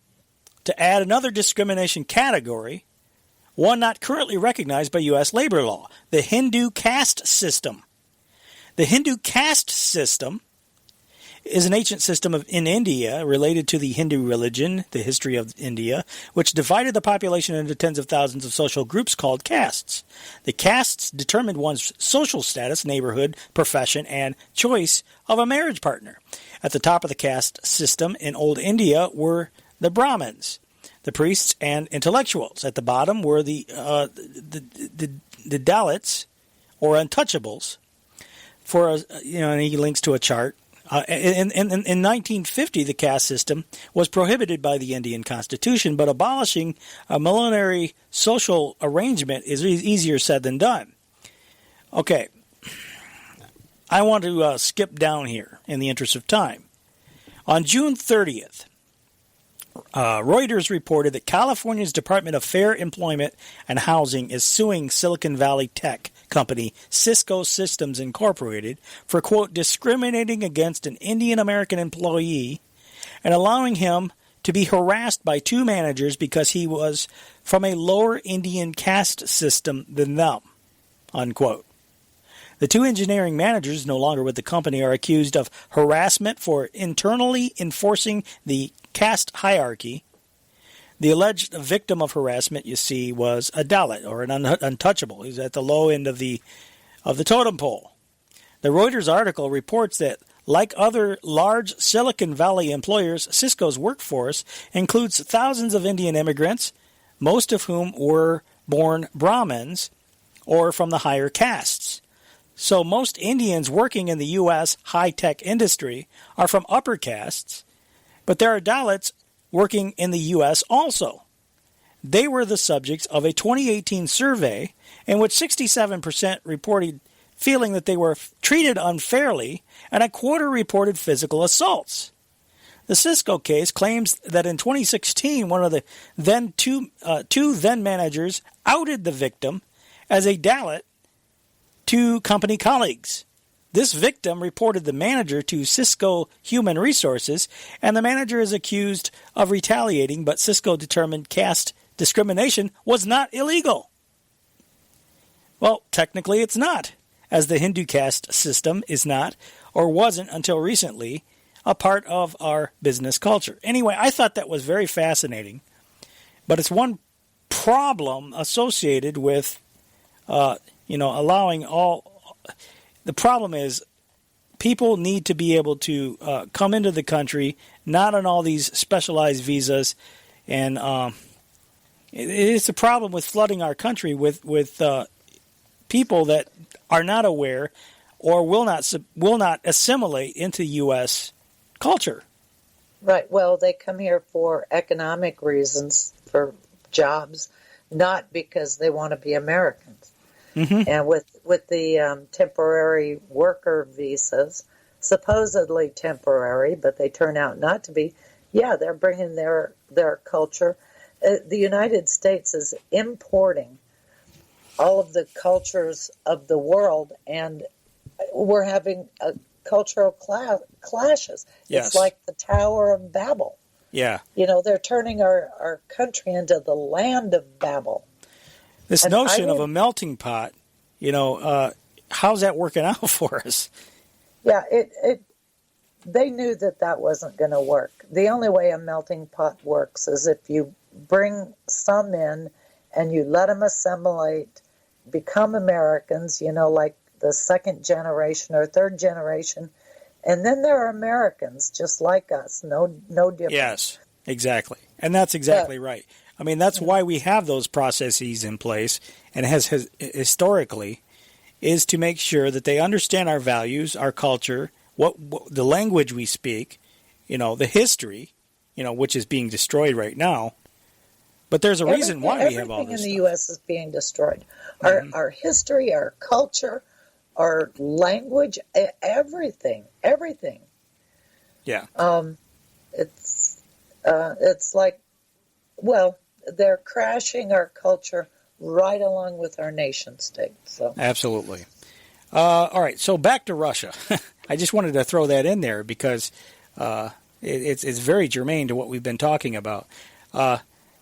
to add another discrimination category, one not currently recognized by U.S. labor law, the Hindu caste system. The Hindu caste system is an ancient system in India related to the Hindu religion, the history of India, which divided the population into tens of thousands of social groups called castes. The castes determined one's social status, neighborhood, profession, and choice of a marriage partner. At the top of the caste system in old India were the Brahmins, the priests, and intellectuals. At the bottom were the Dalits, or untouchables. And he links to a chart. In 1950, the caste system was prohibited by the Indian Constitution, but abolishing a millenary social arrangement is easier said than done. Okay, I want to skip down here in the interest of time. On June 30th, Reuters reported that California's Department of Fair Employment and Housing is suing Silicon Valley tech company Cisco Systems Incorporated for, quote, discriminating against an Indian American employee and allowing him to be harassed by two managers because he was from a lower Indian caste system than them, unquote. The two engineering managers, no longer with the company, are accused of harassment for internally enforcing the caste hierarchy. The alleged victim of harassment, you see, was a Dalit, or an untouchable. He's at the low end of the totem pole. The Reuters article reports that, like other large Silicon Valley employers, Cisco's workforce includes thousands of Indian immigrants, most of whom were born Brahmins or from the higher castes. So most Indians working in the U.S. high-tech industry are from upper castes, but there are Dalits working in the U.S. also. They were the subjects of a 2018 survey in which 67% reported feeling that they were treated unfairly, and a quarter reported physical assaults. The Cisco case claims that in 2016, one of the two managers outed the victim as a Dalit to company colleagues. This victim reported the manager to Cisco Human Resources, and the manager is accused of retaliating, but Cisco determined caste discrimination was not illegal. Well, technically it's not, as the Hindu caste system is not, or wasn't until recently, a part of our business culture. Anyway, I thought that was very fascinating, but it's one problem associated with allowing all. The problem is people need to be able to come into the country, not on all these specialized visas, and it's a problem with flooding our country with people that are not aware or will not assimilate into U.S. culture. Right. Well, they come here for economic reasons, for jobs, not because they want to be Americans. Mm-hmm. And with the temporary worker visas, supposedly temporary, but they turn out not to be, they're bringing their culture. The United States is importing all of the cultures of the world, and we're having cultural clashes. Yes. It's like the Tower of Babel. Yeah. You know, they're turning our country into the land of Babel. This notion of a melting pot, how's that working out for us? Yeah, they knew that wasn't going to work. The only way a melting pot works is if you bring some in and you let them assimilate, become Americans, like the second generation or third generation, and then there are Americans just like us, no different. Yes, exactly. And that's exactly right. I mean, that's why we have those processes in place, and has historically, is to make sure that they understand our values, our culture, what the language we speak, the history, which is being destroyed right now. But there's a reason why we have all this. Everything in the U.S. is being destroyed. Our history, our culture, our language, everything. Yeah. It's like, well, they're crashing our culture right along with our nation state. So absolutely. All right, so back to Russia. I just wanted to throw that in there because it's very germane to what we've been talking about.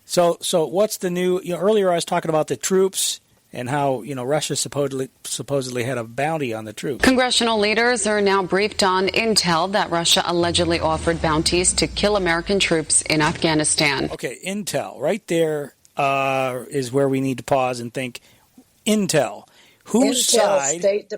So what's the new? Earlier I was talking about the troops and how Russia supposedly had a bounty on the troops. Congressional leaders are now briefed on intel that Russia allegedly offered bounties to kill American troops in Afghanistan. Okay, intel. Right there is where we need to pause and think. Intel. Whose side? State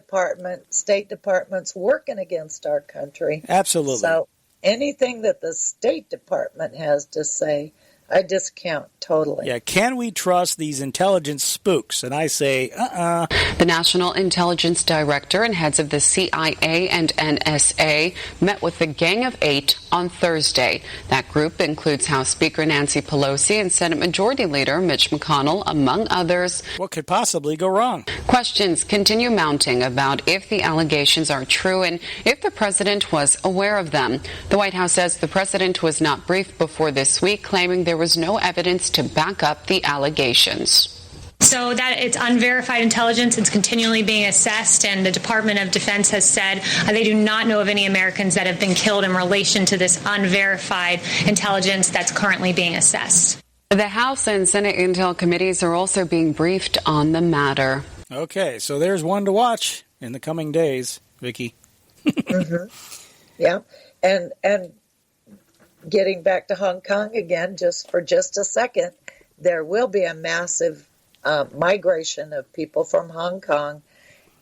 Department's working against our country. Absolutely. So anything that the State Department has to say, I discount totally. Yeah, can we trust these intelligence spooks? And I say, The National Intelligence Director and heads of the CIA and NSA met with the Gang of Eight on Thursday. That group includes House Speaker Nancy Pelosi and Senate Majority Leader Mitch McConnell, among others. What could possibly go wrong? Questions continue mounting about if the allegations are true and if the president was aware of them. The White House says the president was not briefed before this week, claiming there was no evidence to back up the allegations. So that it's unverified intelligence. It's continually being assessed, and the Department of Defense has said they do not know of any Americans that have been killed in relation to this unverified intelligence that's currently being assessed. The House and Senate Intel committees are also being briefed on the matter. Okay, so there's one to watch in the coming days, Vicky. Mm-hmm. Yeah, and getting back to Hong Kong again, just a second, there will be a massive migration of people from Hong Kong,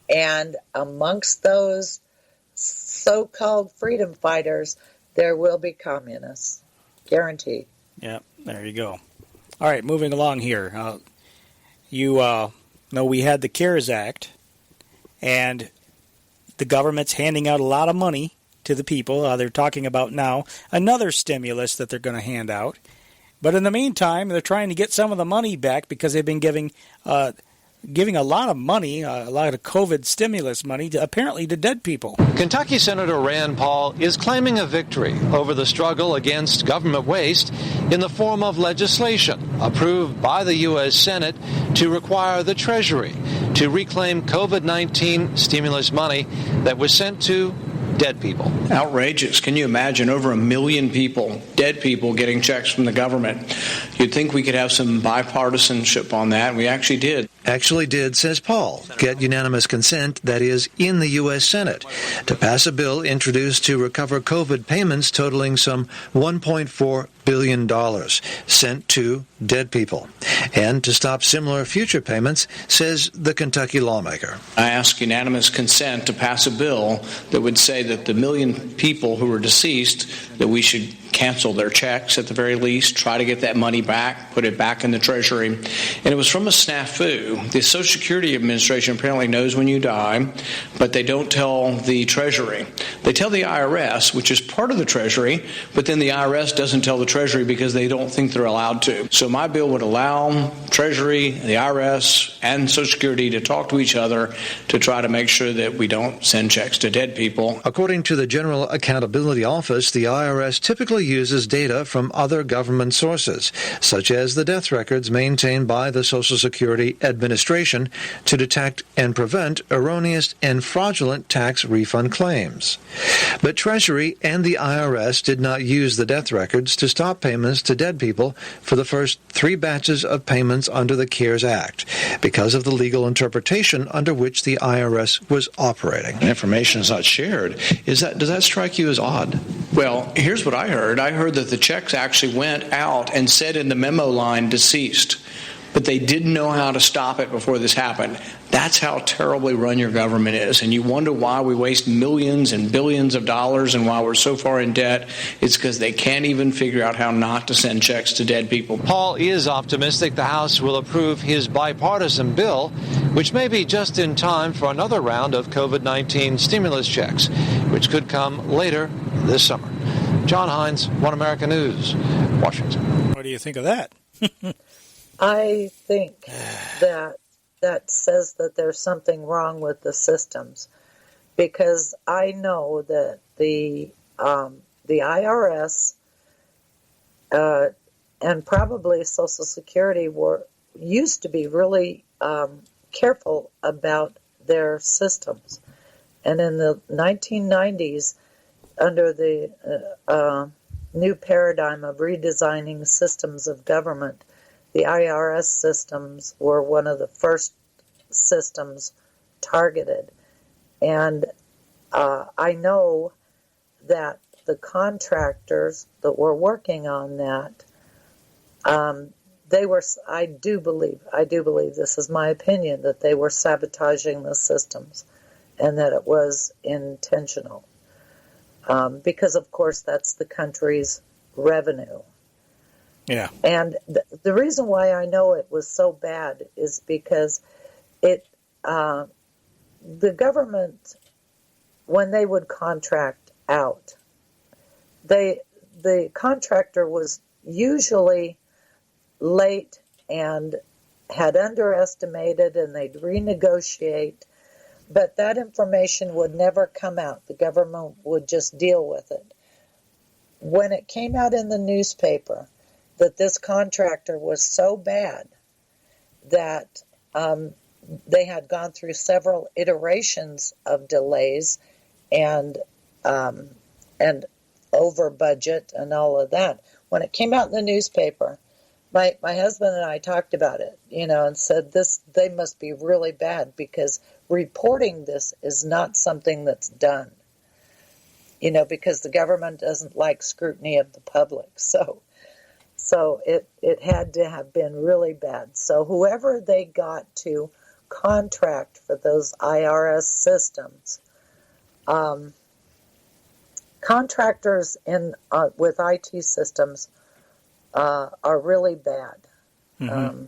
and amongst those so-called freedom fighters, there will be communists, guaranteed. Yeah, there you go. All right, moving along here. You know we had the CARES Act, and the government's handing out a lot of money to the people. They're talking about now another stimulus that they're going to hand out. But in the meantime, they're trying to get some of the money back because they've been giving a lot of money, a lot of COVID stimulus money, apparently to dead people. Kentucky Senator Rand Paul is claiming a victory over the struggle against government waste in the form of legislation approved by the U.S. Senate to require the Treasury to reclaim COVID-19 stimulus money that was sent to dead people. Outrageous. Can you imagine over 1 million people, dead people, getting checks from the government? You'd think we could have some bipartisanship on that, and we actually did. Actually did, says Paul, get unanimous consent, that is, in the U.S. Senate, to pass a bill introduced to recover COVID payments totaling some $1.4 billion sent to dead people, and to stop similar future payments, says the Kentucky lawmaker. I ask unanimous consent to pass a bill that would say that the 1 million people who are deceased, that we should cancel their checks at the very least, try to get that money back, put it back in the Treasury. And it was from a snafu. The Social Security Administration apparently knows when you die, but they don't tell the Treasury. They tell the IRS, which is part of the Treasury, but then the IRS doesn't tell the Treasury because they don't think they're allowed to. So my bill would allow Treasury, the IRS, and Social Security to talk to each other to try to make sure that we don't send checks to dead people. According to the General Accountability Office, the IRS typically uses data from other government sources, such as the death records maintained by the Social Security Administration, to detect and prevent erroneous and fraudulent tax refund claims. But Treasury and the IRS did not use the death records to stop payments to dead people for the first 3 batches of payments under the CARES Act, because of the legal interpretation under which the IRS was operating. Information is not shared. Does that strike you as odd? Well, here's what I heard. I heard that the checks actually went out and said in the memo line, deceased. But they didn't know how to stop it before this happened. That's how terribly run your government is. And you wonder why we waste millions and billions of dollars and why we're so far in debt. It's because they can't even figure out how not to send checks to dead people. Paul is optimistic the House will approve his bipartisan bill, which may be just in time for another round of COVID-19 stimulus checks, which could come later this summer. John Hines, One America News, Washington. What do you think of that? I think that says that there's something wrong with the systems, because I know that the IRS and probably Social Security used to be really careful about their systems, and in the 1990s, under the new paradigm of redesigning systems of government, the IRS systems were one of the first systems targeted. And I know that the contractors that were working on that, I do believe, this is my opinion, that they were sabotaging the systems and that it was intentional. Because, of course, that's the country's revenue. Yeah. And the reason why I know it was so bad is because the government, when they would contract out, the contractor was usually late and had underestimated, and they'd renegotiate, but that information would never come out. The government would just deal with it. When it came out in the newspaper that this contractor was so bad that they had gone through several iterations of delays and over budget and all of that. When it came out in the newspaper, my husband and I talked about it, and said they must be really bad, because reporting this is not something that's done, because the government doesn't like scrutiny of the public. So it had to have been really bad. So whoever they got to contract for those IRS systems, contractors with IT systems are really bad. Mm-hmm.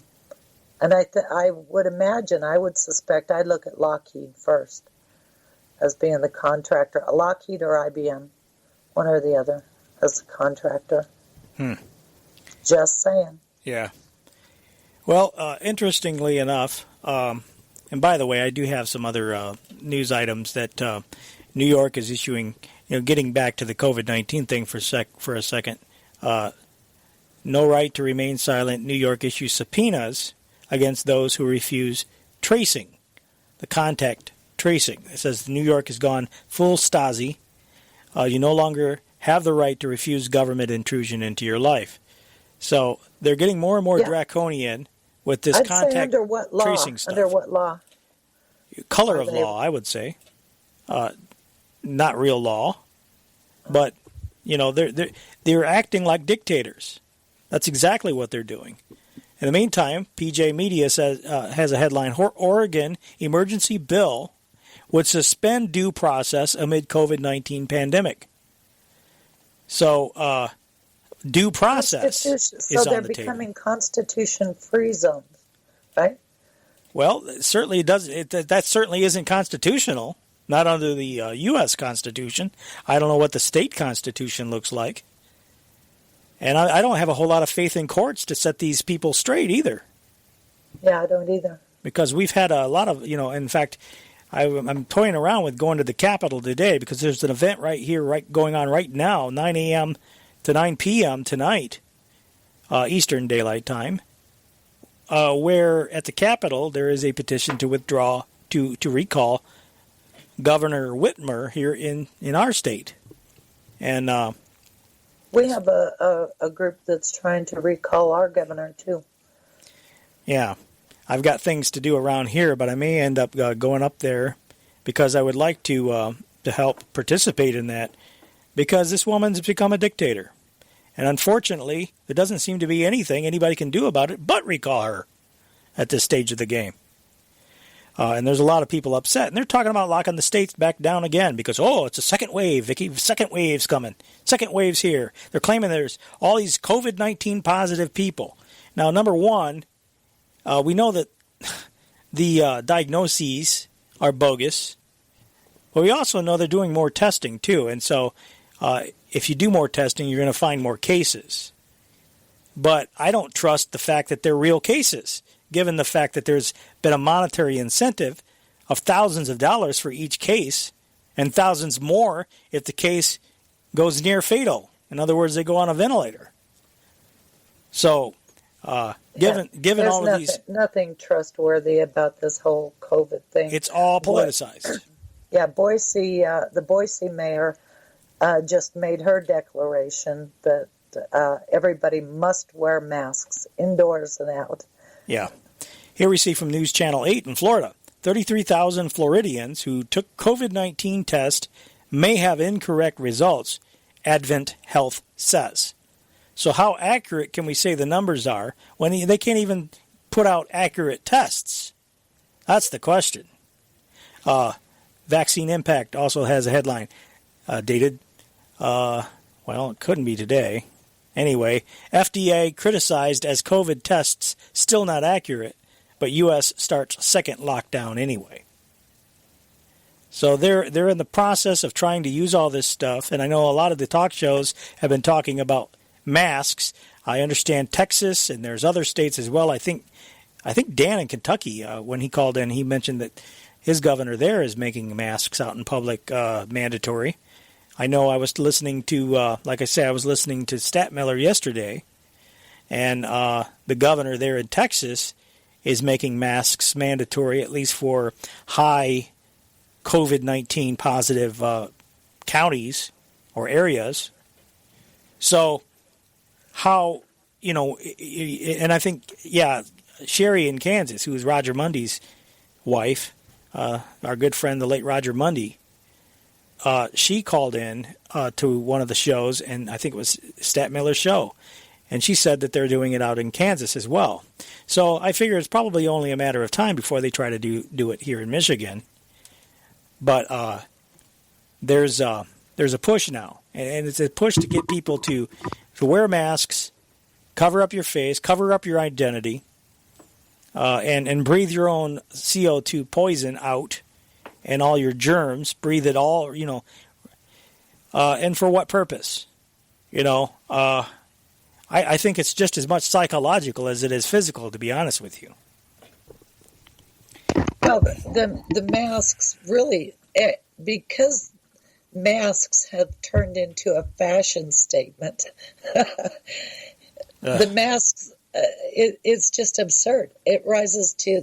And I would suspect, I'd look at Lockheed first as being the contractor. Lockheed or IBM, one or the other, as the contractor. Just saying. Yeah. Well, interestingly enough, and by the way, I do have some other news items that New York is issuing, getting back to the COVID-19 thing for a second. No right to remain silent. New York issues subpoenas against those who refuse tracing, the contact tracing. It says New York has gone full Stasi. You no longer have the right to refuse government intrusion into your life. So they're getting more and more draconian with this contact under what law? Tracing stuff. Under what law? Color of law, I would say. Not real law, but they're acting like dictators. That's exactly what they're doing. In the meantime, PJ Media says has a headline: Oregon emergency bill would suspend due process amid COVID-19 pandemic. So due process is on the table. So they're becoming constitution-free zones, right? Well, it certainly does. That certainly isn't constitutional. Not under the U.S. Constitution. I don't know what the state constitution looks like. And I don't have a whole lot of faith in courts to set these people straight either. Yeah, I don't either. Because we've had a lot of, in fact, I'm toying around with going to the Capitol today because there's an event right here, going on right now, 9 a.m. to 9 p.m. tonight, Eastern Daylight Time, where at the Capitol there is a petition to withdraw, to recall Governor Whitmer here in our state. And we have a group that's trying to recall our governor, too. Yeah. I've got things to do around here, but I may end up going up there because I would like to help participate in that, because this woman's become a dictator. And unfortunately, there doesn't seem to be anything anybody can do about it but recall her at this stage of the game. And there's a lot of people upset. And they're talking about locking the states back down again because, it's a second wave, Vicky. Second wave's coming. Second wave's here. They're claiming there's all these COVID-19 positive people. Now, number one, we know that the diagnoses are bogus. But we also know they're doing more testing, too. And so if you do more testing, you're going to find more cases. But I don't trust the fact that they're real cases, given the fact that there's been a monetary incentive of thousands of dollars for each case and thousands more if the case goes near fatal. In other words, they go on a ventilator. So given all of these... nothing trustworthy about this whole COVID thing. It's all politicized. Yeah, the Boise mayor just made her declaration that everybody must wear masks indoors and out. Yeah. Here we see from News Channel 8 in Florida, 33,000 Floridians who took COVID-19 test may have incorrect results, Advent Health says. So how accurate can we say the numbers are when they can't even put out accurate tests? That's the question. Vaccine Impact also has a headline dated, it couldn't be today. Anyway, FDA criticized as COVID tests still not accurate, but U.S. starts second lockdown anyway. So they're in the process of trying to use all this stuff, and I know a lot of the talk shows have been talking about masks. I understand Texas, and there's other states as well. I think Dan in Kentucky, when he called in, he mentioned that his governor there is making masks out in public mandatory. I know I was listening to, I was listening to Statmiller yesterday, and the governor there in Texas is making masks mandatory, at least for high COVID-19 positive counties or areas. So how, and I think, Sherry in Kansas, who is Roger Mundy's wife, our good friend, the late Roger Mundy, she called in to one of the shows, and I think it was Statmiller's show, and she said that they're doing it out in Kansas as well. So I figure it's probably only a matter of time before they try to do it here in Michigan. But there's a push now, and it's a push to get people to wear masks, cover up your face, cover up your identity, and breathe your own CO2 poison out. And all your germs, breathe it all, and for what purpose? I think it's just as much psychological as it is physical, to be honest with you. Well, the masks really, because masks have turned into a fashion statement, the masks, it's just absurd. It rises to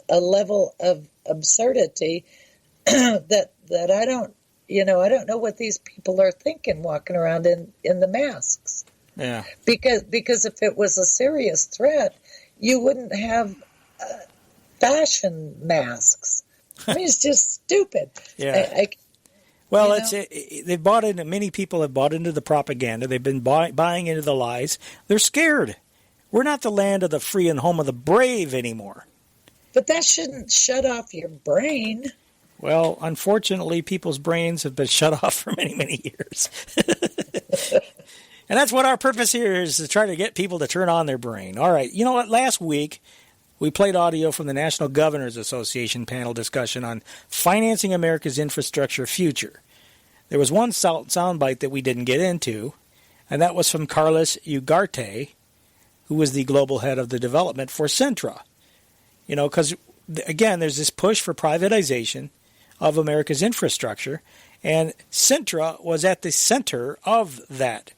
a level of absurdity that I don't know what these people are thinking walking around in the masks. Yeah. Because if it was a serious threat, you wouldn't have fashion masks. I mean, it's just stupid. Yeah. They've bought into. Many people have bought into the propaganda. They've been buying into the lies. They're scared. We're not the land of the free and home of the brave anymore. But that shouldn't shut off your brain. Well, unfortunately, people's brains have been shut off for many, many years. And that's what our purpose here is, to try to get people to turn on their brain. All right. You know what? Last week, we played audio from the National Governors Association panel discussion on financing America's infrastructure future. There was one soundbite that we didn't get into, and that was from Carlos Ugarte, who was the global head of the development for Centra. Because, again, there's this push for privatization of America's infrastructure, and Centra was at the center of that.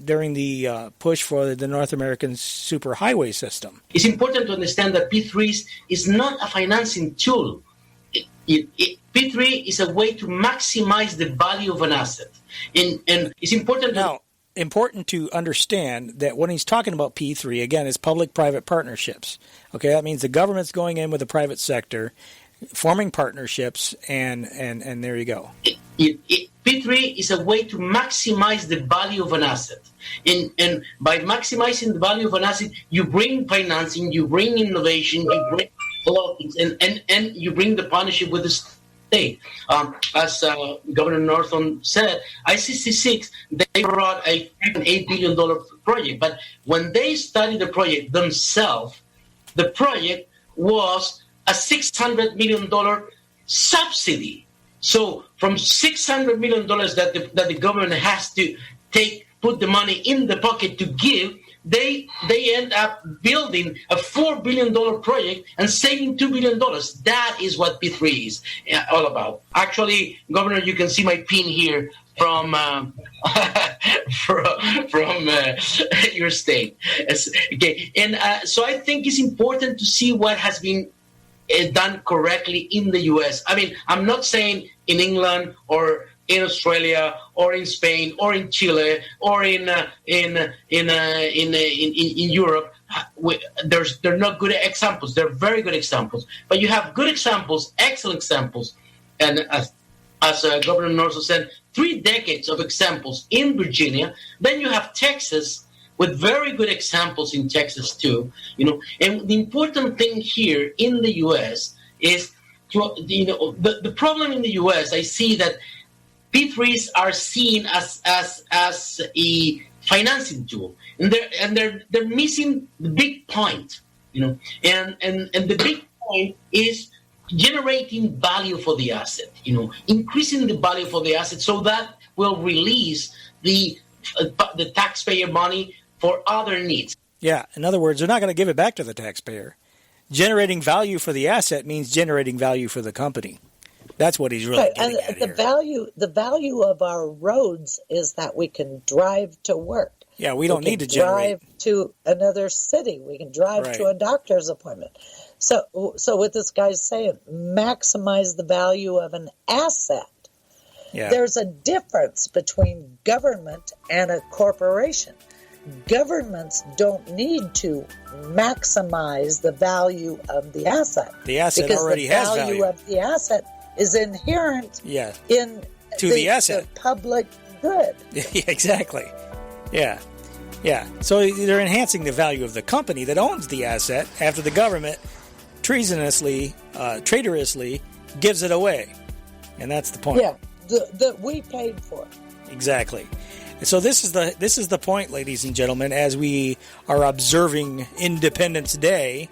during the push for the North American superhighway system. It's important to understand that P3 is not a financing tool. P3 is a way to maximize the value of an asset. And it's important important to understand that when he's talking about P3, again, it's public-private partnerships. Okay, that means the government's going in with the private sector, forming partnerships, and there you go. P3 is a way to maximize the value of an asset. And by maximizing the value of an asset, you bring financing, you bring innovation, you bring politics, and you bring the partnership with the state. As Governor Northam said, I-66, they brought a $8 billion project. But when they studied the project themselves, the project was a $600 million subsidy. So from $600 million that the government has to put the money in the pocket to give, they end up building a $4 billion project and saving $2 billion. That is what P3 is all about. Actually, Governor, you can see my pin here from your state. Okay, and so I think it's important to see what has been done correctly in the U.S. I mean, I'm not saying in England or in Australia or in Spain or in Chile or in Europe. They're not good examples. They're very good examples. But you have good examples, excellent examples, and as Governor Northam said, 3 decades of examples in Virginia. Then you have Texas, with very good examples in Texas too, And the important thing here in the U.S. is, the problem in the U.S. I see that P3s are seen as a financing tool, and they're missing the big point, And the big point is generating value for the asset, increasing the value for the asset, so that will release the taxpayer money for other needs. Yeah, in other words, they're not going to give it back to the taxpayer. Generating value for the asset means generating value for the company. That's what he's really getting at here. The value of our roads is that we can drive to work. Yeah, we don't need to generate. Drive to another city. We can drive to a doctor's appointment. So what this guy's saying, maximize the value of an asset. Yeah. There's a difference between government and a corporation. Governments don't need to maximize the value of the asset. The asset already has value. Because the value of the asset is inherent in the asset. The public good. Exactly. Yeah. So they're enhancing the value of the company that owns the asset after the government traitorously gives it away. And that's the point. Yeah, that we paid for. Exactly. So this is the point, ladies and gentlemen, as we are observing Independence Day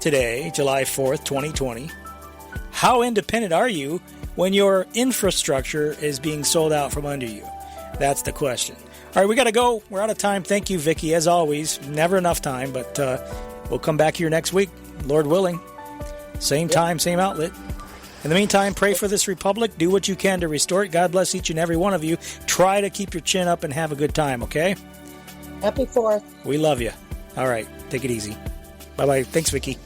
today, July 4th, 2020. How independent are you when your infrastructure is being sold out from under you? That's the question. All right, we got to go. We're out of time. Thank you, Vicky, as always. Never enough time, but we'll come back here next week, Lord willing. Same time, same outlet. In the meantime, pray for this republic. Do what you can to restore it. God bless each and every one of you. Try to keep your chin up and have a good time, okay? Happy 4th. We love you. All right, take it easy. Bye-bye. Thanks, Vicky.